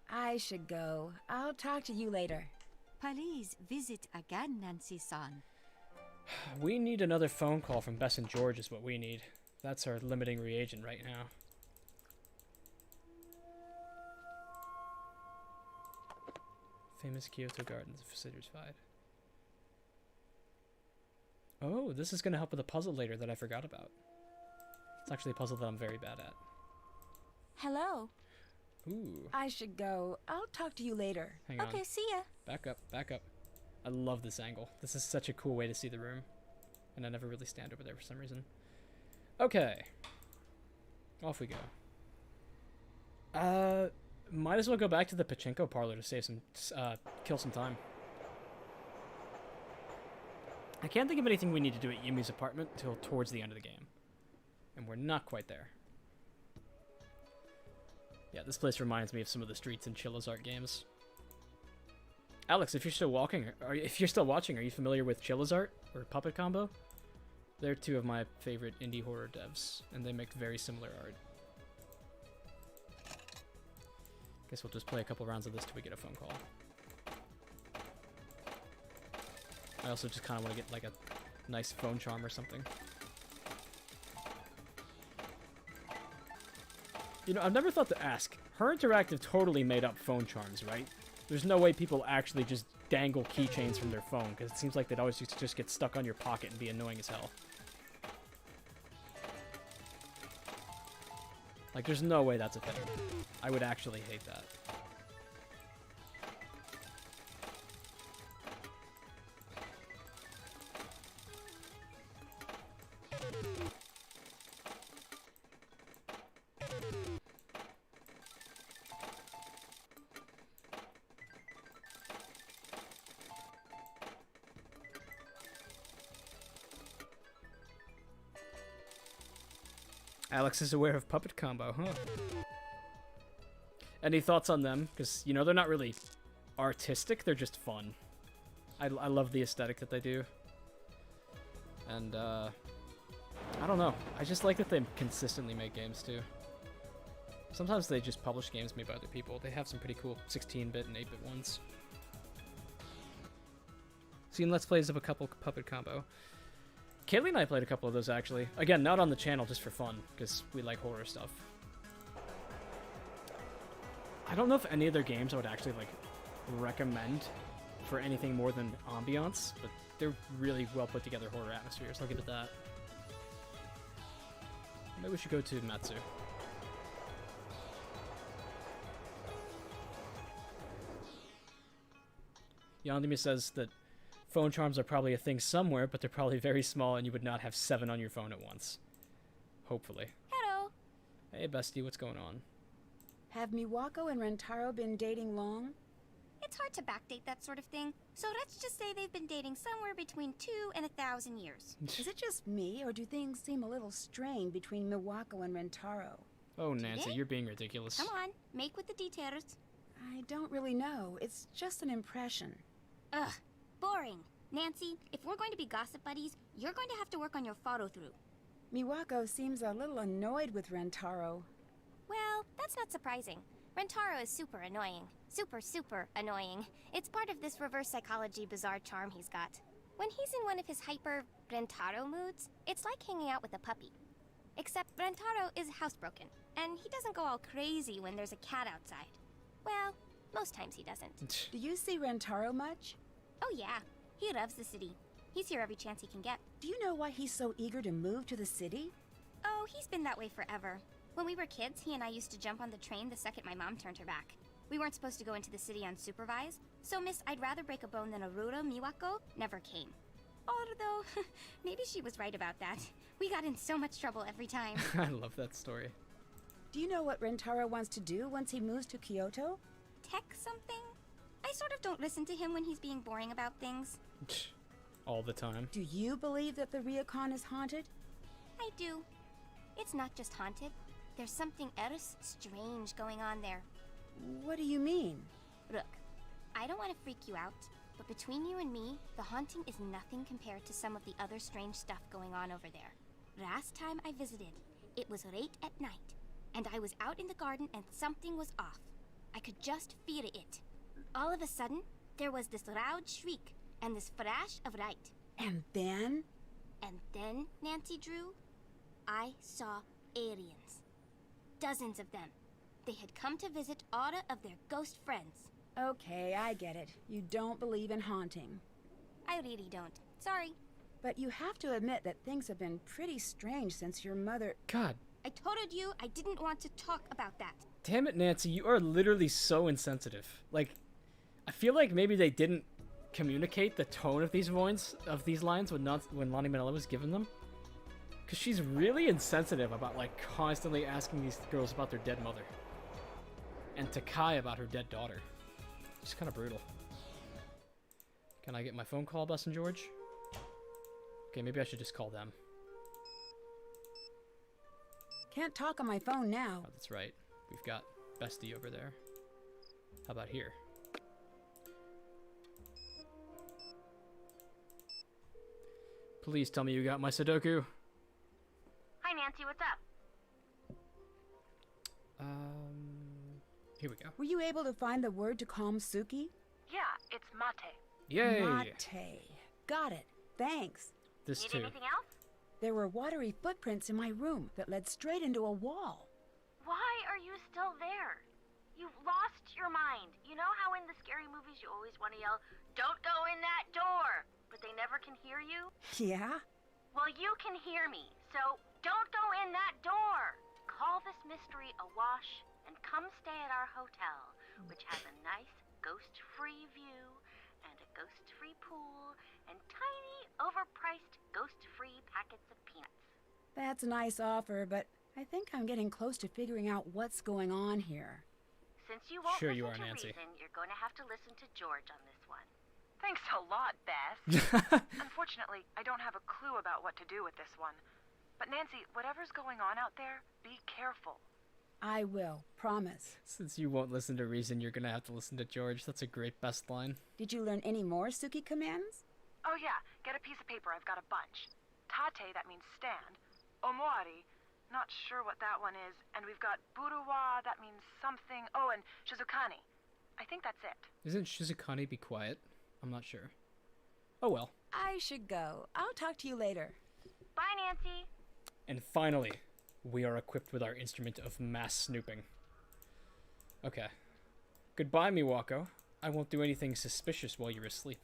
I should go. I'll talk to you later. Please visit again, Nancy-san. We need another phone call from Bess and George is what we need. That's our limiting reagent right now. Famous Kyoto Gardens Citrusfied. Oh, this is going to help with a puzzle later that I forgot about. It's actually a puzzle that I'm very bad at. Hello. Ooh. I should go. I'll talk to you later. Hang on. Okay, see ya. Back up, back up. I love this angle. This is such a cool way to see the room. And I never really stand over there for some reason. Okay. Off we go. Might as well go back to the Pachinko parlor to save some, kill some time. I can't think of anything we need to do at Yumi's apartment until towards the end of the game. And we're not quite there. Yeah, this place reminds me of some of the streets in Chillozart games. Alex, if you're still watching, are you familiar with Chillozart or Puppet Combo? They're two of my favorite indie horror devs, and they make very similar art. Guess we'll just play a couple rounds of this till we get a phone call. I also just kind of want to get like a nice phone charm or something. You know, I've never thought to ask. Her Interactive totally made up phone charms, right? There's no way people actually just dangle keychains from their phone, because it seems like they'd always just get stuck on your pocket and be annoying as hell. Like, there's no way that's a thing. I would actually hate that. Alex is aware of Puppet Combo, huh? Any thoughts on them? Because, you know, they're not really artistic, they're just fun. I love the aesthetic that they do. And, I don't know. I just like that they consistently make games, too. Sometimes they just publish games made by other people. They have some pretty cool 16-bit and 8-bit ones. Seen Let's Plays of a couple Puppet Combo. Kaylee and I played a couple of those, actually. Again, not on the channel, just for fun, because we like horror stuff. I don't know if any of their games I would actually, like, recommend for anything more than ambiance, but they're really well put together horror atmospheres. I'll give it that. Maybe we should go to Matsu. Yandimi says that phone charms are probably a thing somewhere, but they're probably very small and you would not have 7 on your phone at once. Hopefully. Hello. Hey, bestie, what's going on? Have Miwako and Rentarou been dating long? It's hard to backdate that sort of thing, so let's just say they've been dating somewhere between 2 and 1,000 years. Is it just me, or do things seem a little strained between Miwako and Rentarou? Oh, Nancy, you're being ridiculous. Come on, make with the details. I don't really know. It's just an impression. Ugh, boring. Nancy, if we're going to be gossip buddies, you're going to have to work on your follow-through. Miwako seems a little annoyed with Rentarou. Well, that's not surprising. Rentarou is super annoying. Super annoying. It's part of this reverse psychology bizarre charm he's got. When he's in one of his hyper Rentarou moods, it's like hanging out with a puppy. Except Rentarou is housebroken, and he doesn't go all crazy when there's a cat outside. Well, most times he doesn't. Do you see Rentarou much? Oh yeah, he loves the city. He's here every chance he can get. Do you know why he's so eager to move to the city? Oh, he's been that way forever. When we were kids, he and I used to jump on the train the second my mom turned her back. We weren't supposed to go into the city unsupervised, so Miss I'd rather break a bone than a Rura Miwako never came. Although, maybe she was right about that. We got in so much trouble every time. I love that story. Do you know what Rentarou wants to do once he moves to Kyoto? Tech something? I sort of don't listen to him when he's being boring about things. All the time. Do you believe that the Ryukon is haunted? I do. It's not just haunted. There's something else strange going on there. What do you mean? Look, I don't want to freak you out, but between you and me, the haunting is nothing compared to some of the other strange stuff going on over there. Last time I visited, it was late at night, and I was out in the garden and something was off. I could just feel it. All of a sudden, there was this loud shriek and this flash of light. And then? And then, Nancy Drew, I saw aliens. Dozens of them. They had come to visit all of their ghost friends. Okay, I get it. You don't believe in haunting. I really don't. Sorry. But you have to admit that things have been pretty strange since your mother... God. I told you I didn't want to talk about that. Damn it, Nancy, you are literally so insensitive. Like, I feel like maybe they didn't communicate the tone of these lines when Lonnie Manella was given them. Because she's really insensitive about, like, constantly asking these girls about their dead mother. And Takai about her dead daughter. It's kind of brutal. Can I get my phone call, Bess and George? Okay, maybe I should just call them. Can't talk on my phone now. Oh, that's right. We've got Bestie over there. How about here? Please tell me you got my Sudoku. Hi, Nancy, what's up? Here we go. Were you able to find the word to calm Suki? Yeah, it's mate. Yay! Mate. Got it. Thanks. This Need too. anything else? There were watery footprints in my room that led straight into a wall. Why are you still there? You've lost your mind. You know how in the scary movies you always want to yell, "Don't go in that door," but they never can hear you? Yeah? Well, you can hear me, so don't go in that door. Call this mystery a wash and come stay at our hotel, which has a nice ghost-free view and a ghost-free pool and tiny, overpriced ghost-free packets of peanuts. That's a nice offer, but I think I'm getting close to figuring out what's going on here. Since you won't Sure listen you are, to Nancy. reason, you're going to have to listen to George on this one. Thanks a lot, Bess. Unfortunately, I don't have a clue about what to do with this one. But Nancy, whatever's going on out there, be careful. I will, promise. Since you won't listen to reason, you're gonna have to listen to George. That's a great best line. Did you learn any more Suki commands? Oh yeah, get a piece of paper, I've got a bunch. Tate, that means stand. Omoari, not sure what that one is. And we've got Buruwa, that means something. Oh, and Shizukani. I think that's it. Isn't Shizukani be quiet? I'm not sure. Oh well. I should go. I'll talk to you later. Bye, Nancy. And finally, we are equipped with our instrument of mass snooping. Okay. Goodbye, Miwako. I won't do anything suspicious while you're asleep.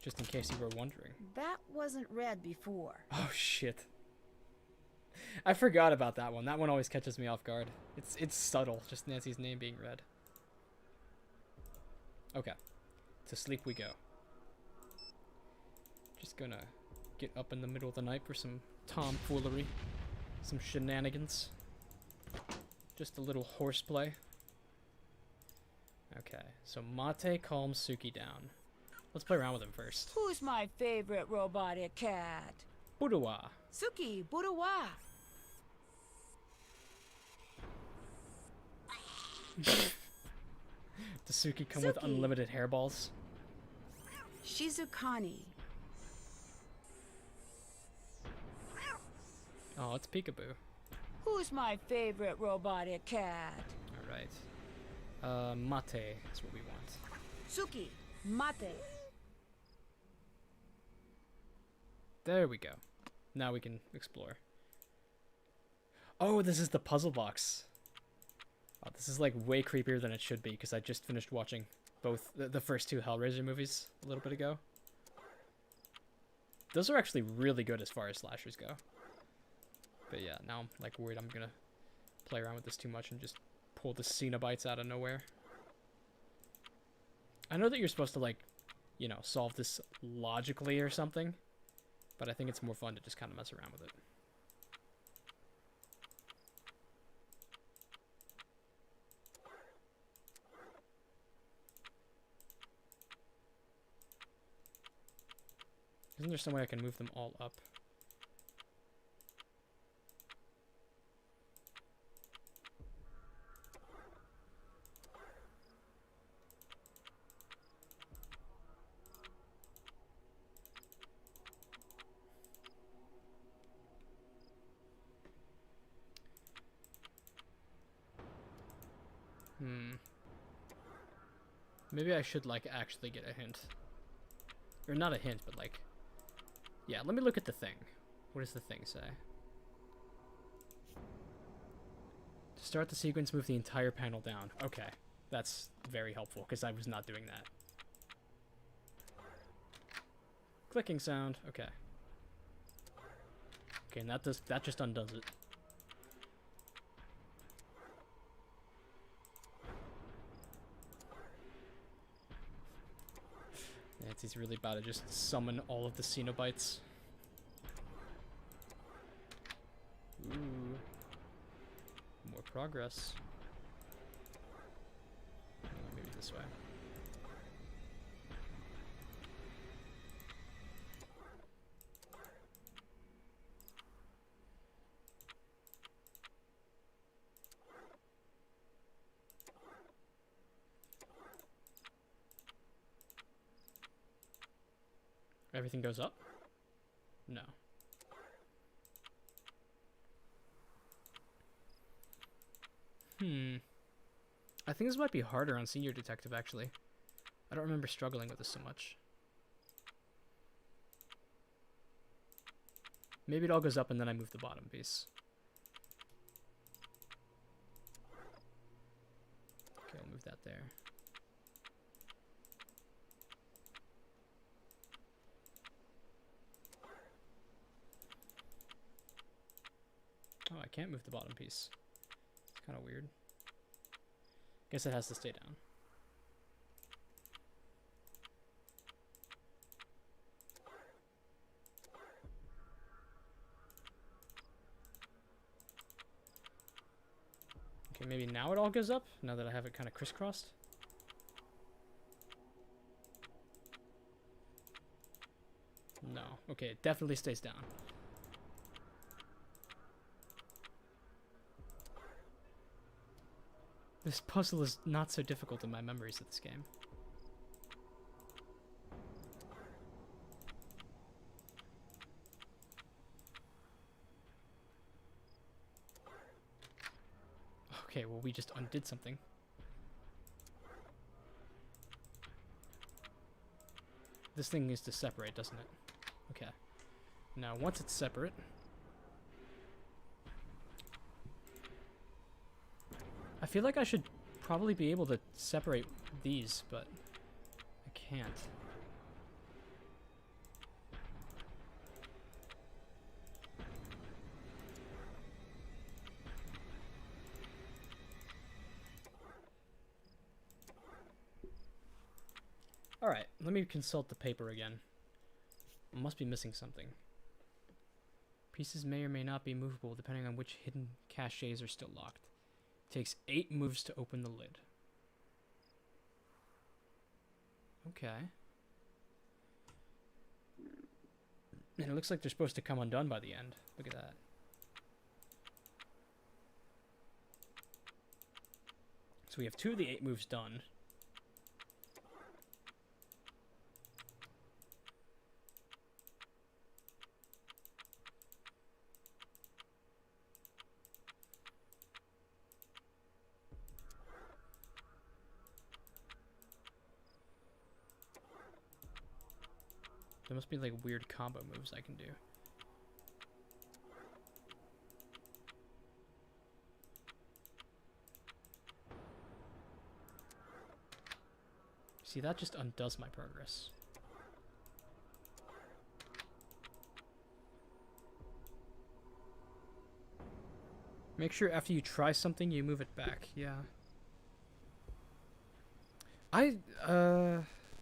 Just in case you were wondering. That wasn't read before. Oh, shit. I forgot about that one. That one always catches me off guard. It's subtle, just Nancy's name being read. Okay. To sleep we go. Just gonna get up in the middle of the night for some tomfoolery. Some shenanigans. Just a little horseplay. Okay, so Mate calms Suki down. Let's play around with him first. Who's my favorite robotic cat? Buruwa. Suki, Buruwa. Does Suki come with unlimited hairballs? Shizukani. Oh, it's Peekaboo. Who's my favorite robotic cat? Alright. Mate is what we want. Suki, Mate. There we go. Now we can explore. Oh, this is the puzzle box. Oh, this is like way creepier than it should be because I just finished watching both the first two Hellraiser movies a little bit ago. Those are actually really good as far as slashers go. But yeah, now I'm like worried I'm gonna play around with this too much and just pull the Cenobites out of nowhere. I know that you're supposed to like, you know, solve this logically or something, but I think it's more fun to just kind of mess around with it. Isn't there some way I can move them all up? Maybe I should, like, actually get a hint. Or not a hint, but, like... Yeah, let me look at the thing. What does the thing say? To start the sequence, move the entire panel down. Okay, that's very helpful, because I was not doing that. Clicking sound, okay. Okay, and that just undoes it. Nancy's really about to just summon all of the Cenobites. Ooh. More progress. Oh, maybe this way. Everything goes up? No. I think this might be harder on Senior Detective, actually. I don't remember struggling with this so much. Maybe it all goes up and then I move the bottom piece. Okay, I'll move that there. Oh, I can't move the bottom piece. It's kind of weird. Guess it has to stay down. Okay, maybe now it all goes up, now that I have it kind of crisscrossed. No. Okay, it definitely stays down. This puzzle is not so difficult in my memories of this game. Okay, well, we just undid something. This thing needs to separate, doesn't it? Okay. Now, once it's separate... I feel like I should probably be able to separate these, but I can't. Alright, let me consult the paper again. I must be missing something. Pieces may or may not be movable depending on which hidden caches are still locked. Takes 8 moves to open the lid. Okay. And it looks like they're supposed to come undone by the end. Look at that. So we have 2 of the 8 moves done. There must be like weird combo moves I can do. See, that just undoes my progress. Make sure after you try something, you move it back. Yeah.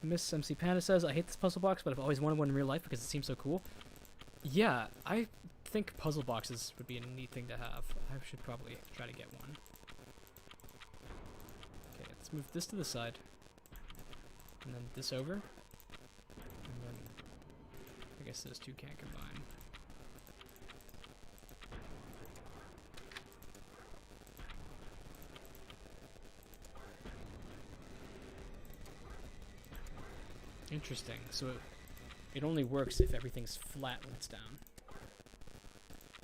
Miss MC Panda says, I hate this puzzle box, but I've always wanted one in real life because it seems so cool. Yeah, I think puzzle boxes would be a neat thing to have. I should probably try to get one. Okay, let's move this to the side. And then this over. And then I guess those two can't combine. Interesting. So it only works if everything's flat when it's down.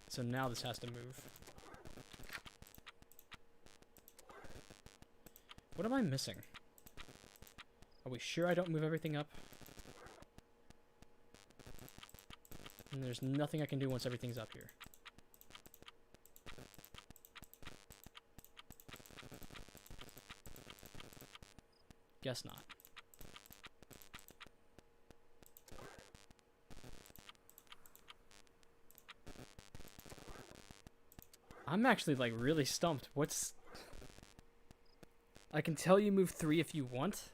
So now this has to move. What am I missing? Are we sure I don't move everything up? And there's nothing I can do once everything's up here. Guess not. I'm actually like really stumped. What's... I can tell you move 3 if you want.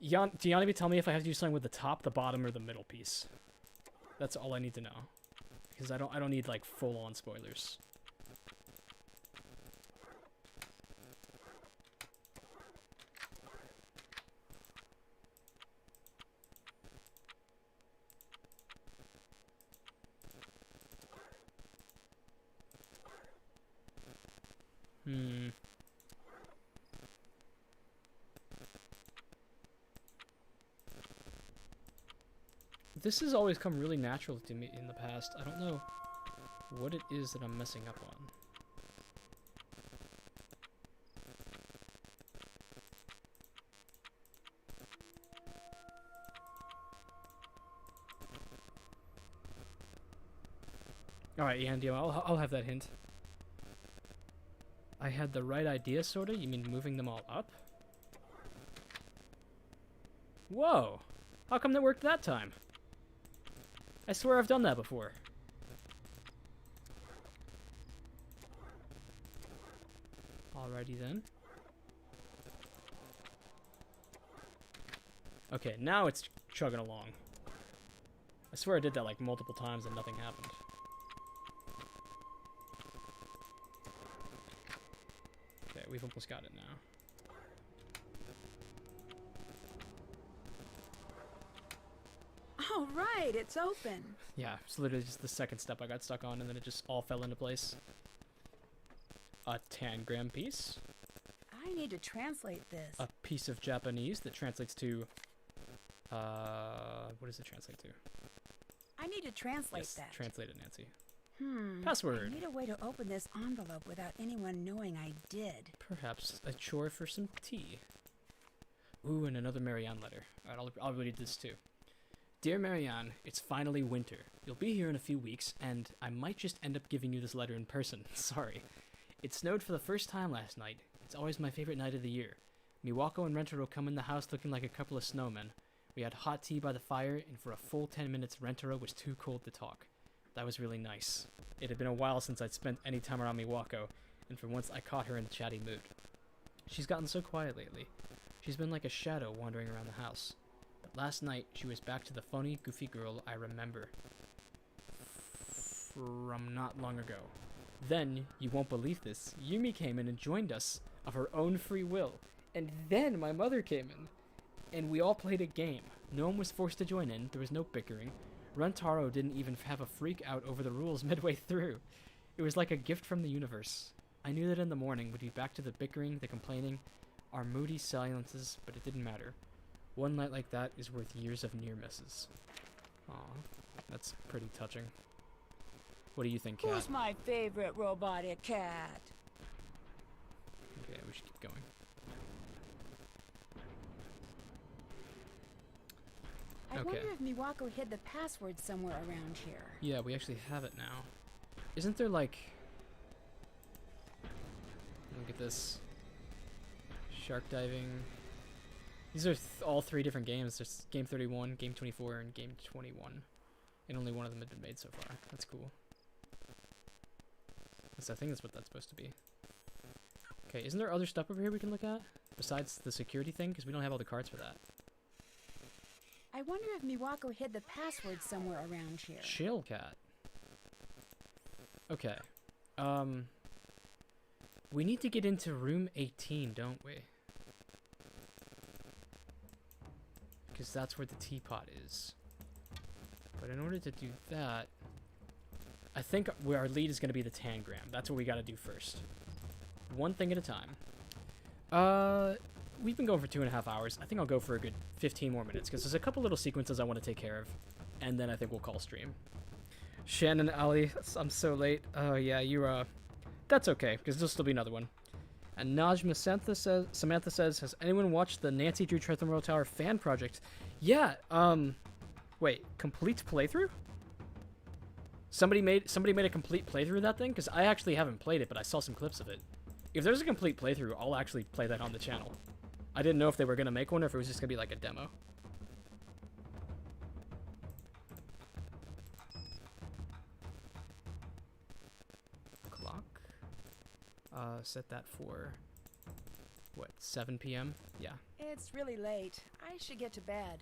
Gianni, tell me if I have to do something with the top, the bottom, or the middle piece. That's all I need to know. Because I don't need like full-on spoilers. This has always come really natural to me in the past. I don't know what it is that I'm messing up on. Alright, Andy, I'll have that hint. I had the right idea, sorta? You mean moving them all up? Whoa! How come that worked that time? I swear I've done that before. Alrighty then. Okay, now it's chugging along. I swear I did that like multiple times and nothing happened. Okay, we've almost got it now. All right, it's open. Yeah, it's literally just the second step I got stuck on, and then it just all fell into place. A tangram piece. I need to translate this. A piece of Japanese that translates to... what does it translate to? I need to translate Yes, that. translate it, Nancy. Password. I need a way to open this envelope without anyone knowing I did. Perhaps a chore for some tea. Ooh, and another Marianne letter. Alright, I'll read this too. Dear Marianne, it's finally winter. You'll be here in a few weeks, and I might just end up giving you this letter in person. Sorry. It snowed for the first time last night. It's always my favorite night of the year. Miwako and Rentarou come in the house looking like a couple of snowmen. We had hot tea by the fire, and for a full 10 minutes Rentarou was too cold to talk. That was really nice. It had been a while since I'd spent any time around Miwako, and for once I caught her in a chatty mood. She's gotten so quiet lately. She's been like a shadow wandering around the house. But last night, she was back to the phony, goofy girl I remember from not long ago. Then, you won't believe this, Yumi came in and joined us of her own free will. And then my mother came in, and we all played a game. No one was forced to join in, there was no bickering. Rentarou didn't even have a freak out over the rules midway through. It was like a gift from the universe. I knew that in the morning we'd be back to the bickering, the complaining, our moody silences, but it didn't matter. One night like that is worth years of near misses. Aw, that's pretty touching. What do you think, Kat? Who's my favorite robotic cat? Okay, we should keep going. I wonder if Miwako hid the password somewhere around here. Yeah, we actually have it now. Isn't there like... Look at this. Shark diving. These are all 3 different games. There's Game 31, Game 24, and Game 21. And only one of them had been made so far. That's cool. I think that's what that's supposed to be. Okay, isn't there other stuff over here we can look at? Besides the security thing? Because we don't have all the cards for that. I wonder if Miwako hid the password somewhere around here. Chill cat. Okay. We need to get into room 18, don't we? Because that's where the teapot is. But in order to do that, I think where our lead is going to be the tangram. That's what we got to do first. One thing at a time. We've been going for 2.5 hours. I think I'll go for a good 15 more minutes because there's a couple little sequences I want to take care of, and then I think we'll call stream. Shannon, Ali, I'm so late. Oh yeah, you're that's okay because there'll still be another one. And Najma Samantha says, has anyone watched the Nancy Drew Tretham Tower fan project? Yeah. Wait, complete playthrough? Somebody made a complete playthrough of that thing? Because I actually haven't played it, but I saw some clips of it. If there's a complete playthrough, I'll actually play that on the channel. I didn't know if they were going to make one or if it was just going to be like a demo. Clock. Set that for, what, 7 p.m.? Yeah. It's really late. I should get to bed.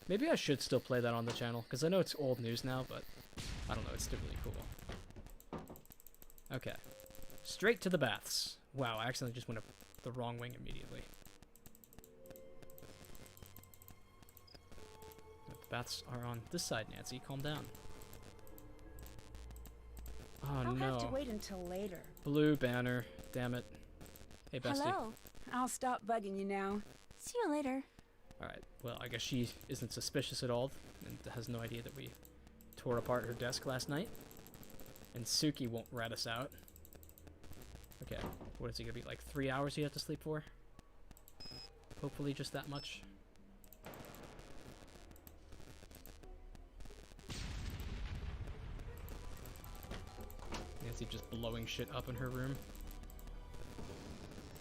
Maybe I should still play that on the channel, because I know it's old news now, but I don't know, it's still really cool. Okay. Straight to the baths. Wow, I accidentally just went up the wrong wing immediately. The baths are on this side, Nancy. Calm down. Oh, I'll no. have to wait until later. Blue banner. Damn it. Hey, bestie. Hello. I'll stop bugging you now. See you later. Alright, well, I guess she isn't suspicious at all and has no idea that we tore apart her desk last night. And Suki won't rat us out. Okay, what is it gonna be, like 3 hours you have to sleep for? Hopefully just that much. Nancy just blowing shit up in her room.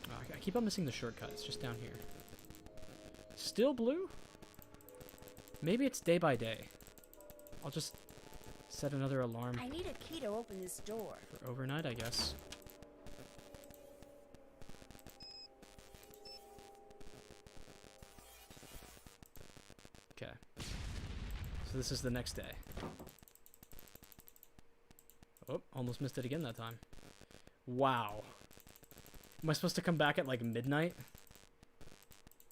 Oh, I keep on missing the shortcut, it's just down here. Still blue? Maybe it's day by day. I'll just set another alarm. I need a key to open this door. For overnight, I guess. Okay. So this is the next day. Oh, almost missed it again that time. Wow. Am I supposed to come back at like midnight?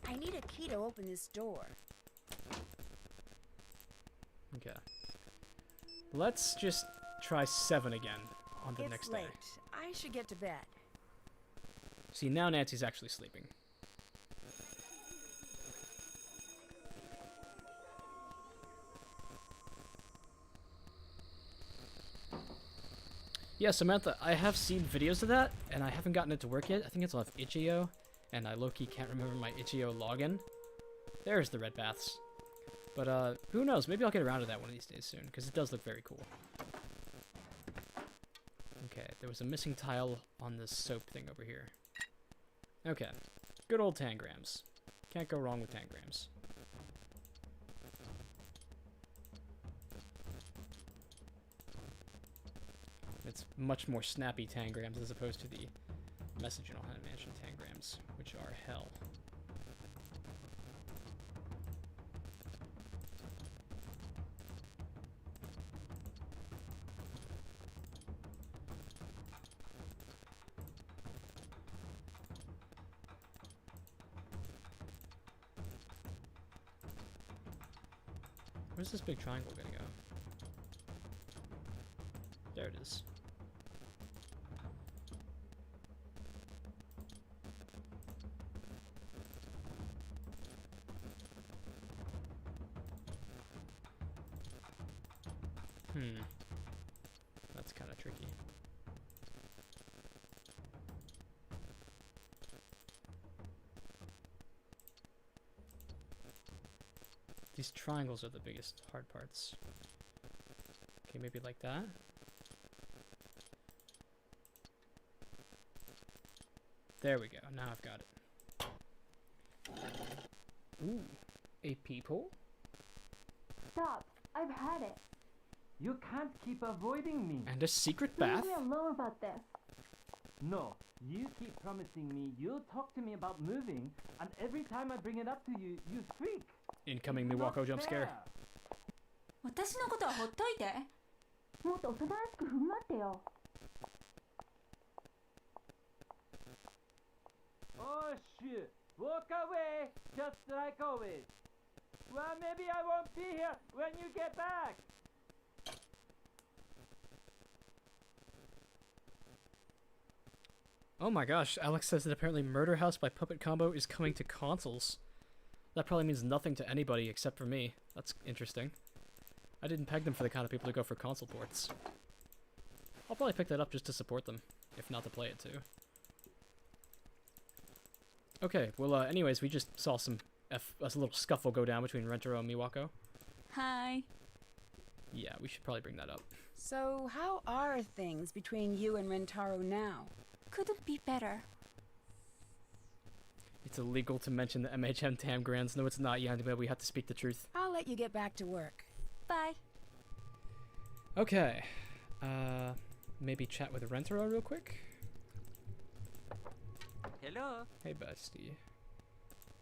I need a key to open this door. Okay. Let's just try 7 again on the It's next late. day. I should get to bed. See, now Nancy's actually sleeping. Yeah, Samantha, I have seen videos of that, and I haven't gotten it to work yet. I think it's off Itch.io, and I low-key can't remember my Itch.io login. There's the red baths. But, who knows? Maybe I'll get around to that one of these days soon, because it does look very cool. Okay, there was a missing tile on this soap thing over here. Okay, good old tangrams. Can't go wrong with tangrams. It's much more snappy tangrams as opposed to the message in Haunted Mansion tangrams, which are hell. Where's this big triangle gonna go? There it is. That's kind of tricky. These triangles are the biggest hard parts. Okay, maybe like that. There we go. Now I've got it. Ooh, a peephole? Stop. I've had it. You can't keep avoiding me. And a secret bath? Leave me alone about this. No, you keep promising me you'll talk to me about moving, and every time I bring it up to you, you freak. Incoming Miwako jump scare. 私のことはほっといて。もっとおとなしく踏ん張ってよ。Oh shoot! Walk away, just like always. Well, maybe I won't be here when you get back. Oh my gosh, Alex says that apparently Murder House by Puppet Combo is coming to consoles. That probably means nothing to anybody except for me. That's interesting. I didn't peg them for the kind of people to go for console ports. I'll probably pick that up just to support them, if not to play it too. Okay, well, anyways, we just saw a little scuffle go down between Rentarou and Miwako. Hi. Yeah, we should probably bring that up. So, how are things between you and Rentarou now? Couldn't be better. It's illegal to mention the MHM Tamgrans. No, it's not, Yanima. We have to speak the truth. I'll let you get back to work. Bye. Okay. Maybe chat with Rentarou real quick? Hello. Hey, bestie.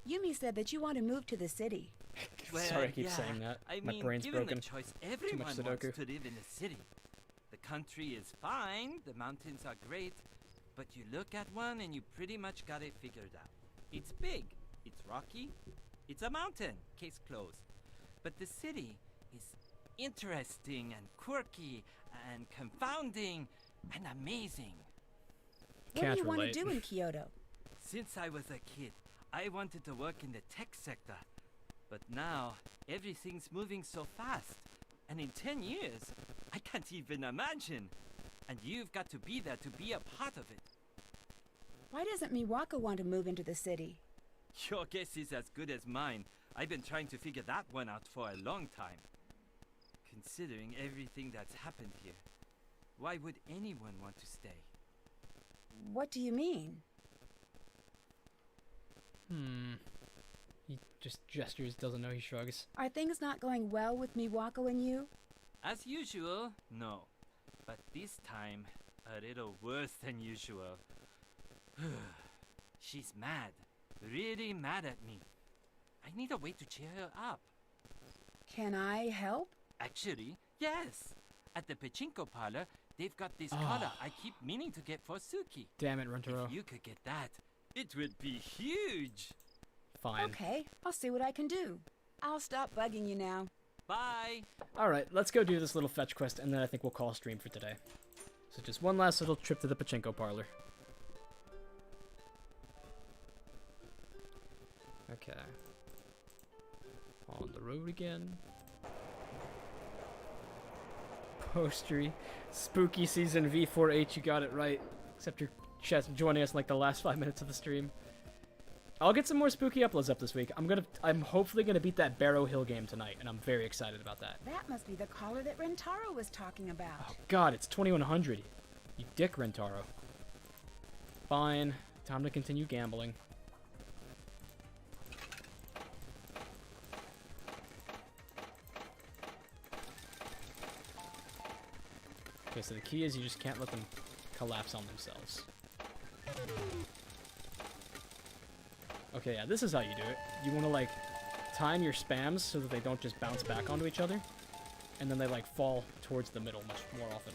Yumi said that you want to move to the city. Well, Sorry, I keep yeah. saying that. I My mean, brain's given broken. the choice, Too everyone much wants Sudoku. to live in a city. The country is fine, the mountains are great, but you look at one and you pretty much got it figured out. It's big, it's rocky, it's a mountain, case closed. But the city is interesting and quirky and confounding and amazing. What do you want to do in Kyoto? Since I was a kid, I wanted to work in the tech sector. But now, everything's moving so fast. And in 10 years, I can't even imagine. And you've got to be there to be a part of it. Why doesn't Miwako want to move into the city? Your guess is as good as mine. I've been trying to figure that one out for a long time. Considering everything that's happened here, why would anyone want to stay? What do you mean? He just gestures, doesn't know, he shrugs. Are things not going well with Miwako and you? As usual, no. But this time, a little worse than usual. She's mad. Really mad at me. I need a way to cheer her up. Can I help? Actually, yes. At the Pachinko parlor, they've got this collar I keep meaning to get for Suki. Damn it, Rentarou. If you could get that, it would be huge. Fine. Okay, I'll see what I can do. I'll stop bugging you now. Bye. Alright, let's go do this little fetch quest, and then I think we'll call a stream for today. So just one last little trip to the Pachinko parlor. Okay. On the road again. Postery. Spooky season V4H, you got it right. Except you're joining us in like the last 5 minutes of the stream. I'll get some more spooky uploads up this week. I'm hopefully gonna beat that Barrow Hill game tonight, and I'm very excited about that. That must be the collar that Rentarou was talking about. Oh god, it's 2100. You dick, Rentarou. Fine. Time to continue gambling. Okay, so the key is you just can't let them collapse on themselves. Okay, yeah, this is how you do it. You want to, like, time your spams so that they don't just bounce back onto each other. And then they, like, fall towards the middle much more often.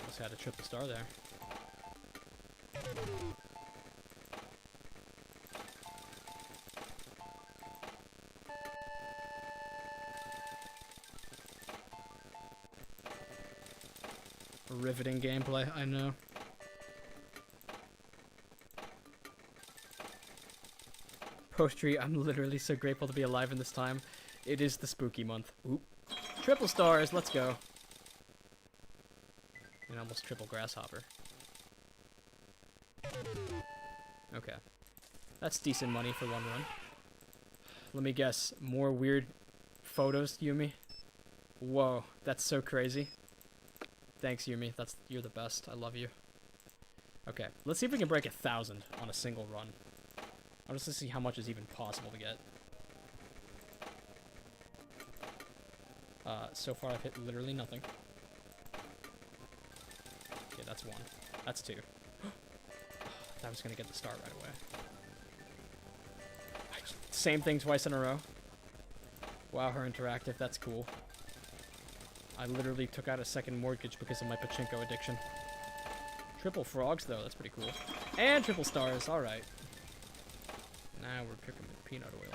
Almost had a triple star there. Riveting gameplay, I know. Poetry, I'm literally so grateful to be alive in this time. It is the spooky month. Oop. Triple stars, let's go. And almost triple grasshopper. Okay. That's decent money for one run. Let me guess. More weird photos, Yumi? Whoa, that's so crazy. Thanks, Yumi. You're the best. I love you. Okay, let's see if we can break 1,000 on a single run. I just to see how much is even possible to get. So far I've hit literally nothing. Okay, that's 1. That's 2. I was gonna get the star right away. Same thing twice in a row. Wow, her interactive. That's cool. I literally took out a second mortgage because of my Pachinko addiction. Triple frogs, though. That's pretty cool. And triple stars. All right. Now we're cooking with peanut oil.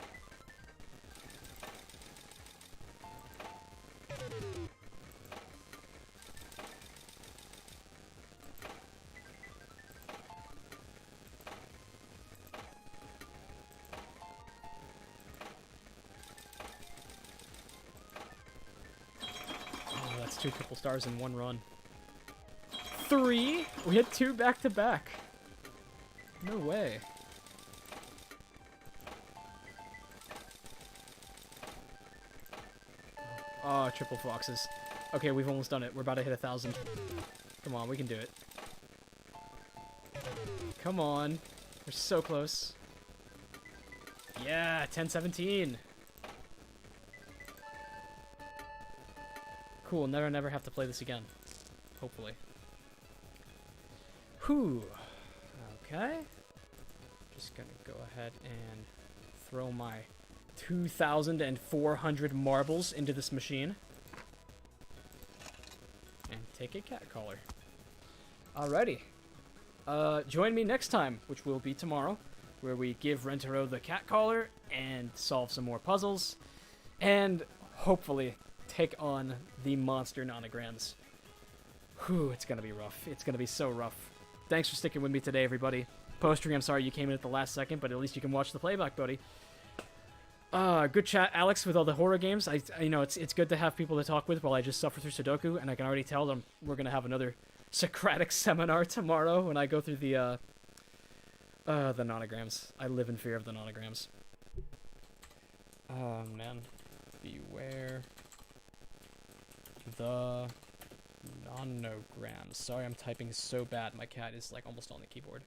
Oh, that's 2 triple stars in one run. 3? We hit 2 back to back. No way. Oh, triple foxes. Okay, we've almost done it. We're about to hit 1,000. Come on, we can do it. Come on. We're so close. Yeah, 1017. Cool, never have to play this again. Hopefully. Whew. Okay. Just gonna go ahead and throw my 2,400 marbles into this machine. And take a cat collar. Alrighty. Join me next time, which will be tomorrow, where we give Rentarou the cat collar and solve some more puzzles. And hopefully take on the monster nonograms. Whew, it's gonna be rough. It's gonna be so rough. Thanks for sticking with me today, everybody. Postry, I'm sorry you came in at the last second, but at least you can watch the playback, buddy. Good chat, Alex, with all the horror games. You know, it's good to have people to talk with while I just suffer through Sudoku, and I can already tell them we're gonna have another Socratic seminar tomorrow when I go through the nonograms. I live in fear of the nonograms. Oh, man. Beware the nonograms. Sorry, I'm typing so bad. My cat is, like, almost on the keyboard.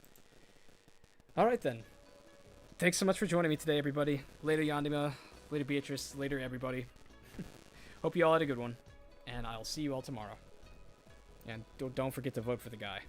Alright, then. Thanks so much for joining me today, everybody. Later, Yandima. Later, Beatrice. Later, everybody. Hope you all had a good one. And I'll see you all tomorrow. And don't forget to vote for the guy.